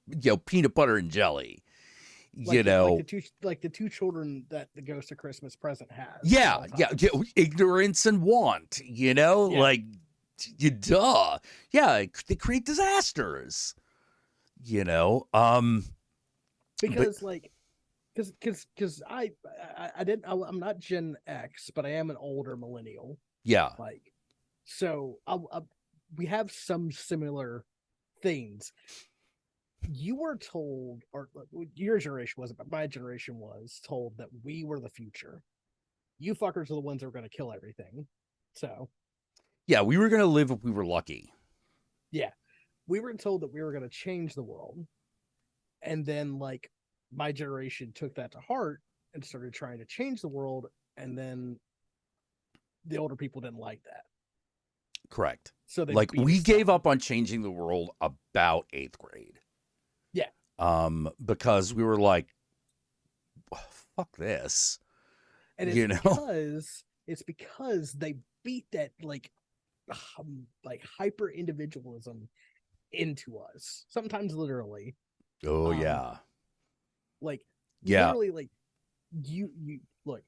Speaker 1: peanut butter and jelly.
Speaker 2: like the two children that the Ghost of Christmas Present has.
Speaker 1: Yeah, yeah, ignorance and want, like, duh. Yeah, they create disasters,
Speaker 2: because like because I'm not Gen X, but I am an older millennial.
Speaker 1: Yeah.
Speaker 2: Like, so we have some similar things. You were told, or your generation wasn't, but my generation was told that we were the future. You fuckers are the ones that were going to kill everything. So,
Speaker 1: yeah, we were going to live if we were lucky.
Speaker 2: Yeah, we were told that we were going to change the world. And then, like, my generation took that to heart and started trying to change the world. And then the older people didn't like that.
Speaker 1: Correct.
Speaker 2: So they
Speaker 1: like we gave up on changing the world about 8th grade.
Speaker 2: Yeah.
Speaker 1: Because we were like, fuck this.
Speaker 2: And it's because they beat that like hyper individualism into us. Sometimes literally.
Speaker 1: Oh yeah.
Speaker 2: Like literally, like you look,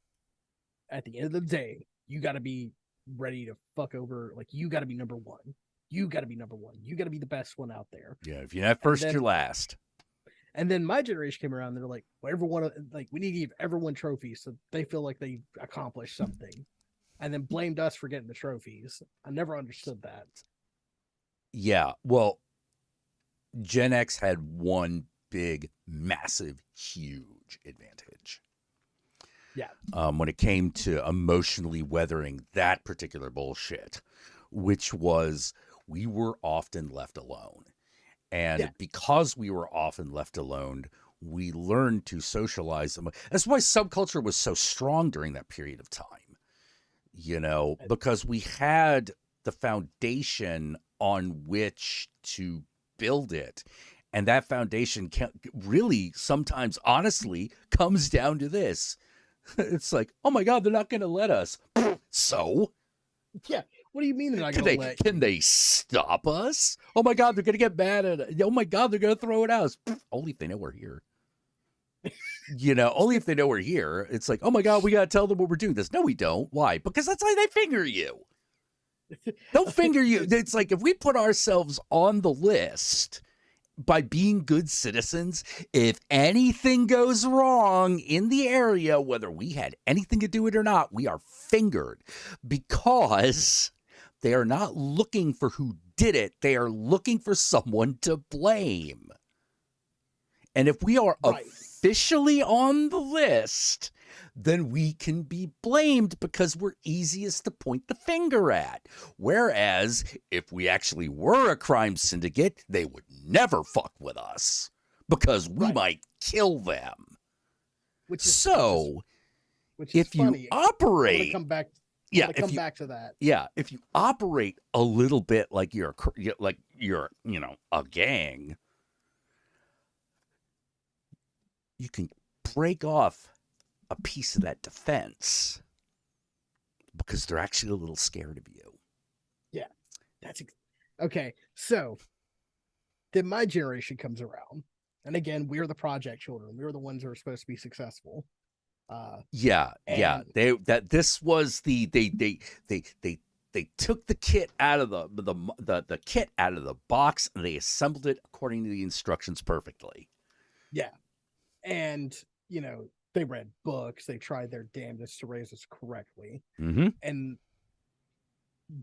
Speaker 2: at the end of the day, you got to be ready to fuck over. Like, you got to be number one. You got to be number one. You got to be the best one out there.
Speaker 1: Yeah, if you're not first, you're last.
Speaker 2: And then my generation came around. They're like, well, everyone, like, we need to give everyone trophies so they feel like they accomplished something, and then blamed us for getting the trophies. I never understood that.
Speaker 1: Yeah, well, Gen X had one big, massive, huge advantage.
Speaker 2: Yeah.
Speaker 1: When it came to emotionally weathering that particular bullshit, which was we were often left alone. And because we were often left alone, we learned to socialize them. That's why subculture was so strong during that period of time, because we had the foundation on which to build it. And that foundation really sometimes, honestly, comes down to this. It's like, oh my God, they're not going to let us. So?
Speaker 2: Yeah. What do you mean they're not going to let
Speaker 1: Can they stop us? Oh my God, they're going to get mad at it. Oh my God, they're going to throw it at us. Only if they know we're here. Only if they know we're here. It's like, oh my God, we got to tell them what we're doing this. No, we don't. Why? Because that's how they finger you. They'll finger you. It's like if we put ourselves on the list by being good citizens, if anything goes wrong in the area, whether we had anything to do with it or not, we are fingered, because they are not looking for who did it. They are looking for someone to blame. And if we are officially on the list, then we can be blamed because we're easiest to point the finger at. Whereas if we actually were a crime syndicate, they would never fuck with us because we might kill them. If
Speaker 2: funny.
Speaker 1: You operate,
Speaker 2: come back to that.
Speaker 1: Yeah, if you operate a little bit like you're a gang, you can break off a piece of that defense because they're actually a little scared of you.
Speaker 2: Yeah, okay. So then my generation comes around, and again, we're the project children. We're the ones who are supposed to be successful.
Speaker 1: This was they took the kit out of the kit out of the box and they assembled it according to the instructions perfectly.
Speaker 2: Yeah, and they read books. They tried their damnedest to raise us correctly.
Speaker 1: Mm-hmm.
Speaker 2: And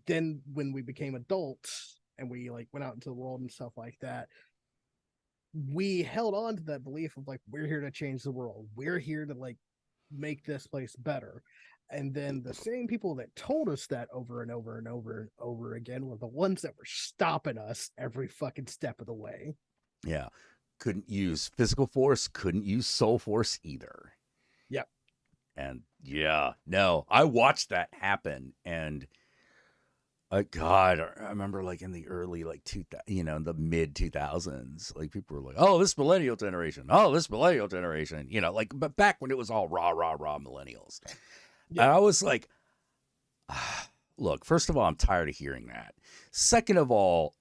Speaker 2: then when we became adults and we went out into the world and stuff like that, we held on to that belief of we're here to change the world. We're here to make this place better. And then the same people that told us that over and over and over and over again were the ones that were stopping us every fucking step of the way.
Speaker 1: Yeah. Couldn't use physical force, couldn't use soul force either.
Speaker 2: Yep.
Speaker 1: And yeah, no, I watched that happen. And God, I remember like in the early, like, the mid 2000s, like people were like, oh, this millennial generation. Oh, this millennial generation. Like, but back when it was all rah, rah, rah millennials.
Speaker 2: Yeah.
Speaker 1: And I was like, look, first of all, I'm tired of hearing that. Second of all,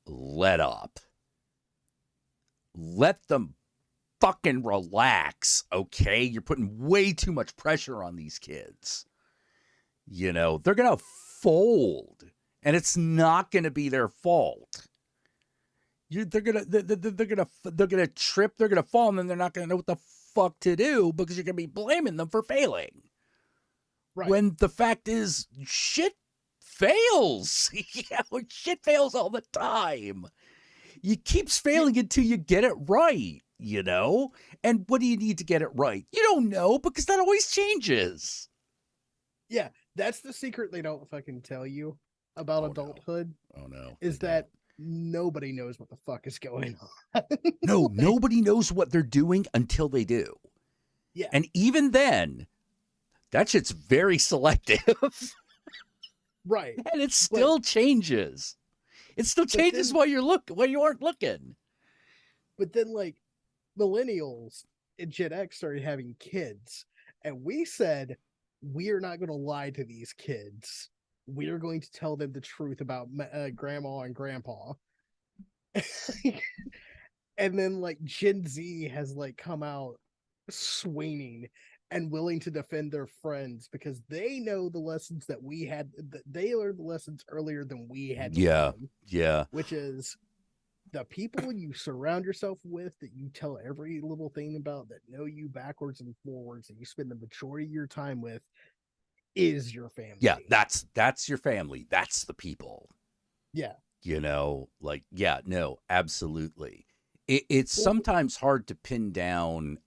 Speaker 1: let up. Let them fucking relax, okay? You're putting way too much pressure on these kids. They're going to fold, and it's not going to be their fault. They're gonna trip, they're gonna fall, and then they're not gonna know what the fuck to do because you're gonna be blaming them for failing.
Speaker 2: Right.
Speaker 1: When the fact is, shit fails. Shit fails all the time. It keeps failing until you get it right, And what do you need to get it right? You don't know, because that always changes.
Speaker 2: Yeah, that's the secret they don't fucking tell you about adulthood.
Speaker 1: No. Oh no.
Speaker 2: Is that nobody knows what the fuck is going on.
Speaker 1: No, nobody knows what they're doing until they do.
Speaker 2: Yeah.
Speaker 1: And even then, that shit's very selective.
Speaker 2: Right.
Speaker 1: And it still changes. It still changes while you aren't looking.
Speaker 2: But then, like, millennials and Gen X started having kids, and we said, we are not going to lie to these kids. We are going to tell them the truth about grandma and grandpa. And then, like, Gen Z has, like, come out swinging and willing to defend their friends because they know the lessons that we had. They learned the lessons earlier than we had to learn.
Speaker 1: Yeah.
Speaker 2: Which is the people you surround yourself with, that you tell every little thing about, that know you backwards and forwards, that you spend the majority of your time with, is your family.
Speaker 1: Yeah, that's your family. That's the people.
Speaker 2: Yeah.
Speaker 1: No, absolutely. It's sometimes hard to pin down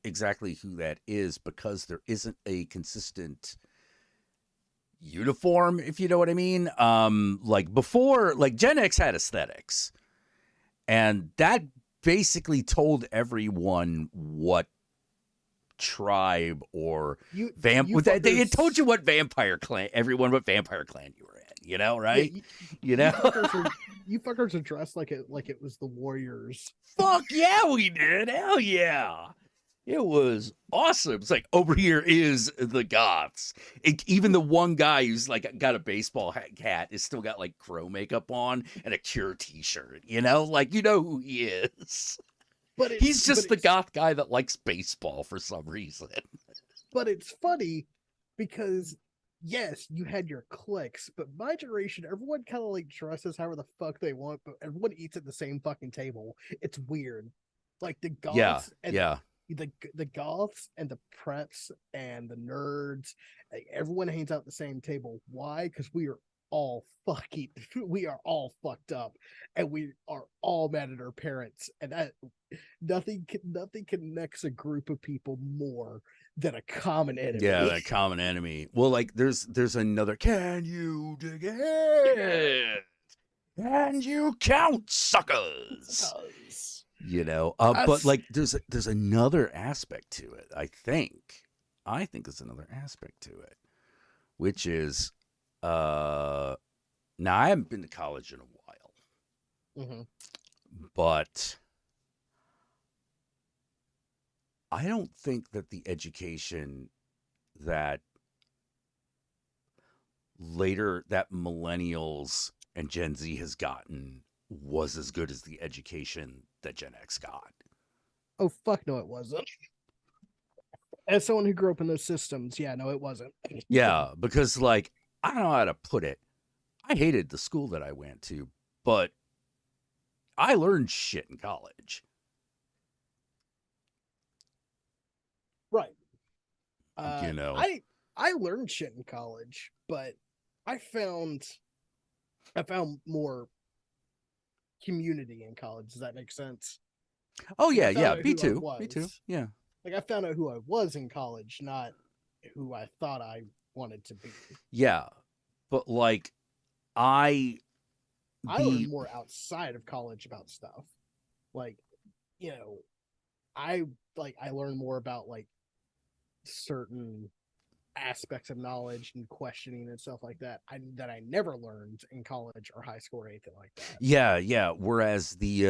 Speaker 1: exactly who that is because there isn't a consistent uniform, if you know what I mean. Like before, like Gen X had aesthetics, and that basically told everyone what tribe or it told you what vampire clan what vampire clan you were in, right?
Speaker 2: You fuckers are dressed like it was the Warriors.
Speaker 1: Fuck yeah, we did. Hell yeah. It was awesome. It's like, over here is the Goths. Even the one guy who's like got a baseball hat is still got like crow makeup on and a Cure t-shirt, like, who he is. But he's just the goth guy that likes baseball for some reason.
Speaker 2: But it's funny because, yes, you had your cliques, but my generation, everyone kind of like dresses however the fuck they want, but everyone eats at the same fucking table. It's weird. Like the goths the goths and the preps and the nerds, like, everyone hangs out at the same table. Why? Because we are all fucked up, and we are all mad at our parents, and that nothing connects a group of people more than a common enemy.
Speaker 1: Yeah, that common enemy. Well, like there's another. Can you dig it? And you count, suckers. But like there's another aspect to it. I think there's another aspect to it, which is now I haven't been to college in a while, but I don't think that the education that millennials and Gen Z has gotten was as good as the education that Gen X got.
Speaker 2: Oh, fuck no, it wasn't. As someone who grew up in those systems, yeah, no, it wasn't.
Speaker 1: Yeah, because, like, I don't know how to put it. I hated the school that I went to, but I learned shit in college.
Speaker 2: Right. I learned shit in college, but I found more community in college. Does that make sense?
Speaker 1: Oh yeah, me too. Yeah.
Speaker 2: Like, I found out who I was in college, not who I thought I wanted to be.
Speaker 1: Yeah, but like I
Speaker 2: I learned
Speaker 1: the
Speaker 2: more outside of college about stuff. Like, you know, I I learned more about like certain aspects of knowledge and questioning and stuff like that I never learned in college or high school or anything like that.
Speaker 1: yeah. Whereas the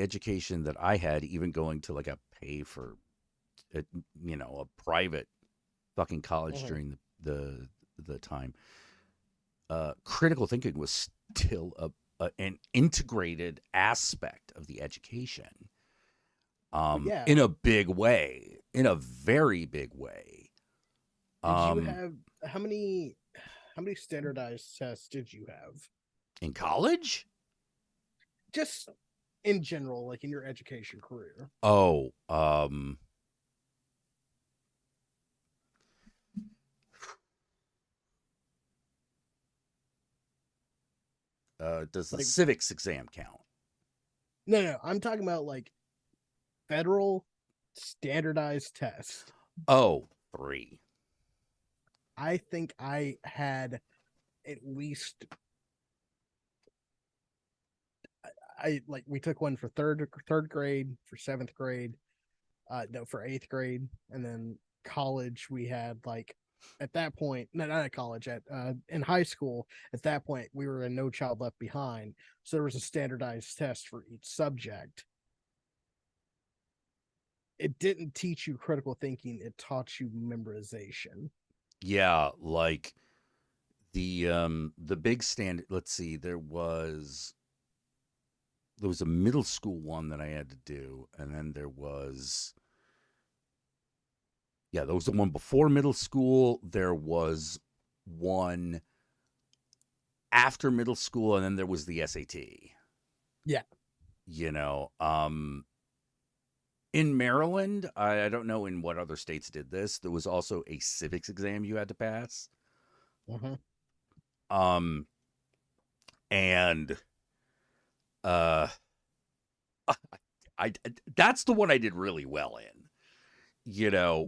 Speaker 1: education that I had, even going to like a pay for, a, a private fucking college
Speaker 2: Mhm.
Speaker 1: during the time, critical thinking was still an integrated aspect of the education,
Speaker 2: But yeah,
Speaker 1: in a big way, in a very big way.
Speaker 2: did you
Speaker 1: Um,
Speaker 2: have how many standardized tests did you have?
Speaker 1: in college,
Speaker 2: Just in general, like in your education career.
Speaker 1: oh, does the
Speaker 2: Like
Speaker 1: civics exam count?
Speaker 2: no, I'm talking about like federal standardized test.
Speaker 1: Oh, three.
Speaker 2: I think I had at least I like we took one for third grade, for seventh grade, no, for eighth grade, and then college we had like at that point, no, not at college, at in high school. At that point, we were in No Child Left Behind, so there was a standardized test for each subject. It didn't teach you critical thinking; it taught you memorization.
Speaker 1: Yeah, like the big stand. Let's see, there was a middle school one that I had to do, and then there was, yeah, there was the one before middle school. There was one after middle school, and then there was the SAT.
Speaker 2: Yeah.
Speaker 1: You know, in Maryland, I don't know in what other states did this. There was also a civics exam you had to pass.
Speaker 2: Uh-huh.
Speaker 1: Um, and uh, I that's the one I did really well in.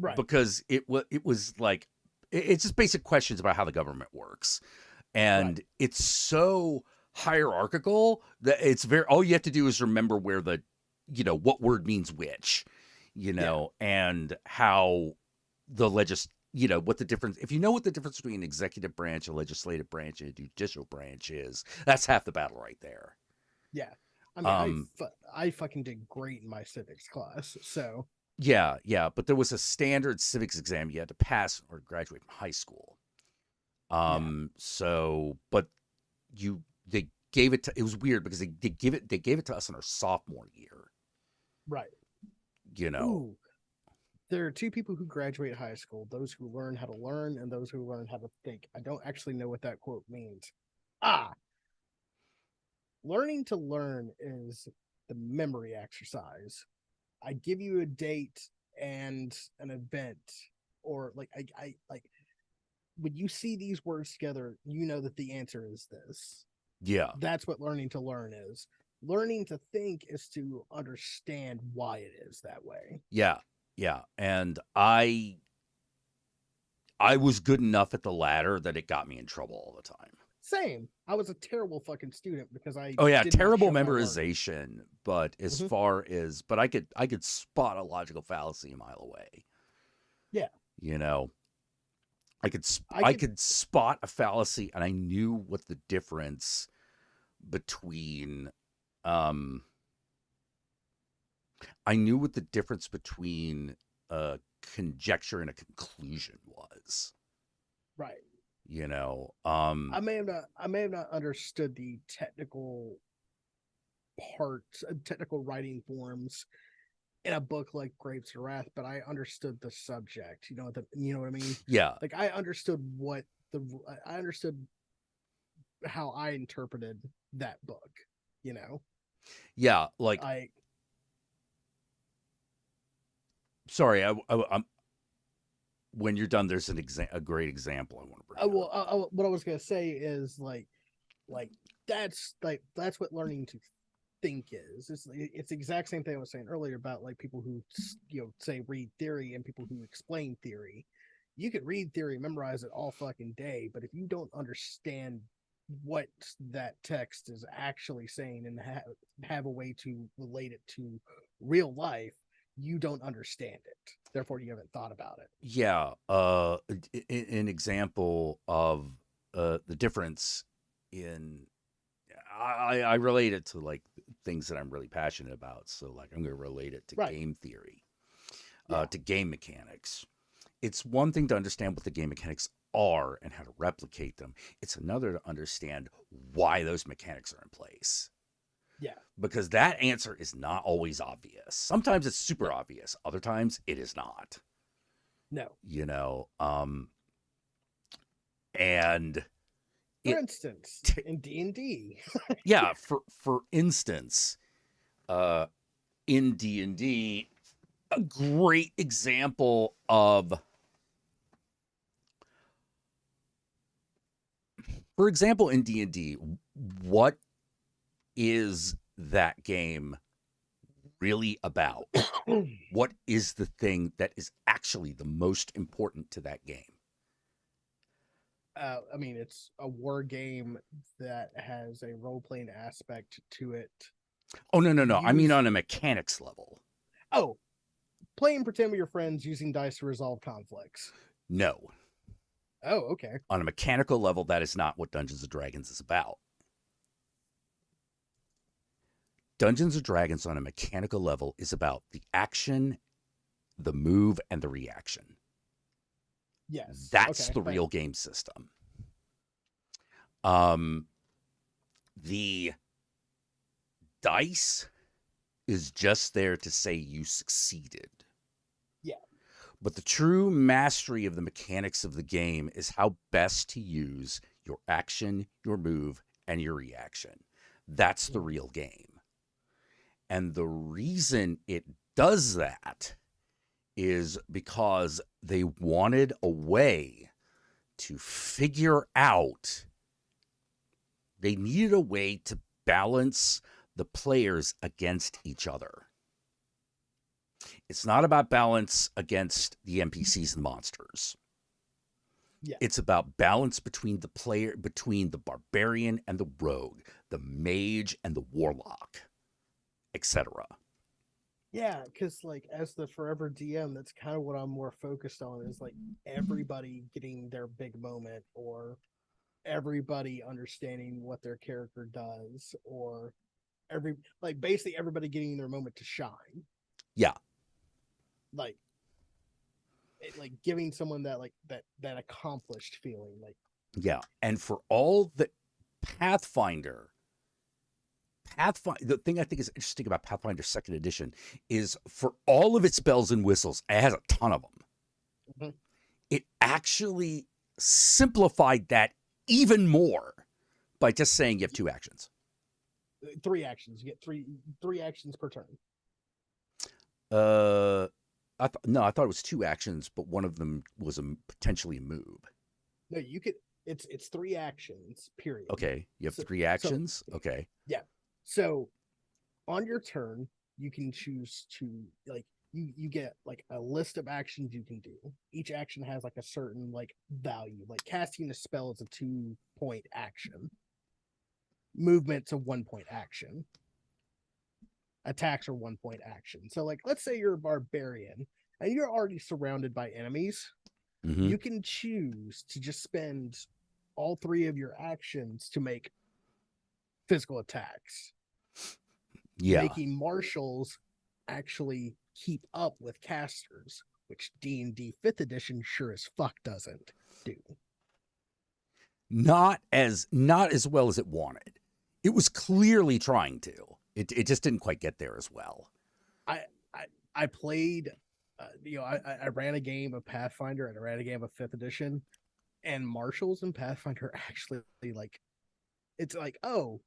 Speaker 2: Right.
Speaker 1: Because it was like it's just basic questions about how the government works,
Speaker 2: Right.
Speaker 1: and it's so hierarchical that it's very all you have to do is remember where the what word means which,
Speaker 2: Yeah.
Speaker 1: and how the what the difference, if you know what the difference between executive branch, a legislative branch, and a judicial branch is, that's half the battle right there.
Speaker 2: Yeah. I mean,
Speaker 1: um
Speaker 2: I fucking did great in my civics class. So,
Speaker 1: yeah, but there was a standard civics exam you had to pass or graduate from high school.
Speaker 2: yeah.
Speaker 1: So, but they gave it to, it was weird because they gave it to us in our sophomore year,
Speaker 2: Right.
Speaker 1: you know.
Speaker 2: Ooh, there are two people who graduate high school, those who learn how to learn and those who learn how to think. I don't actually know what that quote means. Ah, learning to learn is the memory exercise. I give you a date and an event, or like I like when you see these words together, you know that the answer is this.
Speaker 1: Yeah.
Speaker 2: That's what learning to learn is. Learning to think is to understand why it is that way.
Speaker 1: Yeah. Yeah. And I was good enough at the latter that it got me in trouble all the time.
Speaker 2: Same. I was a terrible fucking student because I
Speaker 1: Oh yeah,
Speaker 2: did not
Speaker 1: terrible
Speaker 2: show my learning.
Speaker 1: memorization, but as
Speaker 2: Mm-hmm.
Speaker 1: far as but I could spot a logical fallacy a mile away.
Speaker 2: Yeah,
Speaker 1: You know,
Speaker 2: I
Speaker 1: I
Speaker 2: could.
Speaker 1: could spot a fallacy, and I knew what the difference between um I knew what the difference between a conjecture and a conclusion was.
Speaker 2: Right.
Speaker 1: You know,
Speaker 2: I may have not understood the parts, technical writing forms in a book like Grapes of Wrath, but I understood the subject. You know what I mean.
Speaker 1: yeah,
Speaker 2: Like I understood I understood how I interpreted that book. You know,
Speaker 1: yeah. Like,
Speaker 2: I
Speaker 1: sorry, I'm when you're done. There's a great example I want to bring up.
Speaker 2: what I was gonna say is like that's what learning to think is. It's the exact same thing I was saying earlier about like people who say read theory and people who explain theory. you could read theory, memorize it all fucking day, but if you don't understand what that text is actually saying and have a way to relate it to real life, you don't understand it. Therefore, you haven't thought about it.
Speaker 1: Yeah. An example of the difference in I relate it to like things that I'm really passionate about. So like I'm going to relate it to
Speaker 2: Right.
Speaker 1: game theory,
Speaker 2: Yeah.
Speaker 1: to game mechanics. It's one thing to understand what the game mechanics are and how to replicate them. It's another to understand why those mechanics are in place.
Speaker 2: Yeah.
Speaker 1: Because that answer is not always obvious. Sometimes it's super
Speaker 2: No.
Speaker 1: obvious. Other times it is not.
Speaker 2: No.
Speaker 1: You know, and
Speaker 2: For
Speaker 1: it
Speaker 2: instance, in D&D.
Speaker 1: yeah, for instance, in D&D, a great example of, for example, in D&D, what is that game really about? What is the thing that is actually the most important to that game?
Speaker 2: I mean, it's a war game that has a role playing aspect to it.
Speaker 1: Oh, no. I mean
Speaker 2: Use
Speaker 1: on a mechanics level.
Speaker 2: oh, playing pretend with your friends using dice to resolve conflicts.
Speaker 1: No.
Speaker 2: Oh, okay.
Speaker 1: On a mechanical level, that is not what Dungeons and Dragons is about. Dungeons and Dragons on a mechanical level is about the action, the move, and the reaction.
Speaker 2: Yes.
Speaker 1: That's
Speaker 2: Okay.
Speaker 1: the real game system. The dice is just there to say you succeeded.
Speaker 2: Yeah.
Speaker 1: But the true mastery of the mechanics of the game is how best to use your action, your move, and your reaction. That's the real game. And the reason it does that is because they wanted a way to figure out, they needed a way to balance the players against each other. It's not about balance against the NPCs and monsters.
Speaker 2: Yeah.
Speaker 1: It's about balance between the player, between the barbarian and the rogue, the mage and the warlock, etc.
Speaker 2: Yeah, because like as the forever DM, that's kind of what I'm more focused on is like everybody getting their big moment or everybody understanding what their character does or basically everybody getting their moment to shine.
Speaker 1: Yeah.
Speaker 2: Like like giving someone that like that accomplished feeling like
Speaker 1: Yeah. And for all that Pathfinder, the thing I think is interesting about Pathfinder Second Edition is for all of its bells and whistles, it has a ton of them.
Speaker 2: Mhm.
Speaker 1: It actually simplified that even more by just saying you have two actions.
Speaker 2: 3 actions. You get three actions per turn.
Speaker 1: Uh, I thought it was two actions, but one of them was potentially a move.
Speaker 2: No, you could. It's 3 actions. Period.
Speaker 1: Okay, you have
Speaker 2: So,
Speaker 1: three
Speaker 2: so
Speaker 1: actions. Okay,
Speaker 2: yeah. So on your turn, you can choose to like you get like a list of actions you can do. Each action has like a certain like value. Like casting a spell is a 2-point action. Movement's a 1-point action. Attacks are 1-point action. So like let's say you're a barbarian and you're already surrounded by enemies.
Speaker 1: mm-hmm.
Speaker 2: You can choose to just spend all 3 of your actions to make physical attacks,
Speaker 1: Yeah,
Speaker 2: making marshals actually keep up with casters, which D&D 5th edition sure as fuck doesn't do.
Speaker 1: not as well as it wanted. It was clearly trying to. It just didn't quite get there as well.
Speaker 2: I played, I ran a game of Pathfinder and I ran a game of 5th edition, and marshals in Pathfinder actually like, it's like, oh,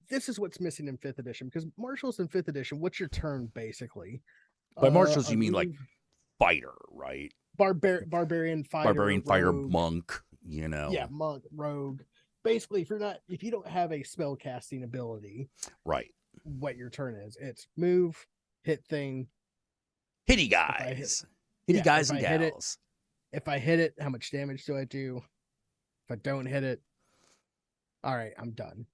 Speaker 2: this is what's missing in 5th edition because marshals in 5th edition, what's your turn basically?
Speaker 1: By marshals,
Speaker 2: A
Speaker 1: you mean like
Speaker 2: move,
Speaker 1: fighter, right?
Speaker 2: barbarian fighter,
Speaker 1: Barbarian, fighter,
Speaker 2: rogue,
Speaker 1: monk. You
Speaker 2: yeah,
Speaker 1: know,
Speaker 2: monk, rogue. Basically, if you don't have a spell casting ability,
Speaker 1: right?
Speaker 2: what your turn is, it's move, hit thing.
Speaker 1: Hitty
Speaker 2: If I hit,
Speaker 1: guys, hitty
Speaker 2: yeah,
Speaker 1: guys
Speaker 2: if
Speaker 1: and
Speaker 2: I hit it,
Speaker 1: gals.
Speaker 2: If I hit it, how much damage do I do? If I don't hit it, all right, I'm done.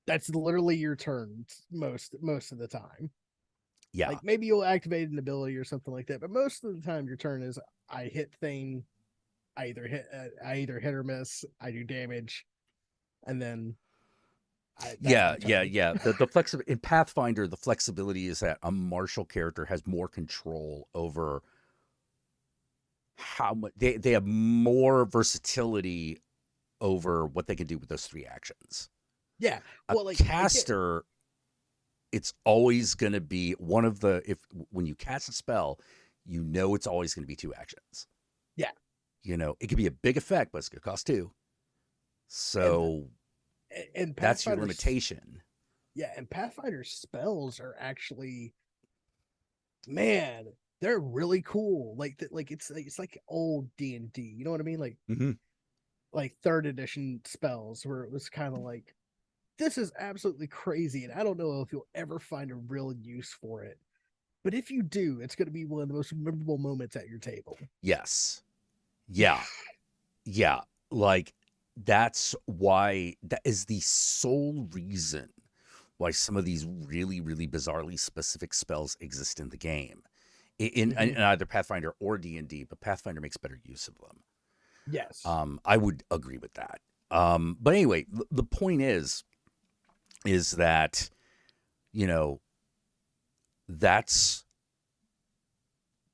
Speaker 2: That's literally your turn most of the time.
Speaker 1: Yeah.
Speaker 2: Like maybe you'll activate an ability or something like that, but most of the time your turn is I hit thing, I either hit or miss, I do damage, and then that's
Speaker 1: Yeah,
Speaker 2: my
Speaker 1: yeah,
Speaker 2: turn.
Speaker 1: yeah. The flexibility in Pathfinder, the flexibility is that a martial character has more control over how much they have more versatility over what they can do with those three actions.
Speaker 2: Yeah,
Speaker 1: A
Speaker 2: well, like I get,
Speaker 1: caster, it's always going to be one of the if when you cast a spell, you know it's always going to be two actions.
Speaker 2: yeah,
Speaker 1: You know, it could be a big effect, but it's going to cost two.
Speaker 2: and
Speaker 1: So
Speaker 2: and
Speaker 1: that's your
Speaker 2: Pathfinder's
Speaker 1: limitation.
Speaker 2: yeah, and Pathfinder's spells are actually, man, they're really cool. Like it's like old D&D. You know what I mean?
Speaker 1: Hmm.
Speaker 2: Like third edition spells where it was kind of like this is absolutely crazy, and I don't know if you'll ever find a real use for it. But if you do, it's going to be one of the most memorable moments at your table.
Speaker 1: Yes. Yeah. Yeah. Like that's why that is the sole reason why some of these really, really bizarrely specific spells exist in the game. In
Speaker 2: Mm-hmm.
Speaker 1: either Pathfinder or D&D, but Pathfinder makes better use of them.
Speaker 2: Yes.
Speaker 1: I would agree with that. But anyway, the point is that you know that's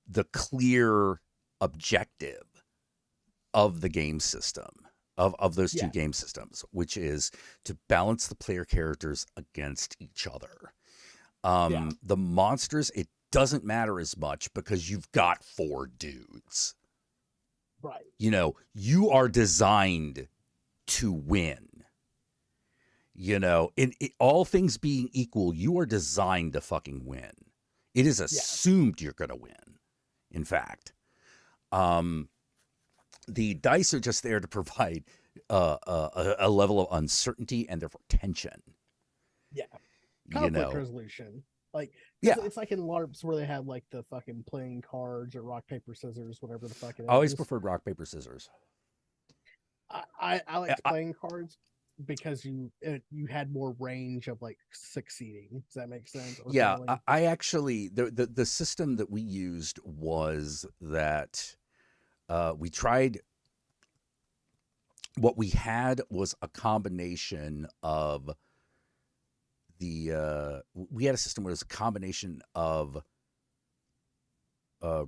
Speaker 1: the clear objective of the game system of those two
Speaker 2: Yeah.
Speaker 1: game systems, which is to balance the player characters against each other.
Speaker 2: Yeah.
Speaker 1: The monsters, it doesn't matter as much because you've got four dudes.
Speaker 2: Right.
Speaker 1: You know, you are designed to win. You know, in all things being equal, you are designed to fucking win. It is
Speaker 2: Yeah.
Speaker 1: assumed you're going to win. In fact, um, the dice are just there to provide a level of uncertainty and therefore tension.
Speaker 2: Yeah.
Speaker 1: You
Speaker 2: Conflict
Speaker 1: know,
Speaker 2: resolution. Like, because
Speaker 1: yeah.
Speaker 2: it's like in LARPs where they have like the fucking playing cards or rock, paper, scissors, whatever the fuck it
Speaker 1: I always
Speaker 2: is.
Speaker 1: preferred rock paper scissors.
Speaker 2: I liked
Speaker 1: I,
Speaker 2: playing cards because you had more range of like succeeding. Does that make sense? Or
Speaker 1: yeah,
Speaker 2: failing?
Speaker 1: I actually the system that we used was that we tried what we had was a combination of we had a system where it was a combination of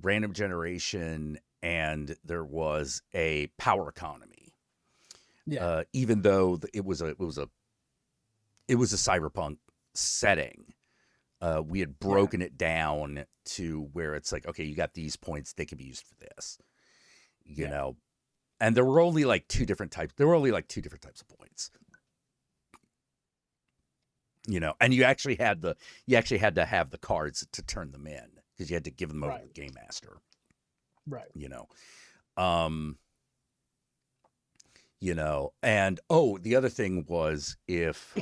Speaker 1: random generation and there was a power economy.
Speaker 2: Yeah.
Speaker 1: Even though it was a cyberpunk setting, we had
Speaker 2: Yeah.
Speaker 1: broken it down to where it's like, okay, you got these points, they can be used for this, you
Speaker 2: Yeah.
Speaker 1: know. And there were only like two different types. There were only like two different types of points, you know. And you actually had to have the cards to turn them in because you had to give them over to
Speaker 2: Right.
Speaker 1: the game master,
Speaker 2: Right.
Speaker 1: you know. Um, you know, and oh, the other thing was if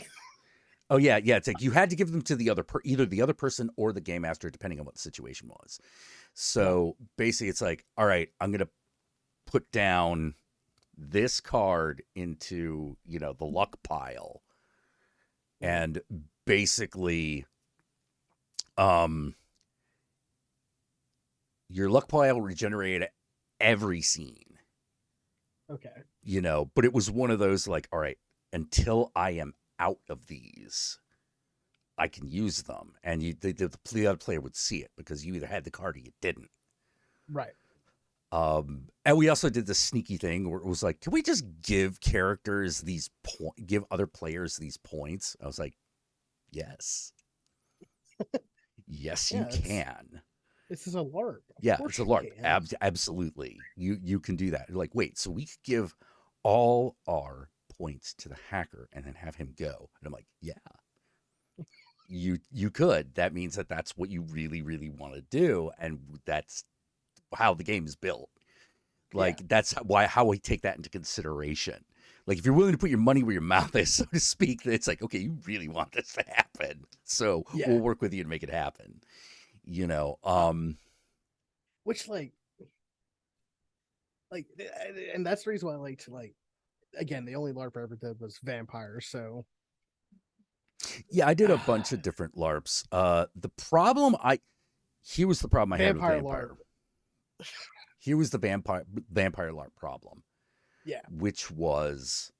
Speaker 1: oh yeah, yeah, it's like you had to give them to the either the other person or the game master, depending on what the situation was.
Speaker 2: Right.
Speaker 1: So basically, it's like, all right, I'm gonna put down this card into the luck pile,
Speaker 2: Mm.
Speaker 1: and basically, um, your luck pile regenerated every scene,
Speaker 2: Okay.
Speaker 1: but it was one of those like, all right, until I am out of these, I can use them, and the other player would see it because you either had the card or you didn't.
Speaker 2: Right.
Speaker 1: And we also did the sneaky thing where it was like, can we just give characters give other players these points? I was like, yes, yes, you
Speaker 2: Yeah.
Speaker 1: can.
Speaker 2: This is a LARP. Of
Speaker 1: Yeah, it's
Speaker 2: course
Speaker 1: a
Speaker 2: you
Speaker 1: LARP.
Speaker 2: can.
Speaker 1: Absolutely, you can do that. You're like, wait, so we could give all our points to the hacker and then have him go? And I'm like, yeah, you could. That means that's what you really really want to do, and that's how the game is built.
Speaker 2: Yeah.
Speaker 1: Like that's how we take that into consideration. Like if you're willing to put your money where your mouth is, so to speak, it's like, okay, you really want this to happen, so we'll
Speaker 2: Yeah.
Speaker 1: work with you to make it happen. You know,
Speaker 2: Uh, which like like, and that's the reason why I like to like. Again, the only LARP I ever did was vampires. So
Speaker 1: Yeah, I did a bunch of different LARPs. Here was the problem I had with
Speaker 2: vampire LARP.
Speaker 1: Vampire. Here was the vampire LARP problem,
Speaker 2: Yeah.
Speaker 1: which was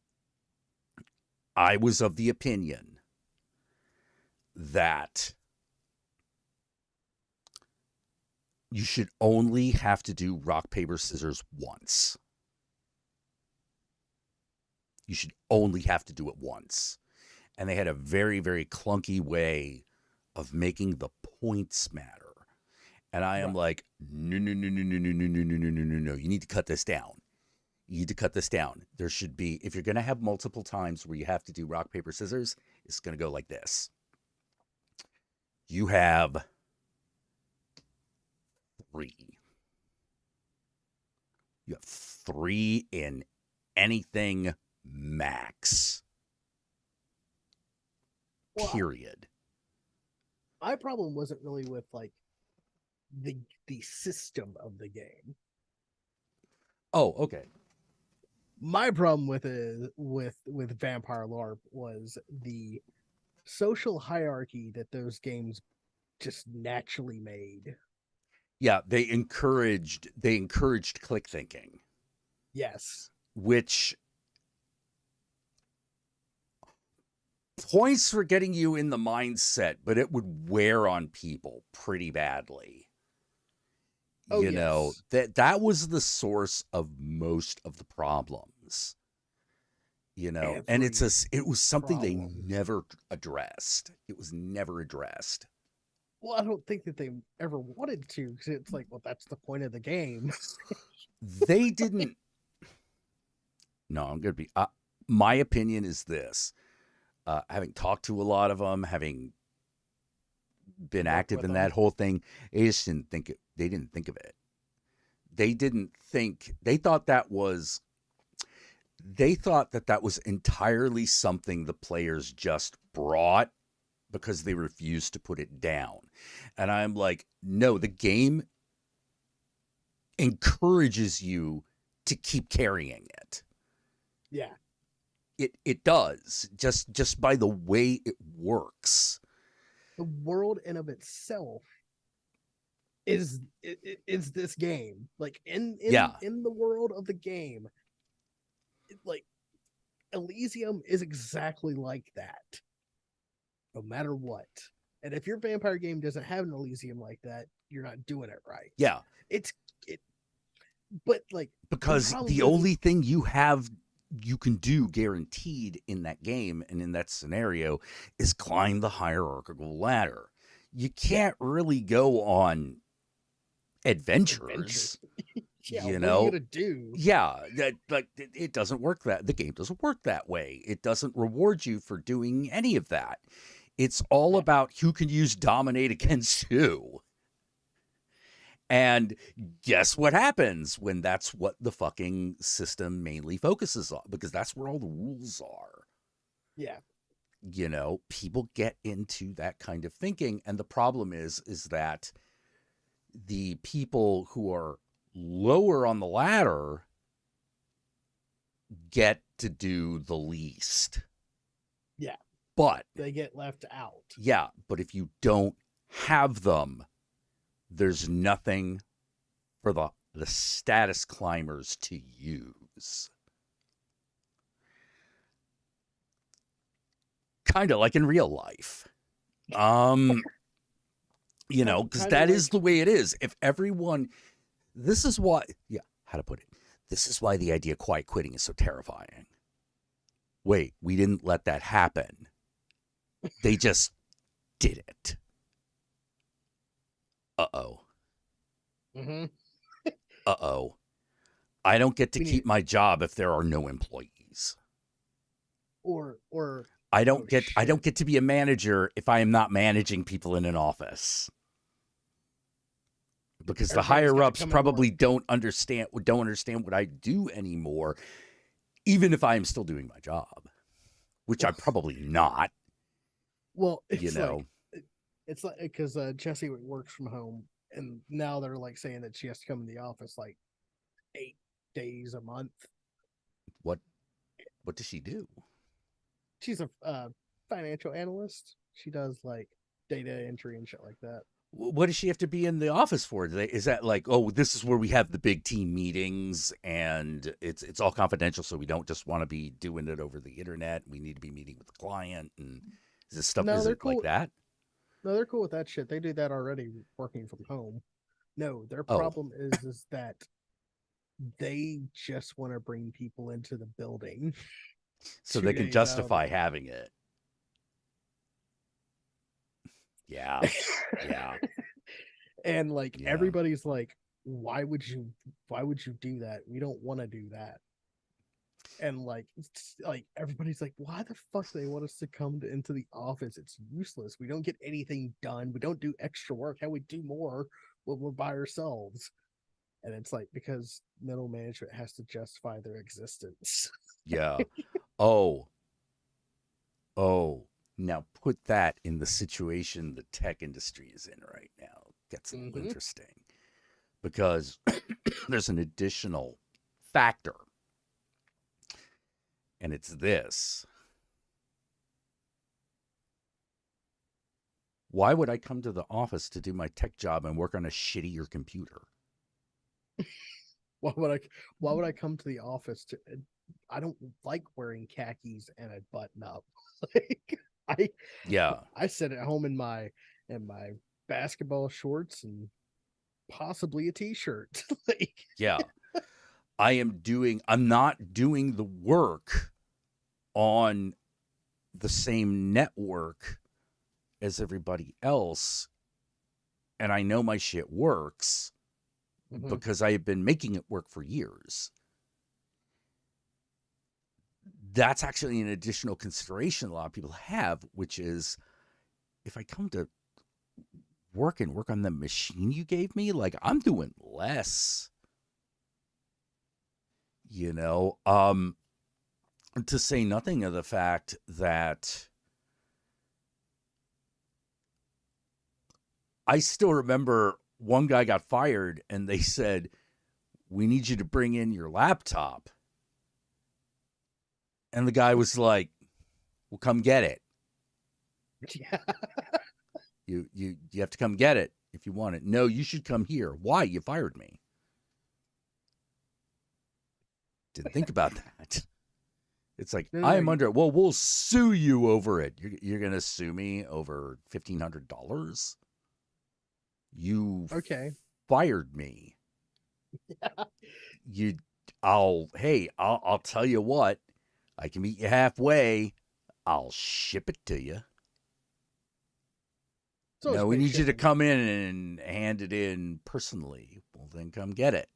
Speaker 1: I was of the opinion that you should only have to do rock, paper, scissors once. You should only have to do it once. And they had a very, very clunky way of making the points matter. And I am
Speaker 2: Right.
Speaker 1: like, no, no, no, no, no, no, no, no, no, no, no, no, no. You need to cut this down. You need to cut this down. There should be, if you're going to have multiple times where you have to do rock, paper, scissors, it's going to go like this. You have 3. You have 3 in anything max.
Speaker 2: Well,
Speaker 1: Period.
Speaker 2: my problem wasn't really with like the system of the game.
Speaker 1: Oh, okay.
Speaker 2: My problem with it with Vampire LARP was the social hierarchy that those games just naturally made.
Speaker 1: Yeah, they encouraged click thinking,
Speaker 2: Yes.
Speaker 1: which points for getting you in the mindset, but it would wear on people pretty badly.
Speaker 2: Oh,
Speaker 1: You know,
Speaker 2: yes.
Speaker 1: that was the source of most of the problems. You know, and
Speaker 2: Every
Speaker 1: it was something they
Speaker 2: problem.
Speaker 1: never addressed. It was never addressed.
Speaker 2: Well, I don't think that they ever wanted to because it's like, well, that's the point of the game.
Speaker 1: They didn't. No, I'm going to be. My opinion is this: having talked to a lot of them, having been
Speaker 2: Work
Speaker 1: active
Speaker 2: with
Speaker 1: in
Speaker 2: them.
Speaker 1: that whole thing, they just didn't think it. They didn't think of it. They didn't think. They thought that was. They thought that that was entirely something the players just brought because they refused to put it down. And I'm like, no, the game encourages you to keep carrying it.
Speaker 2: Yeah.
Speaker 1: It does just by the way it works.
Speaker 2: The world in of itself is this game. Like
Speaker 1: Yeah.
Speaker 2: in the world of the game, like Elysium is exactly like that. No matter what. And if your vampire game doesn't have an Elysium like that, you're not doing it right.
Speaker 1: Yeah.
Speaker 2: It's it but like the
Speaker 1: Because
Speaker 2: problem
Speaker 1: the
Speaker 2: isn't
Speaker 1: only thing you can do guaranteed in that game and in that scenario is climb the hierarchical ladder. You
Speaker 2: yeah,
Speaker 1: can't really go on
Speaker 2: adventure.
Speaker 1: adventures,
Speaker 2: Yeah,
Speaker 1: you
Speaker 2: what are you
Speaker 1: know.
Speaker 2: gonna do?
Speaker 1: Yeah, that like it doesn't work that the game doesn't work that way. It doesn't reward you for doing any of that. It's all
Speaker 2: Yeah.
Speaker 1: about who can use dominate against who. And guess what happens when that's what the fucking system mainly focuses on? Because that's where all the rules are.
Speaker 2: Yeah.
Speaker 1: You know, people get into that kind of thinking. And the problem is that the people who are lower on the ladder get to do the least.
Speaker 2: Yeah.
Speaker 1: But,
Speaker 2: They get left out.
Speaker 1: yeah, but if you don't have them, there's nothing for the status climbers to use. Kind of like in real life. You know, because
Speaker 2: Kind of
Speaker 1: that is
Speaker 2: like
Speaker 1: the way it is. If everyone, this is why, yeah, how to put it. This is why the idea of quiet quitting is so terrifying. Wait, we didn't let that happen. They just did it. Uh-oh.
Speaker 2: mm-hmm.
Speaker 1: Uh-oh. I don't get to
Speaker 2: We need
Speaker 1: keep my job if there are no employees.
Speaker 2: or
Speaker 1: I
Speaker 2: oh
Speaker 1: don't
Speaker 2: shit.
Speaker 1: get to be a manager if I am not managing people in an office. Because the
Speaker 2: Everybody's
Speaker 1: higher
Speaker 2: got to
Speaker 1: ups
Speaker 2: come into
Speaker 1: probably
Speaker 2: work.
Speaker 1: don't understand what I do anymore, even if I am still doing my job, which I'm
Speaker 2: Well,
Speaker 1: probably not,
Speaker 2: well,
Speaker 1: you
Speaker 2: it's
Speaker 1: know.
Speaker 2: like it's like because Jesse works from home, and now they're like saying that she has to come in the office like 8 days a month.
Speaker 1: What does she do?
Speaker 2: She's a financial analyst. She does like data entry and shit like that.
Speaker 1: What does she have to be in the office for? Is that like, oh, this is where we have the big team meetings and it's all confidential, so we don't just want to be doing it over the internet. We need to be meeting with the client, and is this stuff?
Speaker 2: No,
Speaker 1: Is
Speaker 2: they're
Speaker 1: it like
Speaker 2: cool.
Speaker 1: that?
Speaker 2: No, they're cool with that shit. They do that already working from home. No, their
Speaker 1: Oh,
Speaker 2: problem is that they just want to bring people into the building
Speaker 1: so
Speaker 2: 2
Speaker 1: they can
Speaker 2: days out of the
Speaker 1: justify
Speaker 2: month.
Speaker 1: having it. Yeah, yeah,
Speaker 2: And like
Speaker 1: yeah,
Speaker 2: everybody's like, why would you do that? We don't want to do that. And like everybody's like, why the fuck do they want us to come into the office? It's useless. We don't get anything done. We don't do extra work. How we do more when we're by ourselves? And it's like, because middle management has to justify their existence.
Speaker 1: yeah. Oh, oh. Now put that in the situation the tech industry is in right now. Gets a little
Speaker 2: Mm-hmm.
Speaker 1: interesting because there's an additional factor, and it's this. Why would I come to the office to do my tech job and work on a shittier computer?
Speaker 2: Why would I? Why would I come to the office to? I don't like wearing khakis and a button up. Like I,
Speaker 1: Yeah,
Speaker 2: I sit at home in my basketball shorts and possibly a t-shirt. Like
Speaker 1: yeah. I'm not doing the work on the same network as everybody else. And I know my shit works
Speaker 2: mhm.
Speaker 1: because I have been making it work for years. That's actually an additional consideration a lot of people have, which is if I come to work and work on the machine you gave me, like I'm doing less, you know, to say nothing of the fact that I still remember one guy got fired and they said, "We need you to bring in your laptop." And the guy was like, "Well, come get it.
Speaker 2: Yeah.
Speaker 1: You have to come get it if you want it." "No, you should come here." "Why? You fired me." Didn't think about that. It's like,
Speaker 2: No, no,
Speaker 1: I
Speaker 2: no.
Speaker 1: am under, well, we'll sue you over it. You're going to sue me over $1,500? You
Speaker 2: Okay.
Speaker 1: fired me. You, I'll tell you what, I can meet you halfway. I'll ship it to you.
Speaker 2: It's always
Speaker 1: "No, we
Speaker 2: pay
Speaker 1: need you to
Speaker 2: shipping.
Speaker 1: come in and hand it in personally." "Well, then come get it.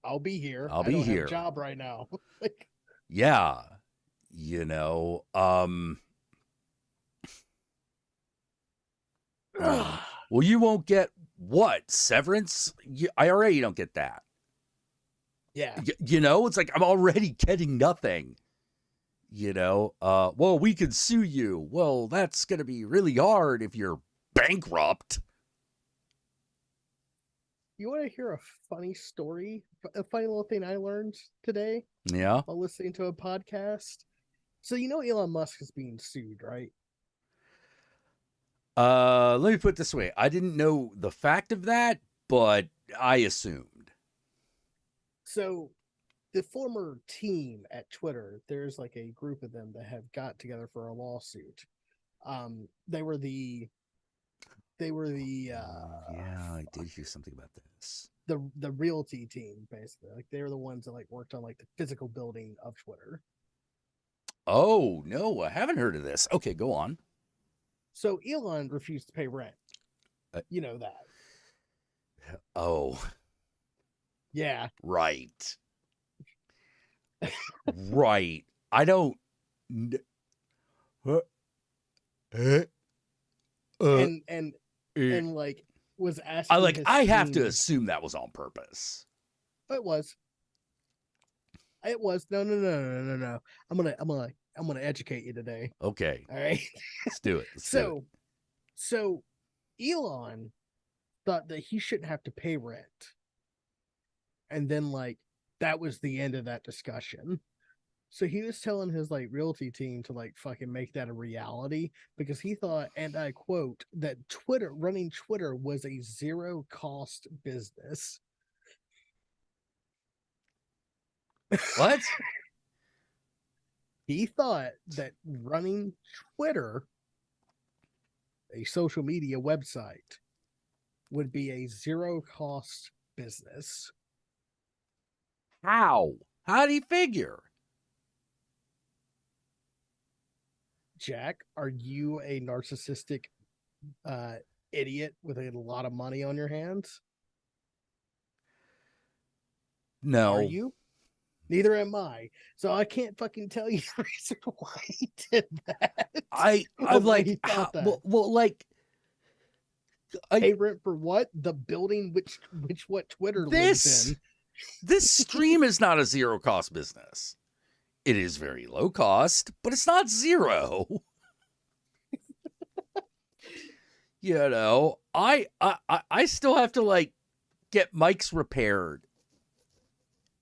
Speaker 2: I'll be here.
Speaker 1: I'll
Speaker 2: I
Speaker 1: be
Speaker 2: don't have a
Speaker 1: here."
Speaker 2: job right now. Like,
Speaker 1: Yeah. You know, well, you won't get what? Severance? IRA, you don't get that.
Speaker 2: yeah.
Speaker 1: You know, it's like I'm already getting nothing. You know, well, we could sue you. Well, that's going to be really hard if you're bankrupt.
Speaker 2: You want to hear a funny story? A funny little thing I learned today
Speaker 1: Yeah.
Speaker 2: while listening to a podcast. So you know Elon Musk is being sued, right?
Speaker 1: Let me put it this way. I didn't know the fact of that, but I assumed.
Speaker 2: So the former team at Twitter, there's like a group of them that have got together for a lawsuit. They were the
Speaker 1: Oh, yeah, I did hear something about this.
Speaker 2: the realty team basically. Like they were the ones that like worked on like the physical building of Twitter.
Speaker 1: Oh, no, I haven't heard of this. Okay, go on.
Speaker 2: So Elon refused to pay rent.
Speaker 1: Uh,
Speaker 2: You know that.
Speaker 1: oh,
Speaker 2: Yeah.
Speaker 1: right. Right. I don't. Uh, uh, uh,
Speaker 2: And
Speaker 1: uh,
Speaker 2: and like was
Speaker 1: I
Speaker 2: asking
Speaker 1: like.
Speaker 2: his
Speaker 1: I have to
Speaker 2: team.
Speaker 1: assume that was on purpose.
Speaker 2: It was. It was. No, no, no, no, no, no. I'm gonna educate you today.
Speaker 1: Okay,
Speaker 2: All right.
Speaker 1: let's do it. Let's do it.
Speaker 2: So Elon thought that he shouldn't have to pay rent. And then like that was the end of that discussion. So he was telling his like realty team to like fucking make that a reality because he thought, and I quote, that running Twitter was a zero cost business.
Speaker 1: What?
Speaker 2: He thought that running Twitter, a social media website, would be a zero cost business.
Speaker 1: How? How do you figure?
Speaker 2: Jack, are you a narcissistic uh, idiot with a lot of money on your hands? Are
Speaker 1: No.
Speaker 2: you? Neither am I. So I can't fucking tell you the reason why he did that.
Speaker 1: I'm
Speaker 2: Or why
Speaker 1: like,
Speaker 2: he thought that.
Speaker 1: like,
Speaker 2: Pay rent for what? The building which what Twitter lives
Speaker 1: this
Speaker 2: in.
Speaker 1: this stream is not a zero cost business. It is very low cost, but it's not zero. You know, I still have to like get mics repaired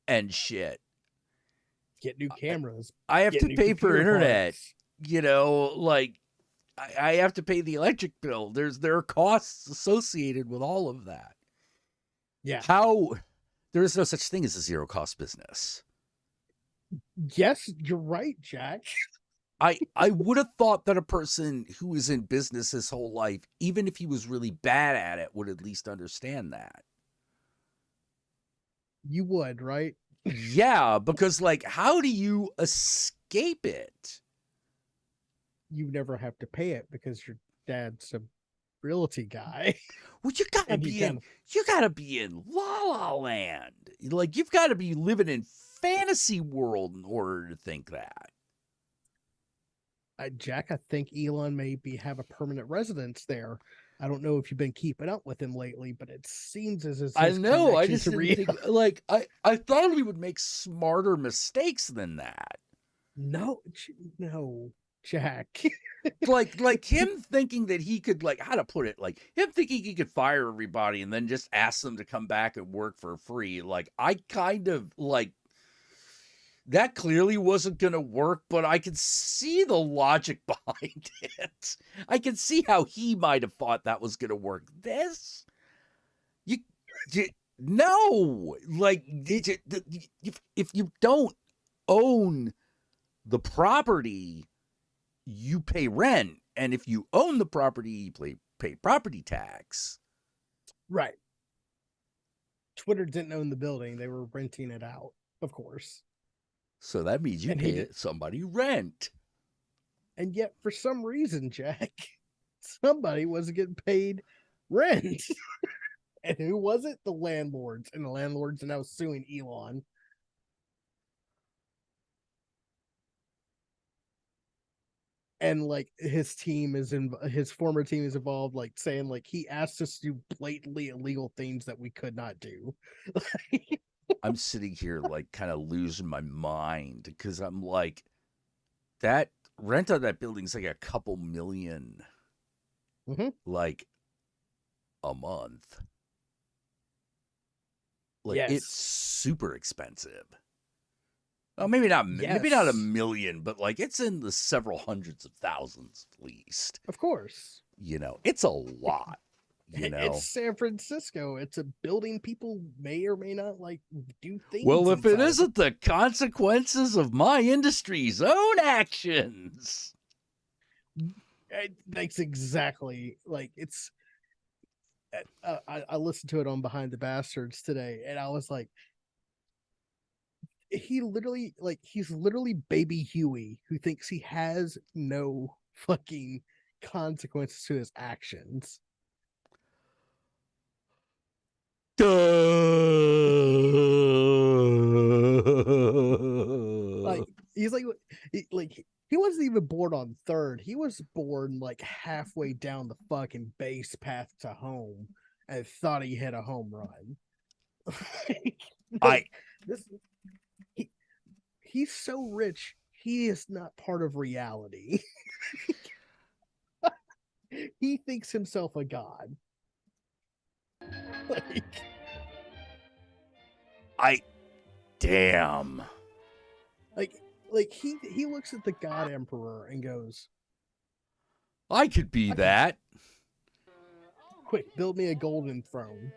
Speaker 1: and shit.
Speaker 2: Get new cameras.
Speaker 1: I have
Speaker 2: Get
Speaker 1: to
Speaker 2: new
Speaker 1: pay for
Speaker 2: computer
Speaker 1: internet.
Speaker 2: parts.
Speaker 1: You know, like I have to pay the electric bill. There are costs associated with all of that.
Speaker 2: Yeah.
Speaker 1: How there is no such thing as a zero cost business.
Speaker 2: Yes, you're right, Jack.
Speaker 1: I would have thought that a person who is in business his whole life, even if he was really bad at it, would at least understand that.
Speaker 2: You would, right?
Speaker 1: Yeah, because like, how do you escape it?
Speaker 2: You never have to pay it because your dad's a realty guy.
Speaker 1: Well,
Speaker 2: And he kind of
Speaker 1: you gotta be in La La Land. Like, you've got to be living in fantasy world in order to think that.
Speaker 2: Jack, I think Elon may have a permanent residence there. I don't know if you've been keeping up with him lately, but it seems as is
Speaker 1: I
Speaker 2: his
Speaker 1: know. I
Speaker 2: connection
Speaker 1: just
Speaker 2: to
Speaker 1: didn't
Speaker 2: Rio.
Speaker 1: think like I thought he would make smarter mistakes than that.
Speaker 2: No, no, Jack.
Speaker 1: Like him thinking that he could, like, how to put it, like him thinking he could fire everybody and then just ask them to come back and work for free. Like, I kind of like that clearly wasn't going to work, but I could see the logic behind it. I can see how he might have thought that was going to work. This, you, you no, like, if you don't own the property, you pay rent. And if you own the property, you pay property tax.
Speaker 2: Right. Twitter didn't own the building. They were renting it out, of course.
Speaker 1: So that means you
Speaker 2: And he
Speaker 1: pay
Speaker 2: did.
Speaker 1: somebody rent.
Speaker 2: And yet, for some reason, Jack, somebody wasn't getting paid rent. And who was it? The landlords. And the landlords are now suing Elon. And like his former team is involved, like saying like he asked us to do blatantly illegal things that we could not do.
Speaker 1: I'm sitting here like kind of losing my mind because I'm like, that rent on that building's like a couple million,
Speaker 2: Mm-hmm.
Speaker 1: like, a month. Like, it's
Speaker 2: Yes.
Speaker 1: super expensive. Well, maybe not a
Speaker 2: Yes.
Speaker 1: million, but like it's in the several hundreds of thousands at least.
Speaker 2: Of course.
Speaker 1: You know, it's a lot. You
Speaker 2: It's
Speaker 1: know,
Speaker 2: San Francisco. It's a building people may or may not like do things
Speaker 1: well, if it
Speaker 2: inside.
Speaker 1: isn't the consequences of my industry's own actions.
Speaker 2: That's exactly like it's. I listened to it on Behind the Bastards today, and I was like, he's literally Baby Huey who thinks he has no fucking consequences to his actions. Like he's like he wasn't even born on third. He was born like halfway down the fucking base path to home and thought he hit a home run.
Speaker 1: I
Speaker 2: Like this he, he's so rich, he is not part of reality. He thinks himself a god. Like
Speaker 1: Damn.
Speaker 2: Like he looks at the God Emperor and goes,
Speaker 1: I could be that.
Speaker 2: "Quick, build me a golden throne."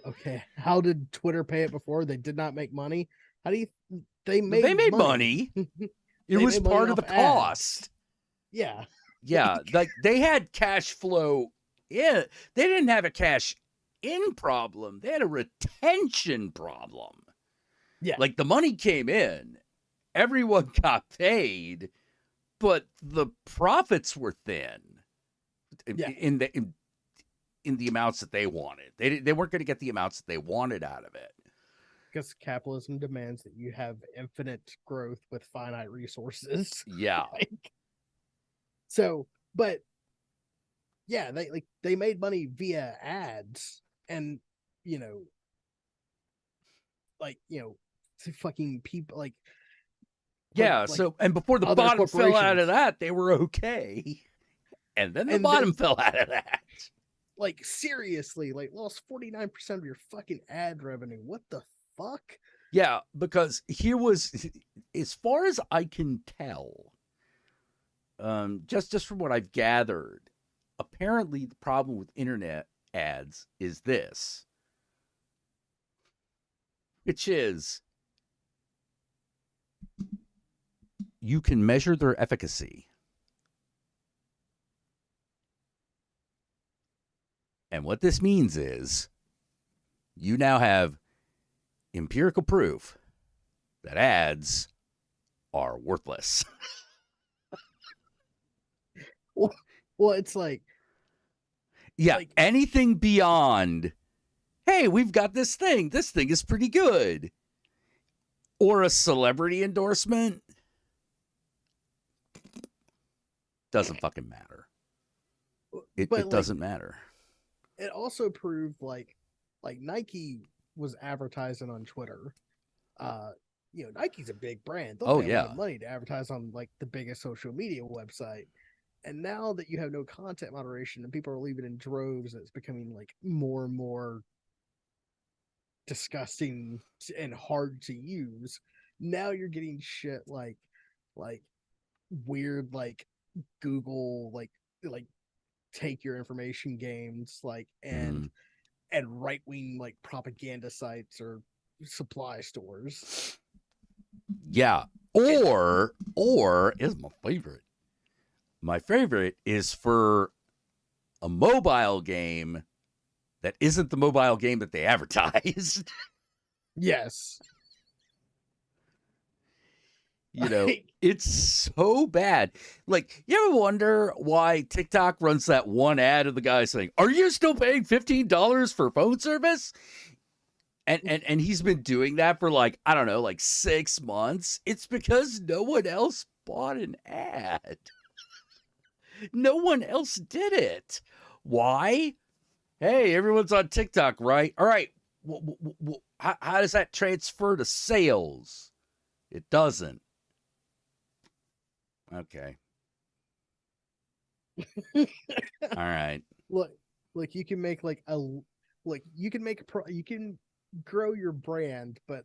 Speaker 2: Okay, how did Twitter pay it before? They did not make money. How do you? They
Speaker 1: They
Speaker 2: made
Speaker 1: made
Speaker 2: money.
Speaker 1: money. It
Speaker 2: They
Speaker 1: was
Speaker 2: made money
Speaker 1: part of the
Speaker 2: off ads.
Speaker 1: cost.
Speaker 2: Yeah.
Speaker 1: Yeah, like they had cash flow. Yeah, they didn't have a cash in problem. They had a retention problem.
Speaker 2: Yeah.
Speaker 1: Like the money came in, everyone got paid, but the profits were thin in the amounts that they wanted. They weren't going to get the amounts that they wanted out of it.
Speaker 2: Because capitalism demands that you have infinite growth with finite resources.
Speaker 1: Yeah.
Speaker 2: So, but yeah, they made money via ads, and fucking people
Speaker 1: Yeah. So, and before the bottom fell out of that, they were okay, and then the bottom fell out of that.
Speaker 2: Like seriously, lost 49% of your fucking ad revenue. What the fuck?
Speaker 1: Yeah, because here was, as far as I can tell, just from what I've gathered, apparently the problem with internet ads is this, which is you can measure their efficacy. And what this means is you now have empirical proof that ads are worthless.
Speaker 2: Well, it's like,
Speaker 1: anything beyond, hey, we've got this thing. This thing is pretty good. Or a celebrity endorsement doesn't fucking matter. It doesn't matter.
Speaker 2: It also proved like Nike was advertising on Twitter. Nike's a big brand. They'll pay a lot of money to advertise on like the biggest social media website. And now that you have no content moderation and people are leaving in droves, it's becoming like more and more disgusting and hard to use. Now you're getting shit like weird Google like take your information games and right wing propaganda sites or supply stores.
Speaker 1: Yeah. Or is my favorite. My favorite is for a mobile game that isn't the mobile game that they advertised.
Speaker 2: Yes.
Speaker 1: It's so bad. Like, you ever wonder why TikTok runs that one ad of the guy saying, "Are you still paying $15 for phone service?" And he's been doing that for 6 months. It's because no one else bought an ad. No one else did it. Why? Hey, everyone's on TikTok, right? All right. How does that transfer to sales? It doesn't. Okay. All right.
Speaker 2: Look, you can make you can grow your brand, but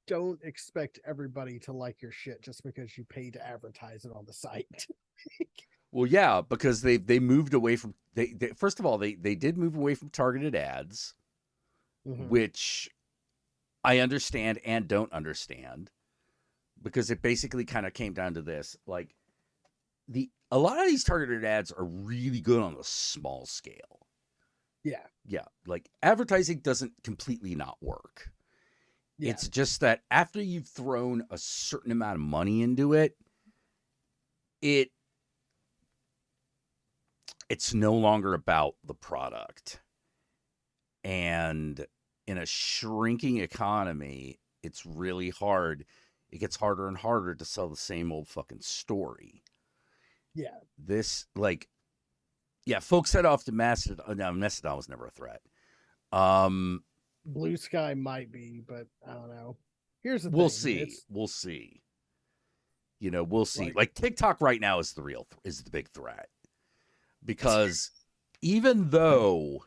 Speaker 2: don't expect everybody to like your shit just because you pay to advertise it on the site.
Speaker 1: Well, yeah, because they moved away from they first of all they did move away from targeted ads, which I understand and don't understand, because it basically kind of came down to this: a lot of these targeted ads are really good on a small scale. Yeah, advertising doesn't completely not work. Yeah. It's just that after you've thrown a certain amount of money into it, it's no longer about the product. And in a shrinking economy, it's really hard. It gets harder and harder to sell the same old fucking story.
Speaker 2: Yeah.
Speaker 1: Folks head off to Mastodon. No, Mastodon was never a threat.
Speaker 2: Blue Sky might be, but I don't know. Here's the thing.
Speaker 1: We'll see. We'll see. We'll see. TikTok right now is is the big threat. Because even though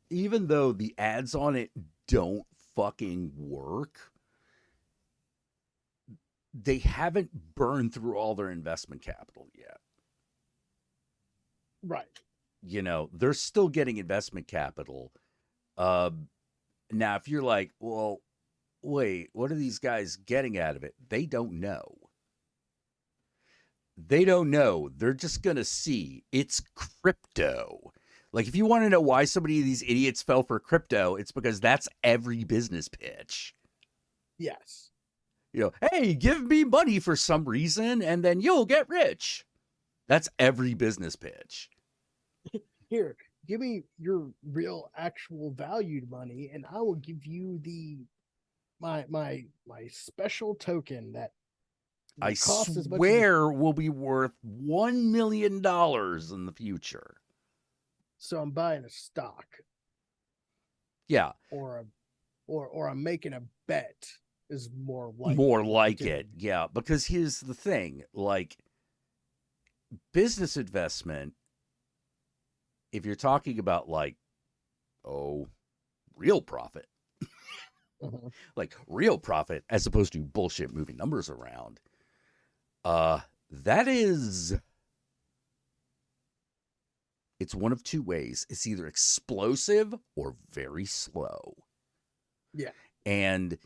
Speaker 1: even though the ads on it don't fucking work, they haven't burned through all their investment capital yet.
Speaker 2: Right.
Speaker 1: They're still getting investment capital. Uh, Now, if you're like, well, wait, what are these guys getting out of it? They don't know. They don't know. They're just going to see it's crypto. Like, if you want to know why so many of these idiots fell for crypto, it's because that's every business pitch.
Speaker 2: Yes.
Speaker 1: Hey, give me money for some reason and then you'll get rich. That's every business pitch.
Speaker 2: Here, give me your real, actual valued money, and I will give you my special token that
Speaker 1: I
Speaker 2: costs as much as.
Speaker 1: swear will be worth $1 million in the future.
Speaker 2: So I'm buying a stock.
Speaker 1: Yeah.
Speaker 2: Or I'm making a bet is more
Speaker 1: like it. Yeah, because here's the thing, like business investment, if you're talking about like real profit, like real profit as opposed to bullshit moving numbers around, that is, it's one of two ways. It's either explosive or very slow.
Speaker 2: Yeah.
Speaker 1: And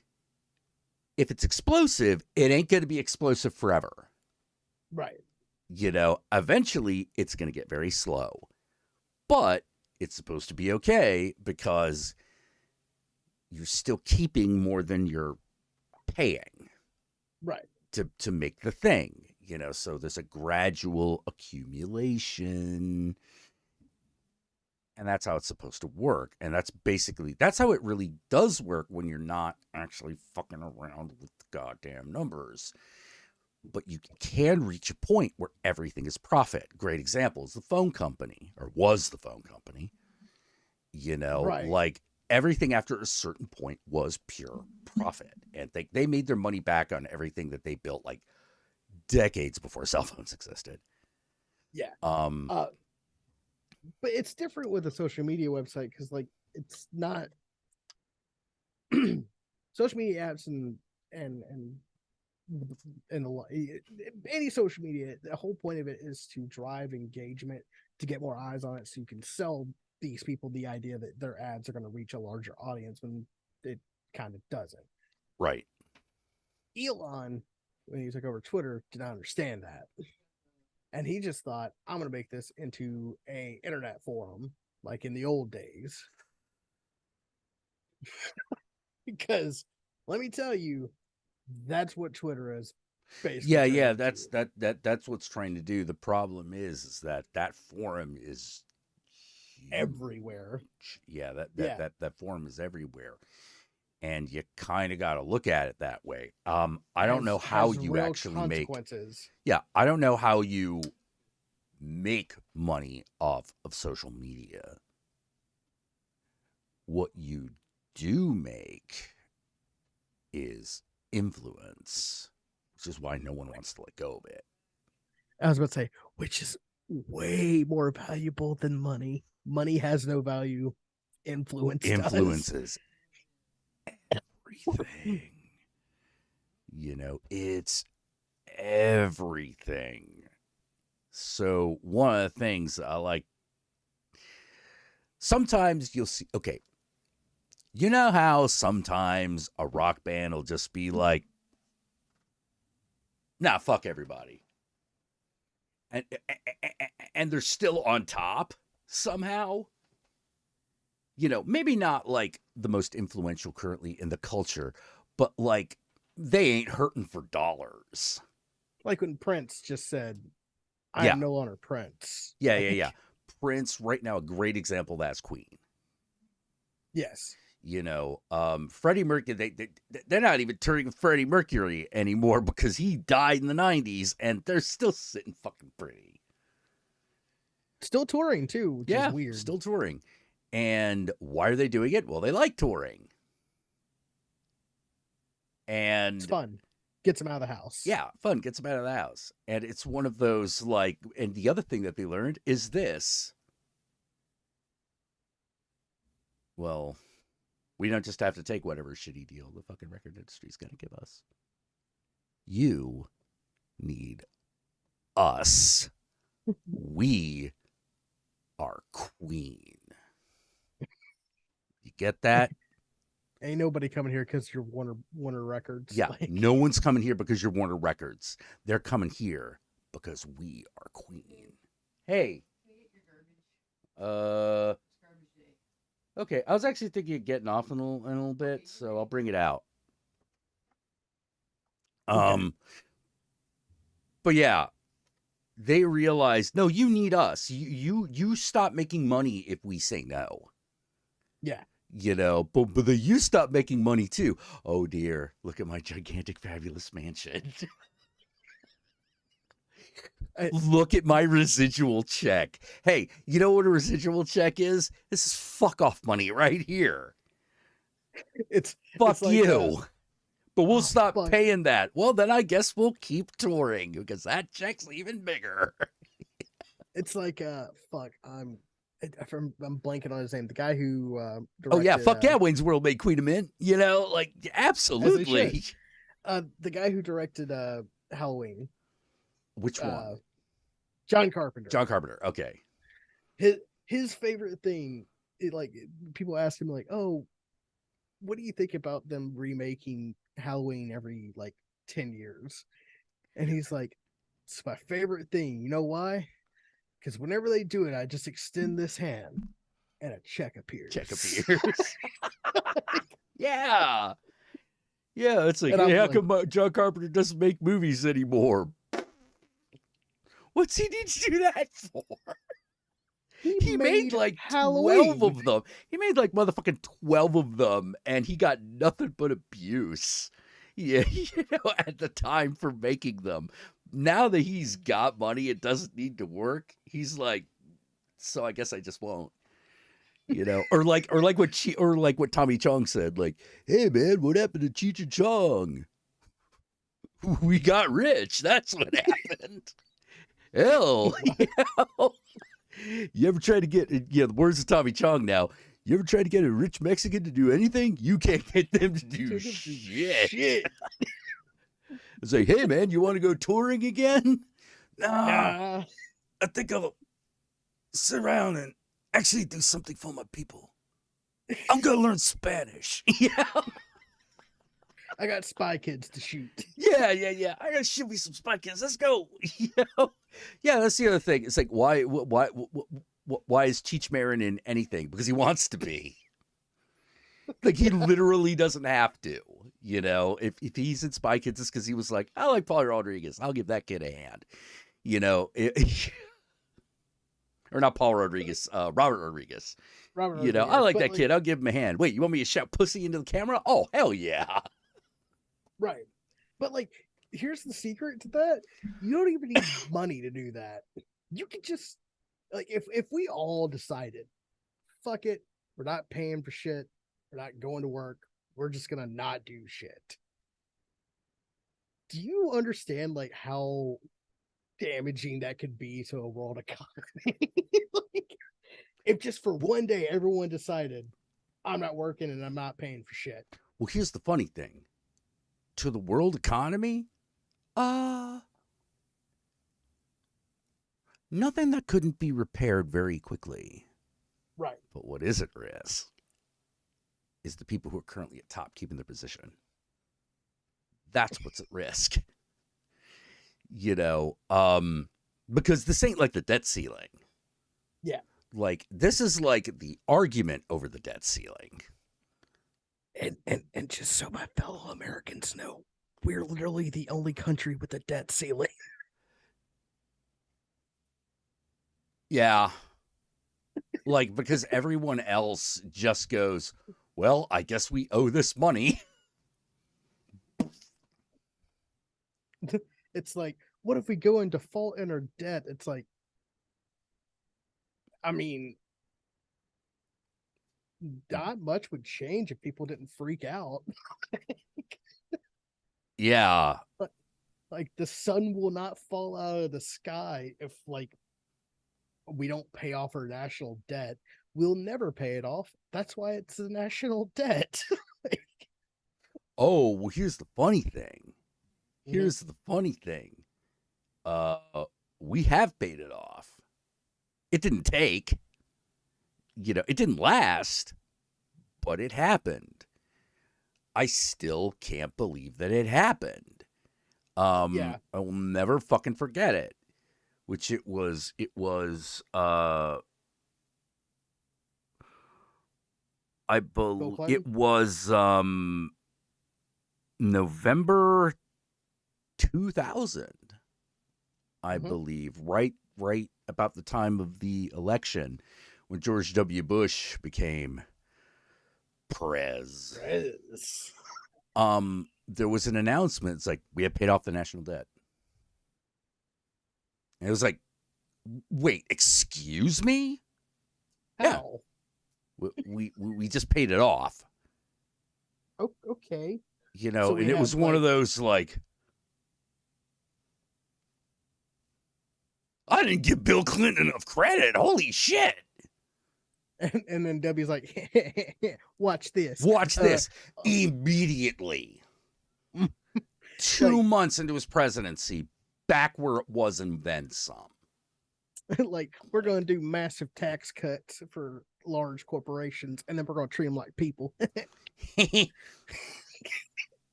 Speaker 1: if it's explosive, it ain't going to be explosive forever.
Speaker 2: Right.
Speaker 1: Eventually it's going to get very slow. But it's supposed to be okay because you're still keeping more than you're paying.
Speaker 2: Right.
Speaker 1: To make the thing, so there's a gradual accumulation. And that's how it's supposed to work. And that's how it really does work when you're not actually fucking around with the goddamn numbers. But you can reach a point where everything is profit. Great example is the phone company, or was the phone company.
Speaker 2: Right.
Speaker 1: Like everything after a certain point was pure profit. And they made their money back on everything that they built like decades before cell phones existed.
Speaker 2: Yeah. But it's different with a social media website because, like, it's not social media apps and any social media. The whole point of it is to drive engagement, to get more eyes on it, so you can sell these people the idea that their ads are going to reach a larger audience when it kind of doesn't.
Speaker 1: Right.
Speaker 2: Elon, when he took over Twitter, did not understand that. And he just thought, I'm going to make this into a internet forum like in the old days. Because let me tell you, that's what Twitter is basically.
Speaker 1: Yeah, that's what's trying to do. The problem is that forum is huge.
Speaker 2: Everywhere.
Speaker 1: Yeah, that forum is everywhere. And you kind of got to look at it that way. I don't know how you actually make. Yeah, I don't know how you make money off of social media. What you do make is influence, which is why no one wants to let go of it.
Speaker 2: I was about to say, which is way more valuable than money. Money has no value. Influences
Speaker 1: everything. It's everything. So one of the things I like, sometimes you'll see, okay, you know how sometimes a rock band will just be like, nah, fuck everybody. And they're still on top somehow. Maybe not like the most influential currently in the culture, but like they ain't hurting for dollars.
Speaker 2: Like when Prince just said, I am no longer Prince.
Speaker 1: Yeah. Prince, right now, a great example of that's Queen.
Speaker 2: Yes.
Speaker 1: Freddie Mercury, they're not even touring Freddie Mercury anymore because he died in the 90s and they're still sitting fucking pretty.
Speaker 2: Still touring too, which is weird.
Speaker 1: Still touring. And why are they doing it? Well, they like touring. And
Speaker 2: it's fun. Gets them out of the house.
Speaker 1: Yeah, fun. Gets them out of the house. And it's one of those, like, and the other thing that they learned is this. Well, we don't just have to take whatever shitty deal the fucking record industry's going to give us. You need us. We are queen. You get that?
Speaker 2: Ain't nobody coming here because you're Warner Records.
Speaker 1: Yeah,
Speaker 2: Like,
Speaker 1: no one's coming here because you're Warner Records. They're coming here because we are queen. Hey. Okay, I was actually thinking of getting off in a little bit, so I'll bring it out.
Speaker 2: okay.
Speaker 1: But yeah, they realized, no, you need us. You stop making money if we say no.
Speaker 2: Yeah.
Speaker 1: You know, but then you stop making money too. Oh dear, look at my gigantic, fabulous mansion. Look at my residual check. Hey, you know what a residual check is? This is fuck off money right here. Fuck
Speaker 2: like,
Speaker 1: you. But we'll stop
Speaker 2: fuck.
Speaker 1: paying that. Well, then I guess we'll keep touring because that check's even bigger.
Speaker 2: It's like fuck. I'm blanking on his name. The guy who directed.
Speaker 1: Oh yeah, fuck yeah, Wayne's World made Queen of Mint. You know, like absolutely.
Speaker 2: The guy who directed Halloween.
Speaker 1: Which one?
Speaker 2: John Carpenter.
Speaker 1: John Carpenter. Okay.
Speaker 2: His favorite thing, people ask him like, "Oh, what do you think about them remaking Halloween every like 10 years?" And he's like, "It's my favorite thing. You know why? Because whenever they do it, I just extend this hand and a check appears."
Speaker 1: Yeah. Yeah, it's like,
Speaker 2: And
Speaker 1: hey, how come John Carpenter doesn't make movies anymore? What's he need to do that for? He made like
Speaker 2: Halloween.
Speaker 1: 12 of them. He made like motherfucking 12 of them, and he got nothing but abuse. Yeah, you know, at the time for making them. Now that he's got money, it doesn't need to work. He's like, so I guess I just won't. You know, or like what Tommy Chong said, like, hey man, what happened to Cheech and Chong? We got rich. That's what happened. Hell, you know? You ever try to get, the words of Tommy Chong now, you ever try to get a rich Mexican to do anything? You can't get them to do shit. It's like, hey man, you want to go touring again? Nah. I think I'll sit around and actually do something for my people. I'm gonna learn Spanish. Yeah.
Speaker 2: I got Spy Kids to shoot.
Speaker 1: Yeah. I gotta shoot me some Spy Kids. Let's go. You know? Yeah, that's the other thing. It's like, why is Cheech Marin in anything? Because he wants to be. Like, he literally doesn't have to. You know, if he's in Spy Kids, it's because he was like, I like Paul Rodriguez. I'll give that kid a hand. You know, or not Paul Rodriguez, Robert Rodriguez. You know, I like that kid. I'll give him a hand. Wait, you want me to shout pussy into the camera? Oh, hell yeah.
Speaker 2: Right. But like, here's the secret to that. You don't even need money to do that. You can just, like, if we all decided, fuck it, we're not paying for shit, we're not going to work, we're just gonna not do shit. Do you understand like how damaging that could be to a world economy? Like, if just for one day everyone decided, I'm not working and I'm not paying for shit.
Speaker 1: Well, here's the funny thing. To the world economy, nothing that couldn't be repaired very quickly.
Speaker 2: Right.
Speaker 1: But what is at risk is the people who are currently at top keeping their position. That's what's at risk. You know, because this ain't like the debt ceiling.
Speaker 2: Yeah.
Speaker 1: Like, this is like the argument over the debt ceiling.
Speaker 2: And just so my fellow Americans know, we're literally the only country with a debt ceiling.
Speaker 1: Yeah. Like, because everyone else just goes, well, I guess we owe this money.
Speaker 2: It's like, what if we go in default in our debt? It's like, I mean, not much would change if people didn't freak out.
Speaker 1: Yeah.
Speaker 2: Like, the sun will not fall out of the sky if, like, we don't pay off our national debt. We'll never pay it off. That's why it's a national debt.
Speaker 1: Oh, well, here's the funny thing.
Speaker 2: Mhm.
Speaker 1: Here's the funny thing. Uh, we have paid it off. It didn't take, it didn't last, but it happened. I still can't believe that it happened.
Speaker 2: Yeah.
Speaker 1: I will never fucking forget it. Which I
Speaker 2: Bill
Speaker 1: believe
Speaker 2: Clinton.
Speaker 1: it was November 2000, I
Speaker 2: Hmm.
Speaker 1: believe, right about the time of the election when George W. Bush became prez.
Speaker 2: Yes.
Speaker 1: There was an announcement. It's like, we have paid off the national debt. And it was like, wait, excuse me? Yeah,
Speaker 2: How?
Speaker 1: we just paid it off.
Speaker 2: Okay. So
Speaker 1: And
Speaker 2: we
Speaker 1: it was
Speaker 2: have
Speaker 1: one of
Speaker 2: like,
Speaker 1: those like, I didn't give Bill Clinton enough credit. Holy shit.
Speaker 2: and then Debbie's like, watch this.
Speaker 1: Watch this
Speaker 2: Uh,
Speaker 1: immediately.
Speaker 2: like
Speaker 1: 2 months into his presidency, back where it was and then some.
Speaker 2: like we're going to do massive tax cuts for large corporations, and then we're going to treat them like people.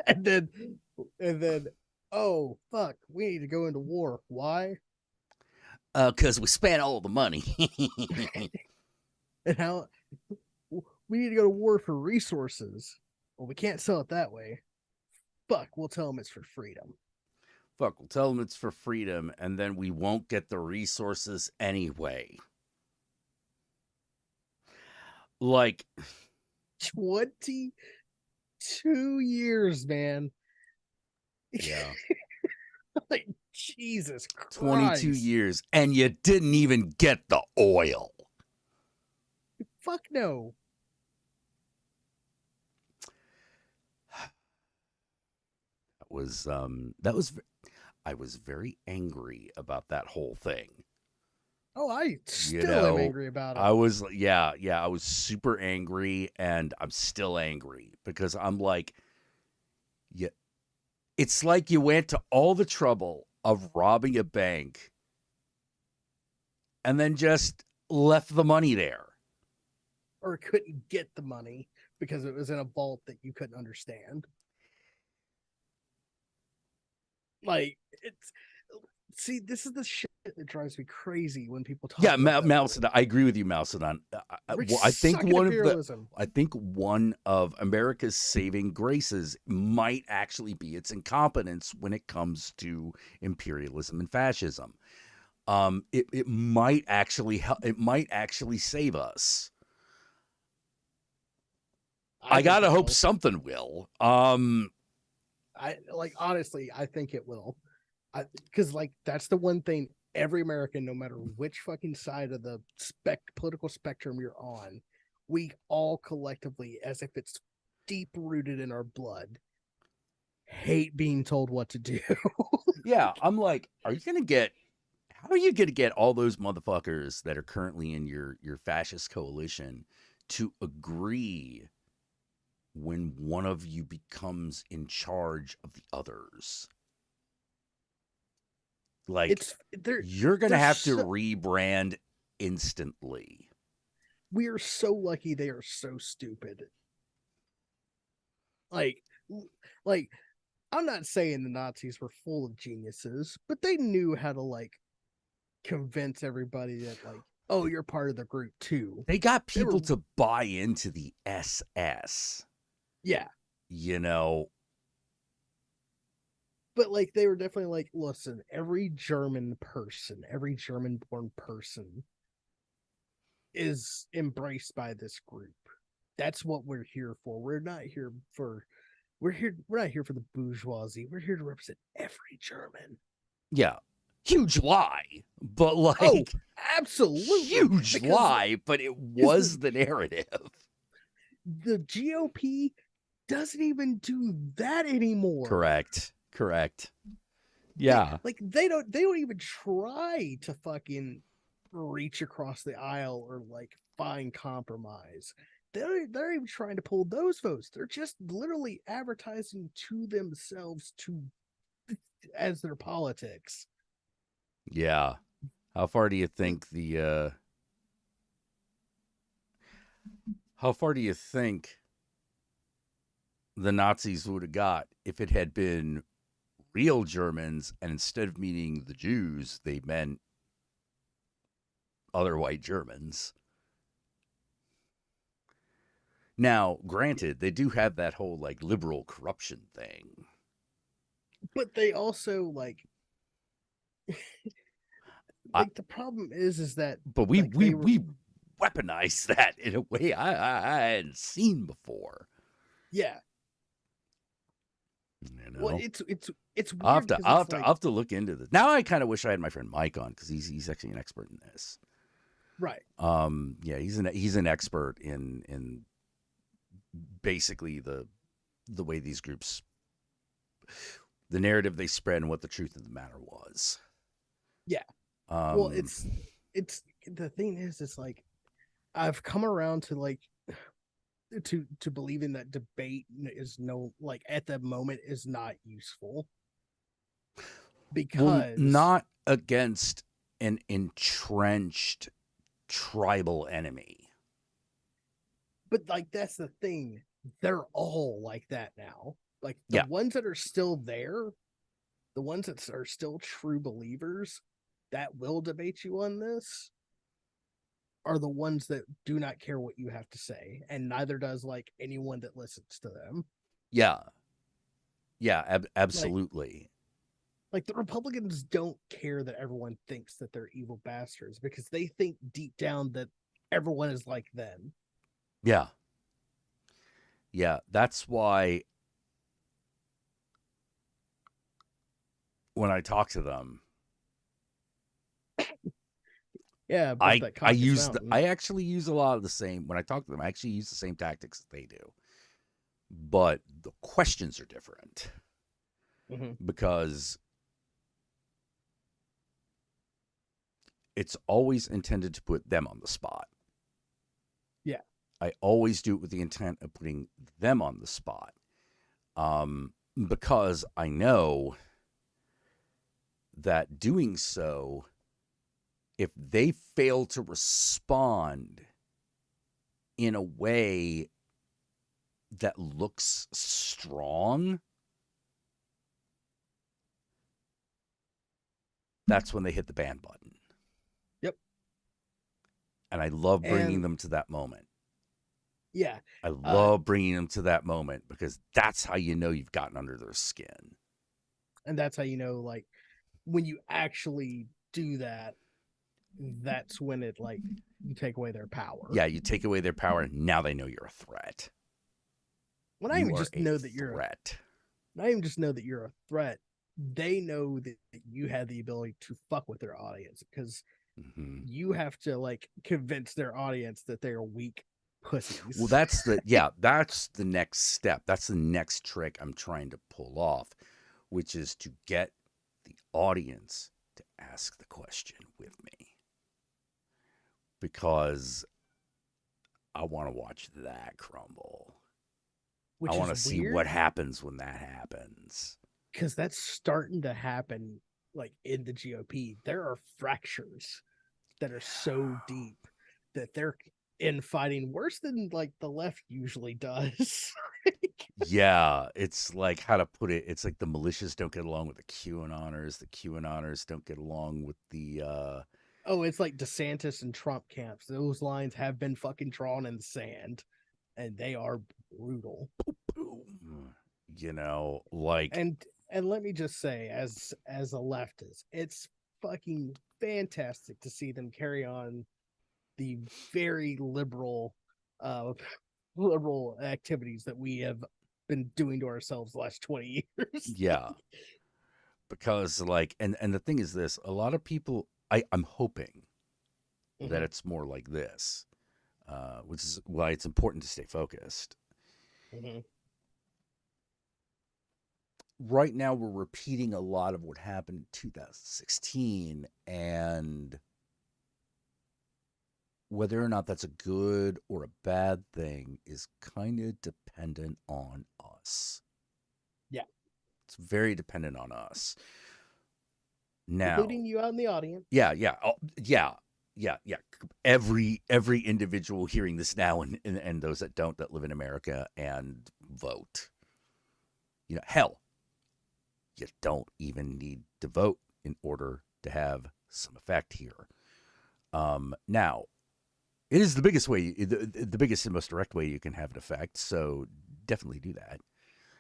Speaker 2: and then and then oh fuck, we need to go into war. Why?
Speaker 1: Because we spent all the money.
Speaker 2: And how we need to go to war for resources. Well, we can't sell it that way. Fuck, we'll tell them it's for freedom.
Speaker 1: Fuck, we'll tell them it's for freedom, and then we won't get the resources anyway. Like,
Speaker 2: 22 years, man.
Speaker 1: yeah.
Speaker 2: Like, Jesus
Speaker 1: 22
Speaker 2: Christ.
Speaker 1: years, and you didn't even get the oil.
Speaker 2: Fuck no.
Speaker 1: I was very angry about that whole thing.
Speaker 2: Oh, I
Speaker 1: You
Speaker 2: still am
Speaker 1: know,
Speaker 2: angry about it.
Speaker 1: I was, yeah, I was super angry, and I'm still angry because I'm like, yeah, it's like you went to all the trouble of robbing a bank and then just left the money there.
Speaker 2: Or couldn't get the money because it was in a vault that you couldn't understand. Like, it's see, this is the shit that drives me crazy when people
Speaker 1: Yeah,
Speaker 2: talk about that war.
Speaker 1: Malcedon. I agree with you, Malcedon.
Speaker 2: We're
Speaker 1: I think
Speaker 2: sucking imperialism.
Speaker 1: one of America's saving graces might actually be its incompetence when it comes to imperialism and fascism. It might actually help. It might actually save us.
Speaker 2: I
Speaker 1: I
Speaker 2: think
Speaker 1: gotta
Speaker 2: it
Speaker 1: hope
Speaker 2: will.
Speaker 1: something will.
Speaker 2: I like honestly, I think it will. Because like that's the one thing every American, no matter which fucking side of the political spectrum you're on, we all collectively, as if it's deep rooted in our blood, hate being told what to do.
Speaker 1: Yeah, I'm like, are you gonna get? How are you gonna get all those motherfuckers that are currently in your fascist coalition to agree when one of you becomes in charge of the others? Like,
Speaker 2: It's they're
Speaker 1: you're gonna
Speaker 2: they're
Speaker 1: have to
Speaker 2: so,
Speaker 1: rebrand instantly.
Speaker 2: we are so lucky they are so stupid. Like like I'm not saying the Nazis were full of geniuses, but they knew how to like convince everybody that like, oh, you're part of the group too.
Speaker 1: They got
Speaker 2: They were
Speaker 1: people to buy into the SS,
Speaker 2: yeah,
Speaker 1: you know.
Speaker 2: but like they were definitely like, listen, every German person, every German born person is embraced by this group. That's what we're here for. We're not here for the bourgeoisie. We're here to represent every German.
Speaker 1: Yeah, huge lie, but
Speaker 2: Oh,
Speaker 1: like,
Speaker 2: absolutely.
Speaker 1: huge
Speaker 2: Because
Speaker 1: lie, but it
Speaker 2: because
Speaker 1: was the narrative.
Speaker 2: the GOP doesn't even do that anymore.
Speaker 1: Correct.
Speaker 2: They
Speaker 1: Yeah.
Speaker 2: like they don't even try to fucking reach across the aisle or like find compromise. They're even trying to pull those votes. They're just literally advertising to themselves to as their politics.
Speaker 1: Yeah. How far do you think how far do you think the Nazis would have got if it had been real Germans and instead of meaning the Jews, they meant other white Germans? Now, granted, they do have that whole like liberal corruption thing.
Speaker 2: But they also
Speaker 1: I,
Speaker 2: the problem is that
Speaker 1: but we
Speaker 2: like
Speaker 1: we
Speaker 2: they were
Speaker 1: we weaponize that in a way I hadn't seen before.
Speaker 2: yeah.
Speaker 1: You
Speaker 2: Well,
Speaker 1: know,
Speaker 2: it's weird because it's
Speaker 1: I'll
Speaker 2: like
Speaker 1: have to look into this. Now I kind of wish I had my friend Mike on because he's actually an expert in this.
Speaker 2: right.
Speaker 1: Yeah, he's an expert in basically the way these groups, the narrative they spread and what the truth of the matter was.
Speaker 2: Yeah. Well,
Speaker 1: Um,
Speaker 2: it's the thing is it's like I've come around to like to believing that debate is no like at the moment is not useful
Speaker 1: well,
Speaker 2: because
Speaker 1: not against an entrenched tribal enemy.
Speaker 2: but like that's the thing, they're all like that now, like the
Speaker 1: Yeah,
Speaker 2: ones that are still there, the ones that are still true believers that will debate you on this are the ones that do not care what you have to say, and neither does like anyone that listens to them.
Speaker 1: yeah, yeah,
Speaker 2: like
Speaker 1: absolutely.
Speaker 2: like the Republicans don't care that everyone thinks that they're evil bastards because they think deep down that everyone is like them.
Speaker 1: Yeah, yeah. That's why when I talk to them,
Speaker 2: Yeah, about that Caucasus Mountain.
Speaker 1: I actually use a lot of the same when I talk to them. I actually use the same tactics that they do, but the questions are different
Speaker 2: Mm-hmm.
Speaker 1: because it's always intended to put them on the spot.
Speaker 2: Yeah.
Speaker 1: I always do it with the intent of putting them on the spot, because I know that doing so, if they fail to respond in a way that looks strong, that's when they hit the ban button.
Speaker 2: Yep.
Speaker 1: And I love bringing
Speaker 2: And
Speaker 1: them to that moment.
Speaker 2: yeah,
Speaker 1: I
Speaker 2: uh,
Speaker 1: love bringing them to that moment because that's how you know you've gotten under their skin.
Speaker 2: and that's how you know, like, when you actually do that, that's when it like you take away their power.
Speaker 1: Yeah, you take away their power. Now they know you're a threat.
Speaker 2: When I
Speaker 1: You
Speaker 2: even
Speaker 1: are
Speaker 2: just
Speaker 1: a
Speaker 2: know that
Speaker 1: threat.
Speaker 2: not even just know that you're a threat, they know that you have the ability to fuck with their audience because
Speaker 1: Mm-hmm.
Speaker 2: you have to like convince their audience that they are weak
Speaker 1: Well,
Speaker 2: pussies.
Speaker 1: that's the next step. That's the next trick I'm trying to pull off, which is to get the audience to ask the question with me because I want to watch that crumble. I
Speaker 2: Which
Speaker 1: want
Speaker 2: is
Speaker 1: to see what
Speaker 2: weird
Speaker 1: happens when that happens.
Speaker 2: because that's starting to happen like in the GOP. There are fractures that are so deep that they're infighting worse than like the left usually does.
Speaker 1: Yeah, it's like how to put it. It's like the militias don't get along with the QAnoners. The QAnoners don't get along with the
Speaker 2: Oh, it's like DeSantis and Trump camps. Those lines have been fucking drawn in the sand, and they are brutal.
Speaker 1: boom. You know, like
Speaker 2: And let me just say, as a leftist, it's fucking fantastic to see them carry on the very uh liberal activities that we have been doing to ourselves the last 20 years.
Speaker 1: yeah, because like and the thing is this, a lot of people I'm hoping that
Speaker 2: Mm-hmm,
Speaker 1: it's more like this, which is why it's important to stay focused.
Speaker 2: mm-hmm.
Speaker 1: Right now we're repeating a lot of what happened in 2016 and whether or not that's a good or a bad thing is kind of dependent on us.
Speaker 2: Yeah.
Speaker 1: It's very dependent on us. Now,
Speaker 2: Including you out in the audience.
Speaker 1: yeah. Every individual hearing this now, and those that don't, that live in America and vote. Hell, you don't even need to vote in order to have some effect here. Now, it is the biggest way, the biggest and most direct way you can have an effect. So definitely do that.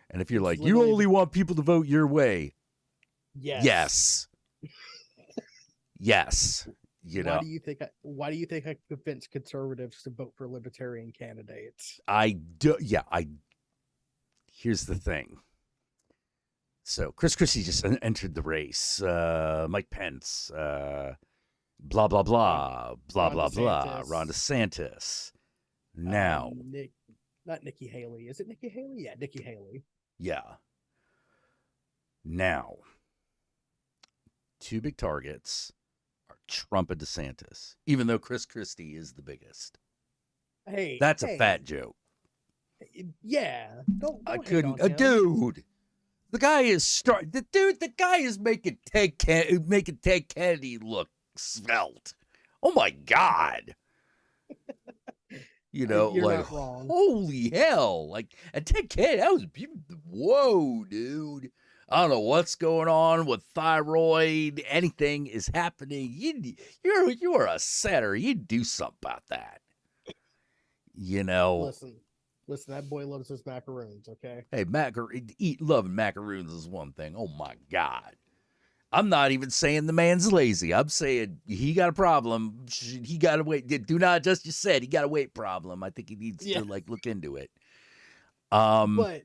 Speaker 1: And if you're
Speaker 2: It's
Speaker 1: like, you only want people to vote your way, yes.
Speaker 2: Why do you think I convince conservatives to vote for libertarian candidates?
Speaker 1: Here's the thing. So Chris Christie just entered the race. Mike Pence, blah blah blah,
Speaker 2: Ron
Speaker 1: blah.
Speaker 2: DeSantis.
Speaker 1: Ron DeSantis. Now,
Speaker 2: not Nikki Haley. Is it Nikki Haley? Yeah, Nikki Haley.
Speaker 1: Yeah. Now, two big targets are Trump and DeSantis, even though Chris Christie is the biggest. That's a fat joke.
Speaker 2: Yeah, don't
Speaker 1: I couldn't, dude. The guy is making Ted Kennedy look svelte. Oh my god.
Speaker 2: You're
Speaker 1: like,
Speaker 2: not wrong.
Speaker 1: Holy hell. Like, and Ted Kennedy, that was, whoa, dude. I don't know what's going on with thyroid. Anything is happening. You're a setter. You do something about that.
Speaker 2: Listen, that boy loves his macaroons, okay?
Speaker 1: Hey, loving macaroons is one thing. Oh my God. I'm not even saying the man's lazy. I'm saying he got a problem. He got a weight. Do not adjust your set. He got a weight problem. I think he needs to look into it.
Speaker 2: But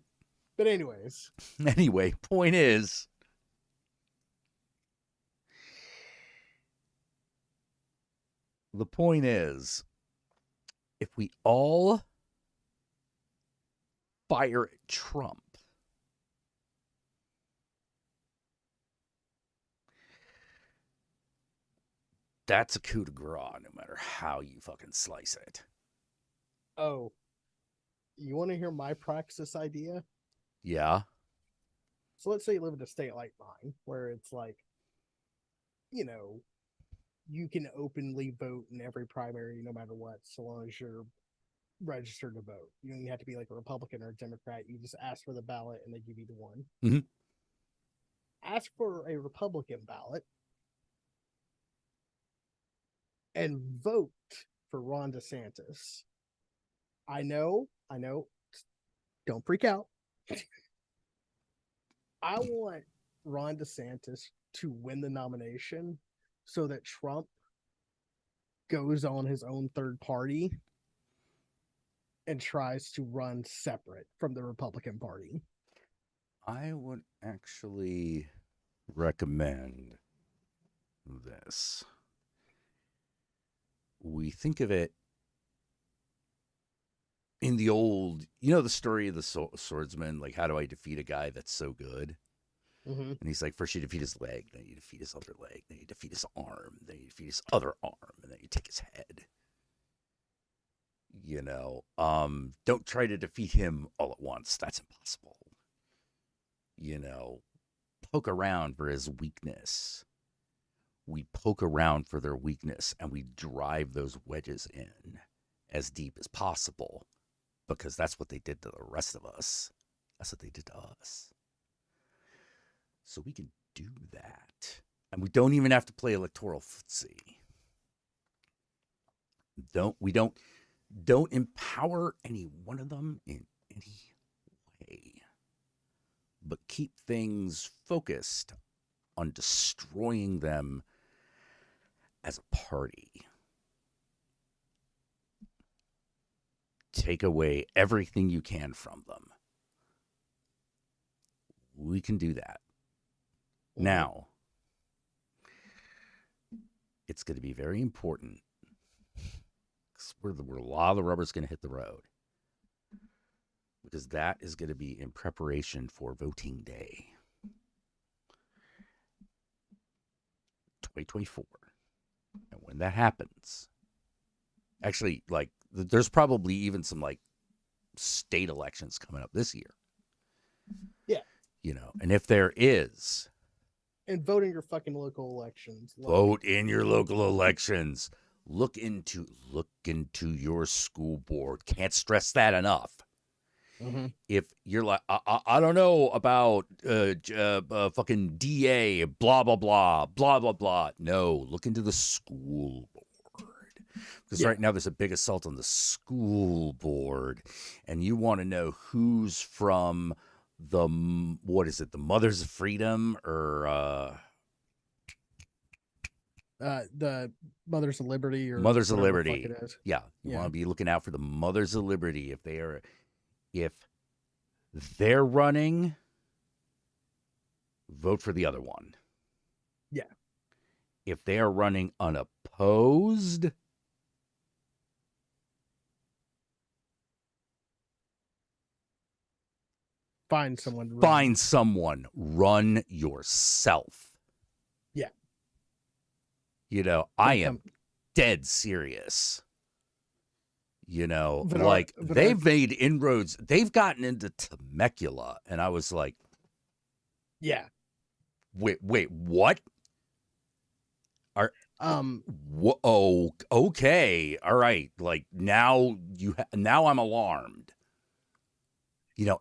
Speaker 2: anyways.
Speaker 1: Anyway, point is, if we all fire at Trump, that's a coup de grace, no matter how you fucking slice it.
Speaker 2: Oh, you want to hear my praxis idea?
Speaker 1: Yeah.
Speaker 2: So let's say you live in a state like mine, where it's like, you can openly vote in every primary, no matter what, so long as you're registered to vote. You don't have to be like a Republican or a Democrat. You just ask for the ballot and they give you the one.
Speaker 1: Mm-hmm.
Speaker 2: Ask for a Republican ballot and vote for Ron DeSantis. I know. Don't freak out. I want Ron DeSantis to win the nomination so that Trump goes on his own third party and tries to run separate from the Republican Party.
Speaker 1: I would actually recommend this. We think of it in the old, the story of the swordsman, like, how do I defeat a guy that's so good?
Speaker 2: Mm-hmm.
Speaker 1: And he's like, first you defeat his leg, then you defeat his other leg, then you defeat his arm, then you defeat his other arm, and then you take his head. Don't try to defeat him all at once. That's impossible. Poke around for his weakness. We poke around for their weakness and we drive those wedges in as deep as possible, because that's what they did to the rest of us. That's what they did to us. So we can do that. And we don't even have to play electoral footsie. Don't empower any one of them in any way. But keep things focused on destroying them as a party. Take away everything you can from them. We can do that. Now, it's going to be very important, because where a lot of the rubber's going to hit the road, because that is going to be in preparation for voting day 2024. And when that happens, Actually, like, there's probably even some like state elections coming up this year.
Speaker 2: Yeah.
Speaker 1: And if there is,
Speaker 2: And vote in your fucking local elections.
Speaker 1: vote in your local elections. Look into your school board. Can't stress that enough.
Speaker 2: Mm-hmm.
Speaker 1: If you're like, I don't know about fucking DA, blah blah blah, blah blah blah. No, look into the school board, because right now there's a big assault on the school board, and you want to know who's from the, what is it, the Mothers of Freedom, or
Speaker 2: The Mothers of Liberty, or
Speaker 1: Mothers of
Speaker 2: whatever the fuck
Speaker 1: Liberty.
Speaker 2: it is.
Speaker 1: Yeah, you want to be looking out for the Mothers of Liberty. If they're running, vote for the other one.
Speaker 2: Yeah.
Speaker 1: If they are running unopposed,
Speaker 2: Find someone.
Speaker 1: find someone. Run yourself.
Speaker 2: Yeah.
Speaker 1: I am dead serious. They've made inroads. They've gotten into Temecula, and I was like,
Speaker 2: yeah.
Speaker 1: Wait, what? Oh, okay, all right. Like, now I'm alarmed.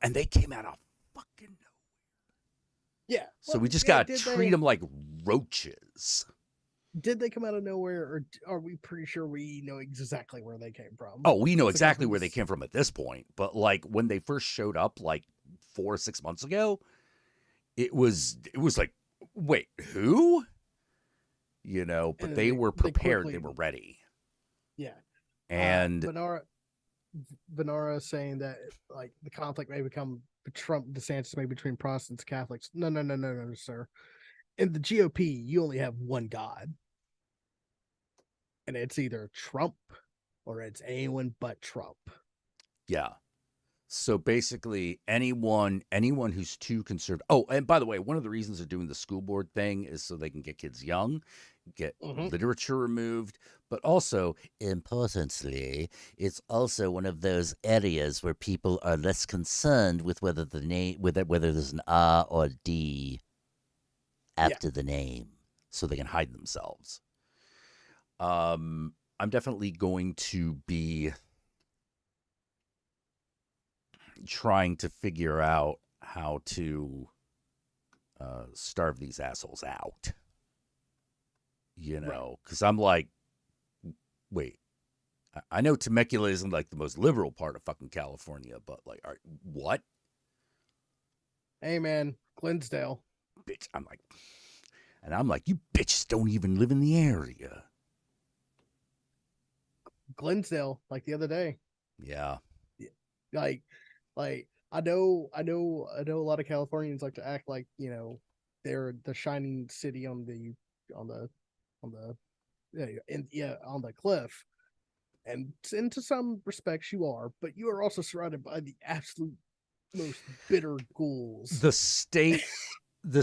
Speaker 1: And they came out of fucking nowhere.
Speaker 2: Yeah.
Speaker 1: So we just gotta treat them like roaches.
Speaker 2: Did they come out of nowhere, or are we pretty sure we know exactly where they came from?
Speaker 1: Oh, we know exactly where they came from at this point. But like when they first showed up, like 4 or 6 months ago, it was like, wait, who? But they were prepared. They were ready.
Speaker 2: Yeah.
Speaker 1: And
Speaker 2: Venara saying that like the conflict may become Trump DeSantis may between Protestants and Catholics. No, sir. In the GOP, you only have one God. And it's either Trump or it's anyone but Trump.
Speaker 1: Yeah. So basically, anyone who's too conservative. Oh, and by the way, one of the reasons they're doing the school board thing is so they can get kids young, get literature removed, but also, importantly, it's also one of those areas where people are less concerned with whether whether there's an R or D after the name, so they can hide themselves. I'm definitely going to be trying to figure out how to starve these assholes out. Because I'm like, wait, I know Temecula isn't like the most liberal part of fucking California, but like, what?
Speaker 2: Hey, man, Glensdale.
Speaker 1: Bitch, I'm like, you bitches don't even live in the area.
Speaker 2: Glensdale, like the other day.
Speaker 1: Yeah.
Speaker 2: Like I know a lot of Californians like to act like, they're the shining city on the cliff. And to some respects you are, but you are also surrounded by the absolute most bitter ghouls.
Speaker 1: The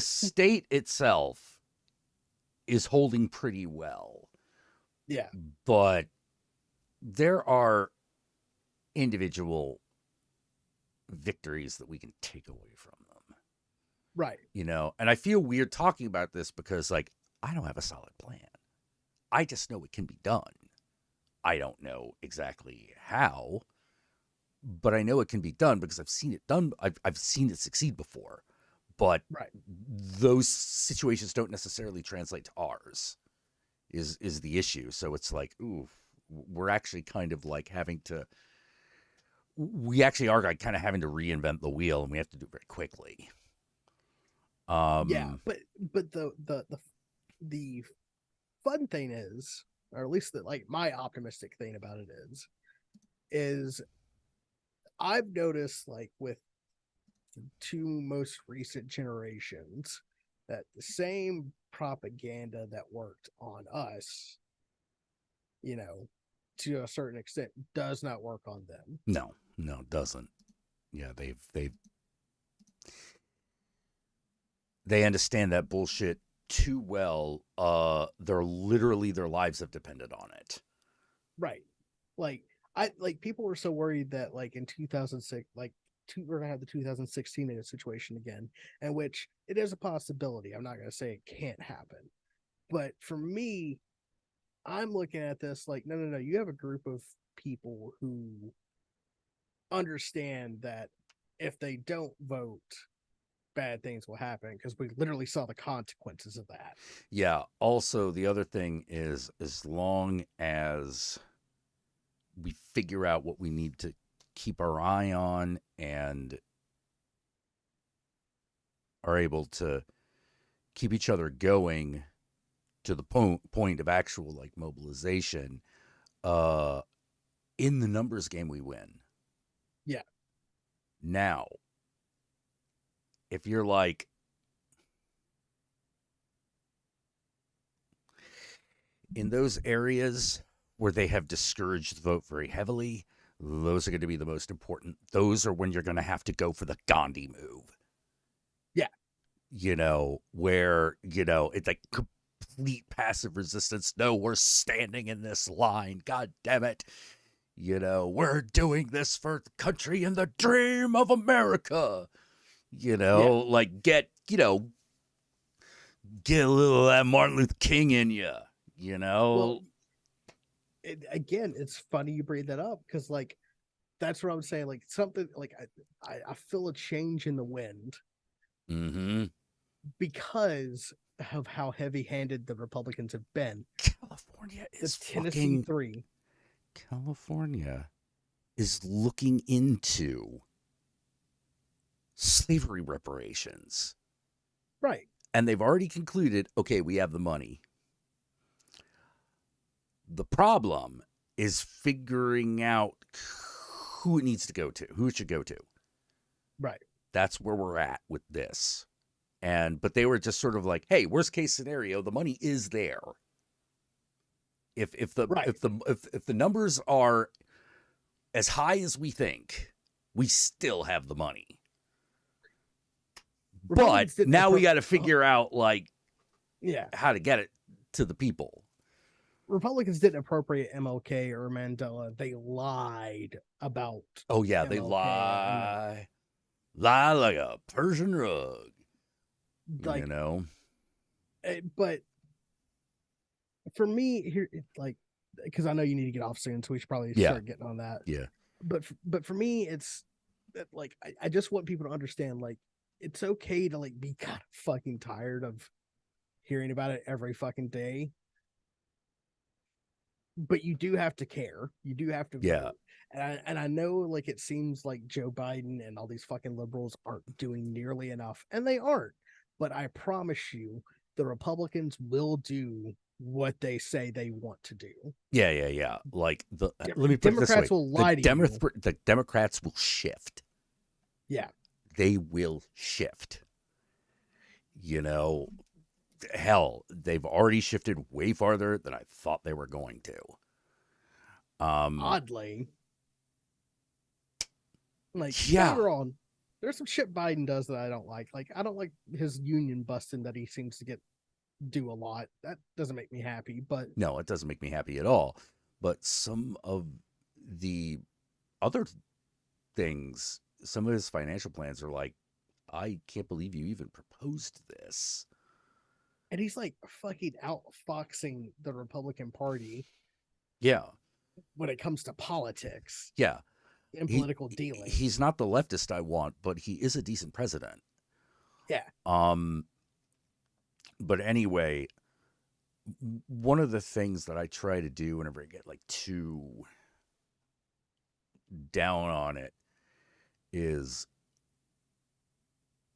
Speaker 1: state itself is holding pretty well.
Speaker 2: Yeah.
Speaker 1: But there are individual victories that we can take away from them.
Speaker 2: Right.
Speaker 1: And I feel weird talking about this because, like, I don't have a solid plan. I just know it can be done. I don't know exactly how, but I know it can be done because I've seen it done. I've seen it succeed before, but those situations don't necessarily translate to ours is the issue. So it's like, ooh, we're actually kind of like we actually are kind of having to reinvent the wheel, and we have to do it very quickly.
Speaker 2: Yeah, but the fun thing is, or at least my optimistic thing about it is I've noticed, like, with the two most recent generations, that the same propaganda that worked on us, to a certain extent, does not work on them.
Speaker 1: No, it doesn't. Yeah, they understand that bullshit too well. Their lives have depended on it.
Speaker 2: Right. Like I like people were so worried that like in 2006, we're gonna have the 2016 in a situation again, in which it is a possibility. I'm not gonna say it can't happen, but for me, I'm looking at this like, no, no, no. You have a group of people who understand that if they don't vote, bad things will happen because we literally saw the consequences of that.
Speaker 1: Yeah. Also, the other thing is, as long as we figure out what we need to keep our eye on and are able to keep each other going to the point of actual like mobilization, uh in the numbers game we win.
Speaker 2: Yeah.
Speaker 1: Now, if you're like, in those areas where they have discouraged the vote very heavily, those are going to be the most important. Those are when you're going to have to go for the Gandhi move.
Speaker 2: Yeah.
Speaker 1: Where, it's like complete passive resistance. No, we're standing in this line. God damn it. We're doing this for the country and the dream of America.
Speaker 2: Yeah.
Speaker 1: Like get a little of that Martin Luther King in you,
Speaker 2: Well, again, it's funny you bring that up because like that's what I'm saying. Like something like I feel a change in the wind
Speaker 1: Mm-hmm.
Speaker 2: because of how heavy-handed the Republicans have been.
Speaker 1: California
Speaker 2: The
Speaker 1: is
Speaker 2: Tennessee
Speaker 1: fucking.
Speaker 2: Three,
Speaker 1: California is looking into slavery reparations.
Speaker 2: right?
Speaker 1: And they've already concluded, okay, we have the money. The problem is figuring out who it needs to go to, who it should go to.
Speaker 2: Right.
Speaker 1: That's where we're at with this. But they were just sort of like, hey, worst case scenario, the money is there. If
Speaker 2: Right.
Speaker 1: the numbers are as high as we think, we still have the money. But
Speaker 2: Republicans didn't
Speaker 1: now we got to figure out like
Speaker 2: yeah.
Speaker 1: how to get it to the people.
Speaker 2: Republicans didn't appropriate MLK or Mandela. They lied about
Speaker 1: Oh yeah, they
Speaker 2: MLK and
Speaker 1: lie like a Persian rug.
Speaker 2: like but for me here like because I know you need to get off soon, so we should probably start getting on that.
Speaker 1: Yeah.
Speaker 2: But for me it's like I just want people to understand like it's okay to like be kind of fucking tired of hearing about it every fucking day, but you do have to care. You do have to vote. And I know like it seems like Joe Biden and all these fucking liberals aren't doing nearly enough, and they aren't. But I promise you, the Republicans will do what they say they want to do.
Speaker 1: Yeah. Like let me put
Speaker 2: Democrats
Speaker 1: it this way:
Speaker 2: will lie to you.
Speaker 1: The Democrats will shift.
Speaker 2: Yeah,
Speaker 1: they will shift. Hell, they've already shifted way farther than I thought they were going to.
Speaker 2: Oddly, like yeah, don't get me wrong, there's some shit Biden does that I don't like. Like I don't like his union busting that he seems to do a lot. That doesn't make me happy. But
Speaker 1: no, it doesn't make me happy at all. But some of the other things, some of his financial plans are like, I can't believe you even proposed this.
Speaker 2: And he's like fucking outfoxing the Republican Party.
Speaker 1: Yeah.
Speaker 2: When it comes to politics.
Speaker 1: Yeah.
Speaker 2: And political dealing.
Speaker 1: He's not the leftist I want, but he is a decent president.
Speaker 2: Yeah.
Speaker 1: But anyway, one of the things that I try to do whenever I get like too down on it is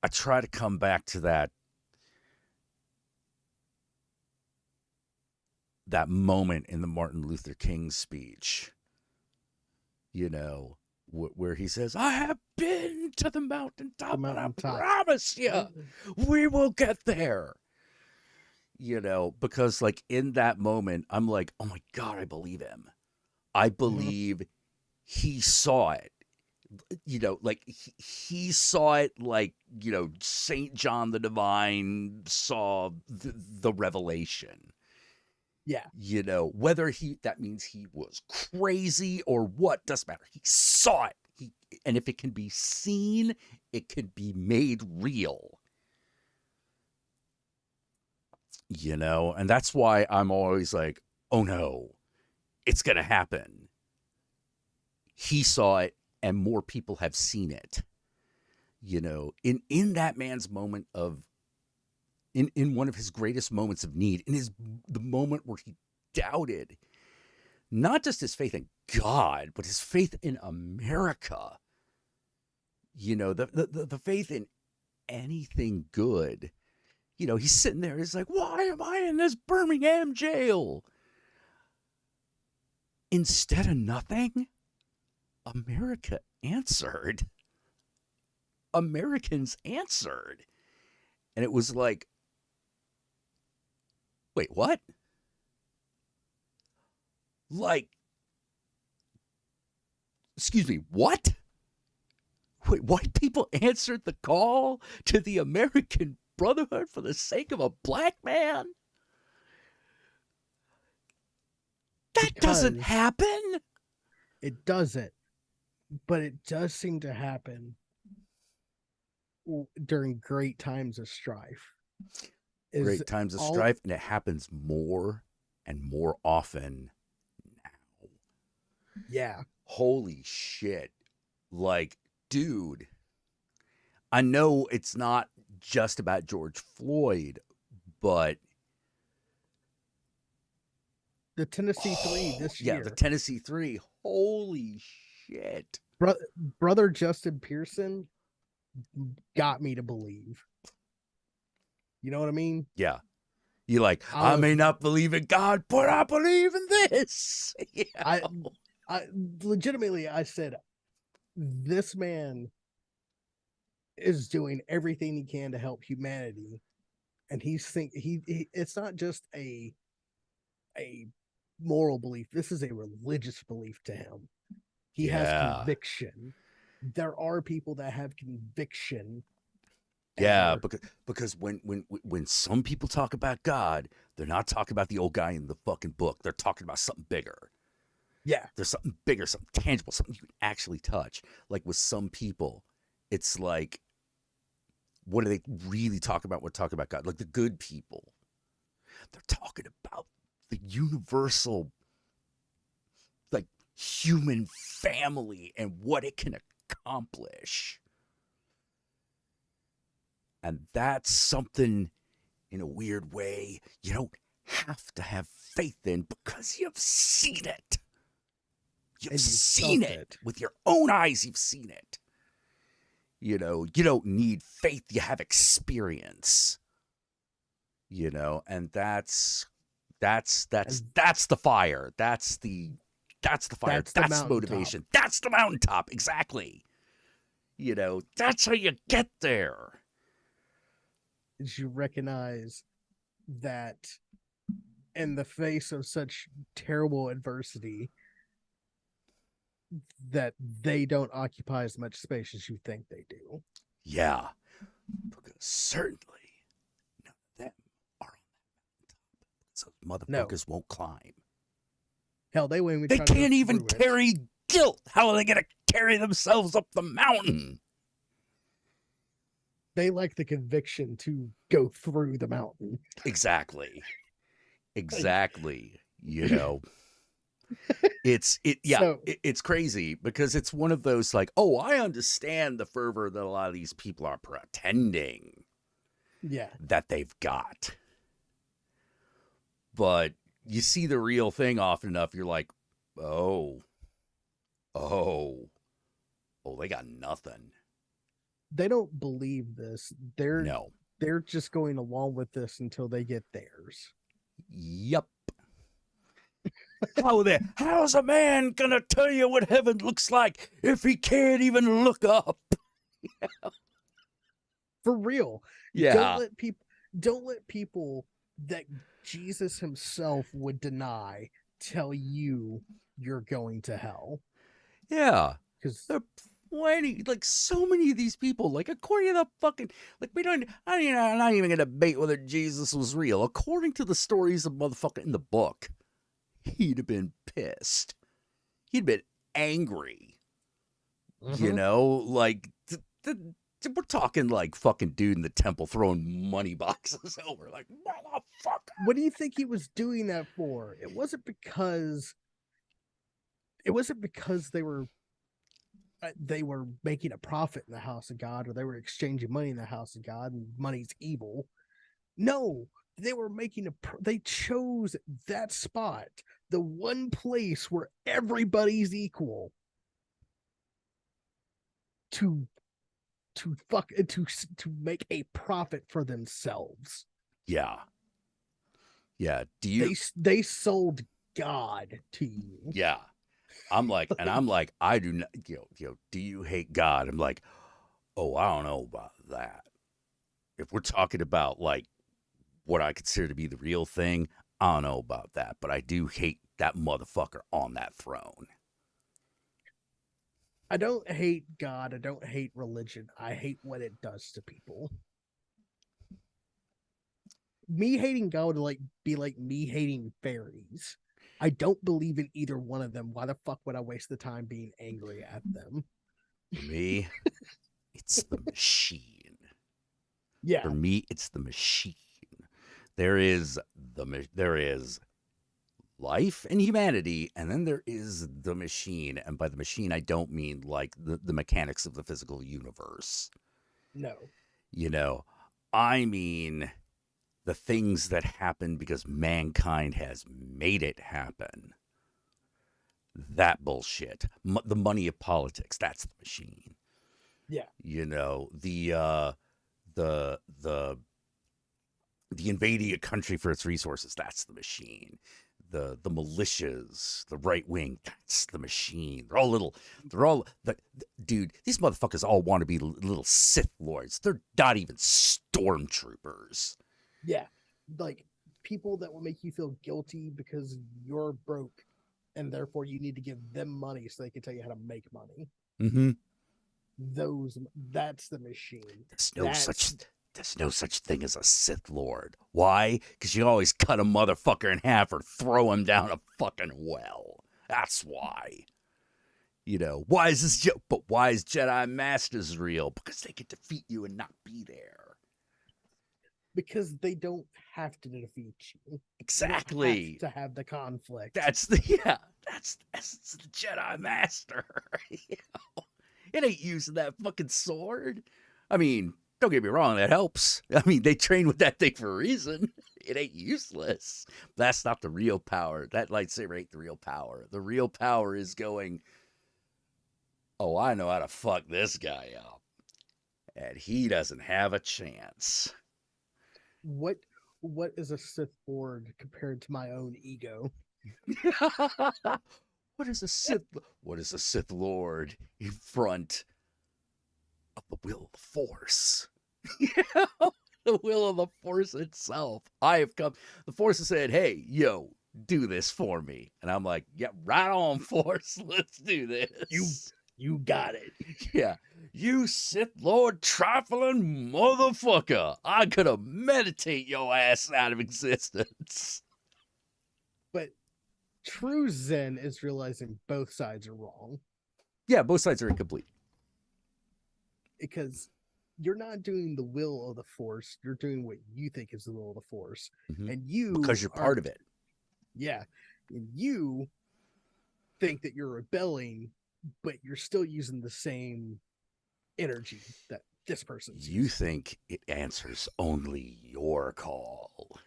Speaker 1: I try to come back to that moment in the Martin Luther King speech, where he says, I have been to the mountaintop, and I promise you, we will get there. Because like in that moment, I'm like, oh my God, I believe him. I believe he saw it. Like he saw it like, St. John the Divine saw the revelation.
Speaker 2: Yeah.
Speaker 1: Whether that means he was crazy or what, doesn't matter. He saw it. And if it can be seen, it can be made real. And that's why I'm always like, oh no, it's going to happen. He saw it and more people have seen it. In that man's moment of in one of his greatest moments of need, the moment where he doubted not just his faith in God, but his faith in America. The faith in anything good. He's sitting there. He's like, why am I in this Birmingham jail? Instead of nothing, America answered. Americans answered. And it was like, wait, what? Like, excuse me, what? Wait, white people answered the call to the American Brotherhood for the sake of a black man? That doesn't happen.
Speaker 2: It doesn't. But it does seem to happen during great times of strife.
Speaker 1: Great times of strife, and it happens more and more often now.
Speaker 2: Yeah.
Speaker 1: Holy shit. Like, dude, I know it's not just about George Floyd, but
Speaker 2: the Tennessee 3 this year.
Speaker 1: Yeah, the Tennessee 3. Holy shit.
Speaker 2: Brother Justin Pearson got me to believe. You know what I mean?
Speaker 1: Yeah. You're like, I may not believe in God, but I believe in this.
Speaker 2: I legitimately, I said, this man is doing everything he can to help humanity, and it's not just a moral belief. This is a religious belief to him. He has conviction. There are people that have conviction.
Speaker 1: Yeah, because when some people talk about God, they're not talking about the old guy in the fucking book. They're talking about something bigger.
Speaker 2: Yeah.
Speaker 1: There's something bigger, something tangible, something you can actually touch. Like with some people, it's like, what do they really talk about? We're talking about God. Like the good people. They're talking about the universal, like, human family and what it can accomplish. And that's something, in a weird way, you don't have to have faith in because you've seen it. You've seen it with your own eyes. You've seen it. You don't need faith. You have experience. And that's the fire. That's the fire. That's the motivation. That's the mountaintop. Exactly. That's how you get there.
Speaker 2: Is you recognize that in the face of such terrible adversity, that they don't occupy as much space as you think they do.
Speaker 1: Yeah, because certainly none of them are on that mountaintop. So motherfuckers won't climb.
Speaker 2: Hell, they won't even.
Speaker 1: They can't even carry guilt. How are they going to carry themselves up the mountain?
Speaker 2: They like the conviction to go through the mountain.
Speaker 1: Exactly. It's crazy because it's one of those like, oh, I understand the fervor that a lot of these people are pretending that they've got. But you see the real thing often enough, you're like, oh, they got nothing.
Speaker 2: They don't believe this. They're just going along with this until they get theirs.
Speaker 1: Yep. How's a man gonna tell you what heaven looks like if he can't even look up?
Speaker 2: For real.
Speaker 1: Yeah.
Speaker 2: Don't let people that Jesus himself would tell you you're going to hell.
Speaker 1: Yeah. Because like so many of these people, like according to the fucking, like I'm not even gonna debate whether Jesus was real. According to the stories of motherfucker in the book, he'd have been pissed. He'd been angry. You
Speaker 2: Mm-hmm.
Speaker 1: know, like we're talking like fucking dude in the temple throwing money boxes over, like motherfucker.
Speaker 2: What do you think he was doing that for? It wasn't because they were making a profit in the house of God, or they were exchanging money in the house of God, and money's evil. No, they were they chose that spot, the one place where everybody's equal, to to make a profit for themselves.
Speaker 1: Yeah, yeah. Do you?
Speaker 2: They sold God to you.
Speaker 1: Yeah. I'm like, I do not, do you hate God? I'm like, oh, I don't know about that. If we're talking about like what I consider to be the real thing, I don't know about that, but I do hate that motherfucker on that throne.
Speaker 2: I don't hate God. I don't hate religion. I hate what it does to people. Me hating God would be like me hating fairies. I don't believe in either one of them. Why the fuck would I waste the time being angry at them?
Speaker 1: For me, it's the machine. For
Speaker 2: Yeah,
Speaker 1: me, it's the machine. There is life and humanity, and then there is the machine. And by the machine, I don't mean like the mechanics of the physical universe.
Speaker 2: no.
Speaker 1: You know, I mean the things that happen because mankind has made it happen. That bullshit. The money of politics, that's the machine.
Speaker 2: Yeah.
Speaker 1: You know, the the the invading a country for its resources, that's the machine. The militias, the right wing, that's the machine. They're all dude, these motherfuckers all want to be little Sith lords. They're not even stormtroopers.
Speaker 2: Yeah. Like people that will make you feel guilty because you're broke and therefore you need to give them money so they can tell you how to make money.
Speaker 1: Mm-hmm.
Speaker 2: Those That's the machine.
Speaker 1: There's no such
Speaker 2: That's
Speaker 1: there's no such thing as a Sith Lord. Why? Because you always cut a motherfucker in half or throw him down a fucking well. That's why. Why is this joke? But why is Jedi Masters real? Because they can defeat you and not be there.
Speaker 2: because they don't have to defeat you. You don't have
Speaker 1: Exactly.
Speaker 2: to have the conflict.
Speaker 1: That's the yeah. That's the essence of the Jedi Master. It ain't using that fucking sword. I mean, don't get me wrong, that helps. I mean, they train with that thing for a reason. It ain't useless. That's not the real power. That lightsaber ain't the real power. The real power is going, oh, I know how to fuck this guy up. And he doesn't have a chance.
Speaker 2: What what is a Sith Lord compared to my own ego?
Speaker 1: what is a Sith what is a Sith Lord in front of the will of the Force? The will of the Force itself. I have come. The Force has said, "Hey, yo, do this for me," and I'm like, "Yeah, right on, Force. Let's do
Speaker 2: You
Speaker 1: this."
Speaker 2: you got it.
Speaker 1: Yeah, you Sith Lord trifling motherfucker. I could have meditate your ass out of existence.
Speaker 2: But true Zen is realizing both sides are wrong
Speaker 1: Yeah, both sides are incomplete.
Speaker 2: because you're not doing the will of the Force. You're doing what you think is the will of the Force,
Speaker 1: Mm-hmm.
Speaker 2: and you
Speaker 1: Because you're
Speaker 2: are
Speaker 1: part of it.
Speaker 2: yeah, and you think that you're rebelling, but you're still using the same energy that this person's
Speaker 1: You
Speaker 2: using.
Speaker 1: think it answers only your call.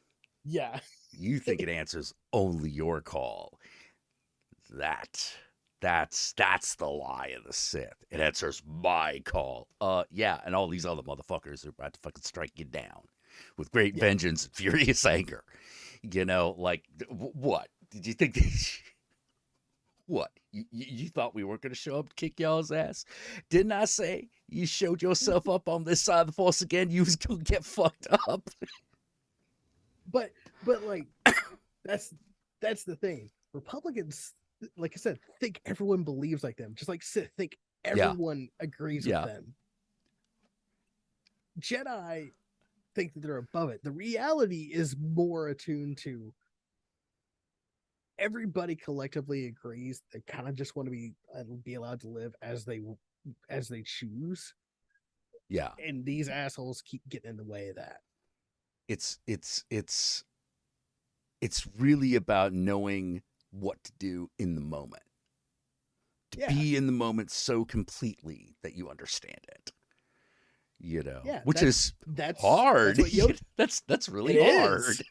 Speaker 2: Yeah.
Speaker 1: You think it answers only your call. That that's the lie of the Sith. It answers my call. Yeah, and all these other motherfuckers are about to fucking strike you down with great
Speaker 2: Yeah.
Speaker 1: vengeance and furious anger. Like what? Did you think what? You thought we weren't going to show up to kick y'all's ass? Didn't I say you showed yourself up on this side of the Force again? You was going to get fucked up.
Speaker 2: But like that's the thing. Republicans, like I said, think everyone believes like them. Just like Sith think
Speaker 1: Yeah.
Speaker 2: everyone agrees with
Speaker 1: Yeah.
Speaker 2: them. Jedi think that they're above it. The reality is more attuned to everybody collectively agrees they kind of just want to be allowed to live as they choose,
Speaker 1: Yeah.
Speaker 2: and these assholes keep getting in the way of that.
Speaker 1: It's it's really about knowing what to do in the moment. To
Speaker 2: Yeah,
Speaker 1: be in the moment so completely that you understand it.
Speaker 2: yeah,
Speaker 1: Which is
Speaker 2: that's
Speaker 1: hard.
Speaker 2: what Yoda.
Speaker 1: That's
Speaker 2: It
Speaker 1: really
Speaker 2: is,
Speaker 1: hard.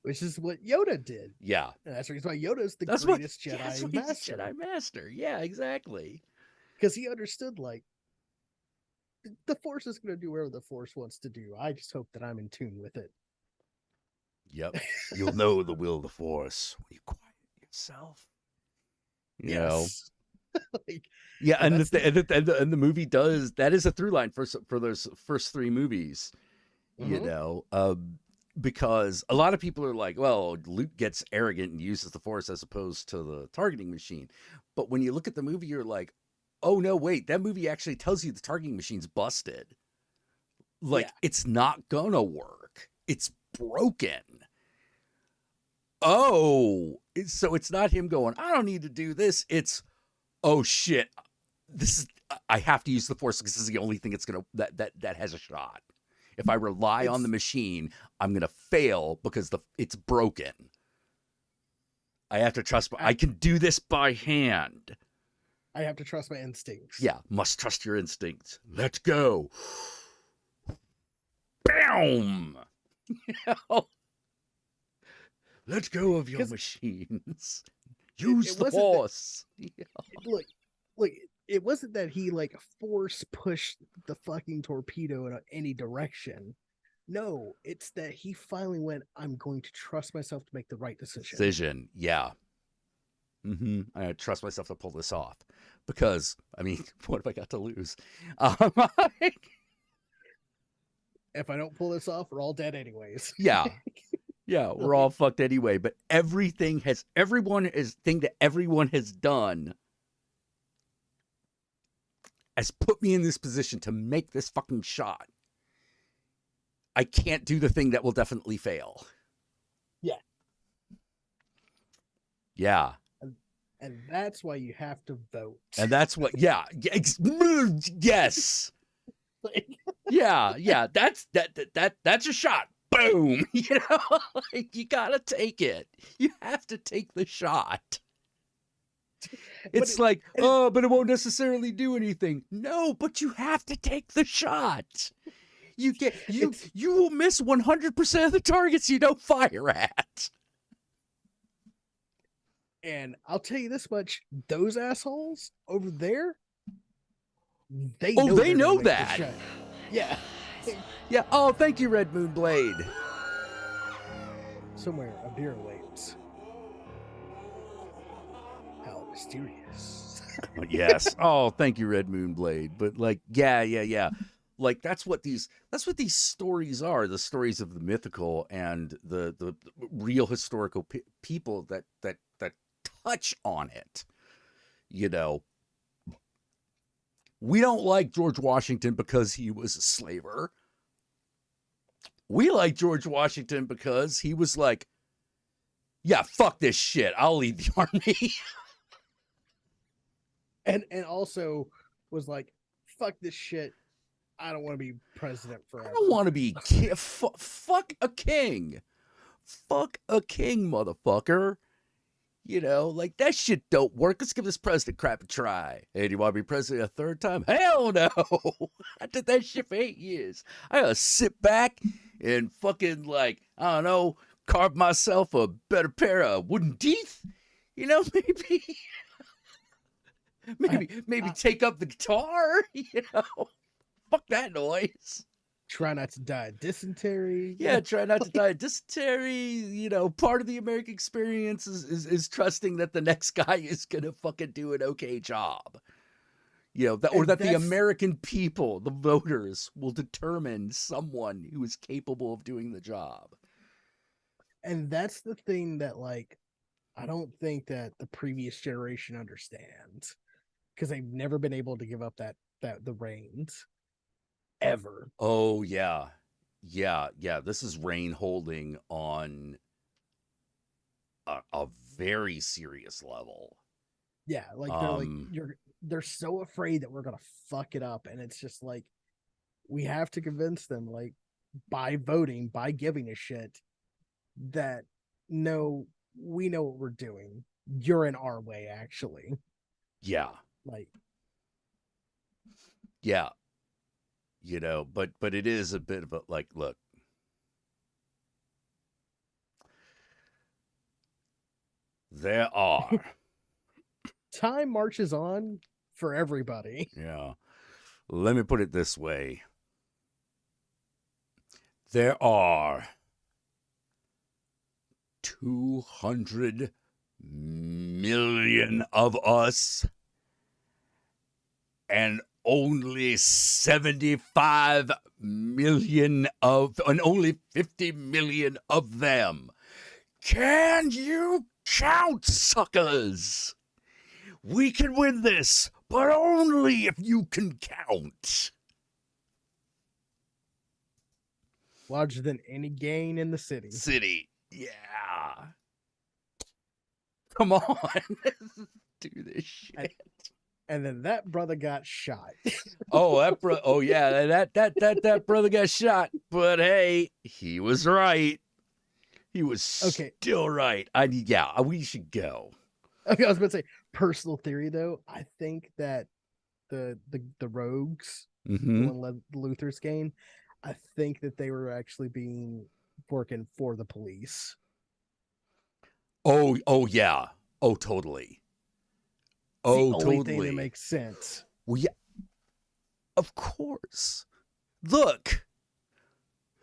Speaker 2: which is what Yoda did.
Speaker 1: Yeah.
Speaker 2: And that's the reason why Yoda's the
Speaker 1: That's what
Speaker 2: greatest
Speaker 1: yeah, that's
Speaker 2: Jedi
Speaker 1: what he's a
Speaker 2: master,
Speaker 1: Jedi master. Yeah, exactly.
Speaker 2: because he understood like the Force is going to do whatever the Force wants to do. I just hope that I'm in tune with it.
Speaker 1: Yep. You'll know the will of the force when you quiet yourself. You know.
Speaker 2: Yes, like,
Speaker 1: Yeah,
Speaker 2: and that's the.
Speaker 1: and the movie does that is a through line for those first three movies. You
Speaker 2: Mhm.
Speaker 1: know, because a lot of people are like, well, Luke gets arrogant and uses the Force as opposed to the targeting machine. But when you look at the movie, you're like, oh no, wait, that movie actually tells you the targeting machine's busted.
Speaker 2: Yeah,
Speaker 1: Like it's not gonna work. It's broken. Oh, so it's not him going, I don't need to do this. It's oh shit, this is I have to use the Force because this is the only thing it's gonna that has a shot. If I rely on the
Speaker 2: it's.
Speaker 1: machine, I'm gonna fail because it's broken. I have to trust.
Speaker 2: I,
Speaker 1: I can do this by hand.
Speaker 2: I have to trust my instincts.
Speaker 1: Yeah, must trust your instincts. Let's go. Bam. Let go of your
Speaker 2: Because
Speaker 1: machines.
Speaker 2: it
Speaker 1: Use the
Speaker 2: wasn't that.
Speaker 1: Force. Yeah.
Speaker 2: Look, look. It wasn't that he like force pushed the fucking torpedo in any direction. No, it's that he finally went, I'm going to trust myself to make the right decision.
Speaker 1: Decision. Yeah. I trust myself to pull this off because I mean, what have I got to lose? Um,
Speaker 2: If I don't pull this off, we're all dead anyways.
Speaker 1: yeah, yeah, we're all
Speaker 2: Like,
Speaker 1: fucked anyway. But thing that everyone has done has put me in this position to make this fucking shot. I can't do the thing that will definitely fail.
Speaker 2: yeah.
Speaker 1: Yeah.
Speaker 2: And that's why you have to vote.
Speaker 1: And that's what, yeah, yes,
Speaker 2: Like,
Speaker 1: yeah. That's a shot. Boom. Like you gotta take it. You have to take the shot. It's like, oh, but it won't necessarily do anything. No, but you have to take the shot. You will miss 100% of the targets you don't fire at.
Speaker 2: and I'll tell you this much: those assholes over there,
Speaker 1: Oh, they
Speaker 2: they're gonna
Speaker 1: know
Speaker 2: make the
Speaker 1: that.
Speaker 2: shot. Yeah.
Speaker 1: Yeah. Oh, thank you, Red Moon Blade.
Speaker 2: Somewhere a beer awaits. How mysterious.
Speaker 1: Yes. Oh, thank you, Red Moon Blade. But like, yeah. Like that's what these stories are. The stories of the mythical and the real historical people that touch on it. You know, we don't like George Washington because he was a slaver. We like George Washington because he was like, yeah, fuck this shit. I'll lead the army.
Speaker 2: And also was like, fuck this shit. I don't want to be president forever.
Speaker 1: I don't want to be fuck a king. Fuck a king, motherfucker. Like that shit don't work. Let's give this president crap a try. Hey, do you want to be president a third time? Hell no. I did that shit for 8 years. I gotta sit back and fucking like, I don't know, carve myself a better pair of wooden teeth. Maybe maybe take up the guitar. Fuck that noise.
Speaker 2: Try not to die of dysentery.
Speaker 1: Yeah, try not to die of dysentery. Part of the American experience is trusting that the next guy is gonna fucking do an okay job. That the American people, the voters, will determine someone who is capable of doing the job.
Speaker 2: And that's the thing that, like, I don't think that the previous generation understands. because they've never been able to give up the reins ever.
Speaker 1: Oh yeah. Yeah. This is Rain holding on a very serious level.
Speaker 2: Yeah, like
Speaker 1: Um
Speaker 2: they're so afraid that we're gonna fuck it up, and it's just like we have to convince them, like by voting, by giving a shit, that no, we know what we're doing. You're in our way, actually.
Speaker 1: yeah.
Speaker 2: Like,
Speaker 1: Yeah. But it is a bit of a like, look, there are.
Speaker 2: time marches on for everybody.
Speaker 1: Yeah. Let me put it this way. There are 200 million of us and only 75 million of, and only 50 million of them. Can you count, suckers? We can win this, but only if you can count.
Speaker 2: Larger than any gain in the city.
Speaker 1: Yeah. Come on. Let's do this shit.
Speaker 2: And then that brother got shot.
Speaker 1: Oh yeah, that brother got shot, but hey, he was right. He was
Speaker 2: Okay.
Speaker 1: still right. We should go.
Speaker 2: Okay, I was about to say personal theory though. I think that the rogues,
Speaker 1: Mm-hmm.
Speaker 2: the one Luther's gain, I think that they were actually working for the police.
Speaker 1: Oh yeah. Oh totally.
Speaker 2: It's the
Speaker 1: Oh
Speaker 2: only thing that
Speaker 1: totally.
Speaker 2: makes sense.
Speaker 1: Well, yeah, of course. Look,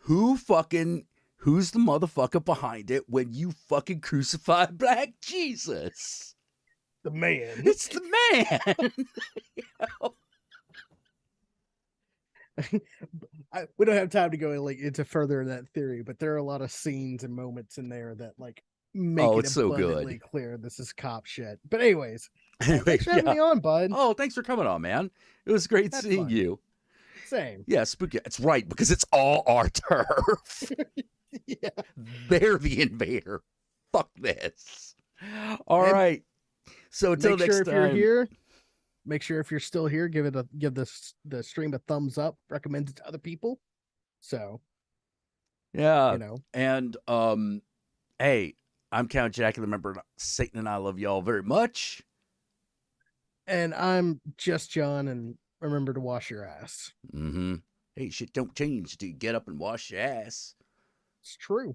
Speaker 1: who's the motherfucker behind it when you fucking crucify Black Jesus?
Speaker 2: The man.
Speaker 1: It's the man. You know?
Speaker 2: We don't have time to go like into further in that theory, but there are a lot of scenes and moments in there that like make
Speaker 1: Oh,
Speaker 2: it
Speaker 1: it's so
Speaker 2: abundantly
Speaker 1: good.
Speaker 2: clear this is cop shit. But anyways,
Speaker 1: Anyway,
Speaker 2: thanks for having
Speaker 1: yeah.
Speaker 2: me on, bud.
Speaker 1: Oh, thanks for coming on, man. It was great
Speaker 2: Had
Speaker 1: seeing
Speaker 2: fun.
Speaker 1: you.
Speaker 2: Same.
Speaker 1: Yeah, spooky. It's right, because it's all our turf.
Speaker 2: Yeah.
Speaker 1: They're the invader. Fuck this. All
Speaker 2: And
Speaker 1: right. So until
Speaker 2: make sure
Speaker 1: next
Speaker 2: if you're
Speaker 1: time.
Speaker 2: here, make sure if you're still here, give the stream a thumbs up, recommend it to other people. So,
Speaker 1: Yeah.
Speaker 2: you know.
Speaker 1: And hey, I'm Count Jackula. Remember, Satan and I love y'all very much.
Speaker 2: And I'm just John, and remember to wash your ass.
Speaker 1: Mm-hmm. Hey, shit don't change till you get up and wash your ass.
Speaker 2: It's true.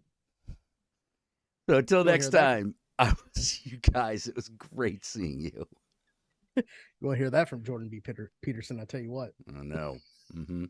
Speaker 1: So until
Speaker 2: You want to
Speaker 1: next
Speaker 2: hear that?
Speaker 1: time, I will see you guys. It was great seeing you.
Speaker 2: You want to hear that from Jordan B. Peterson? I tell you what.
Speaker 1: I know. Mm-hmm.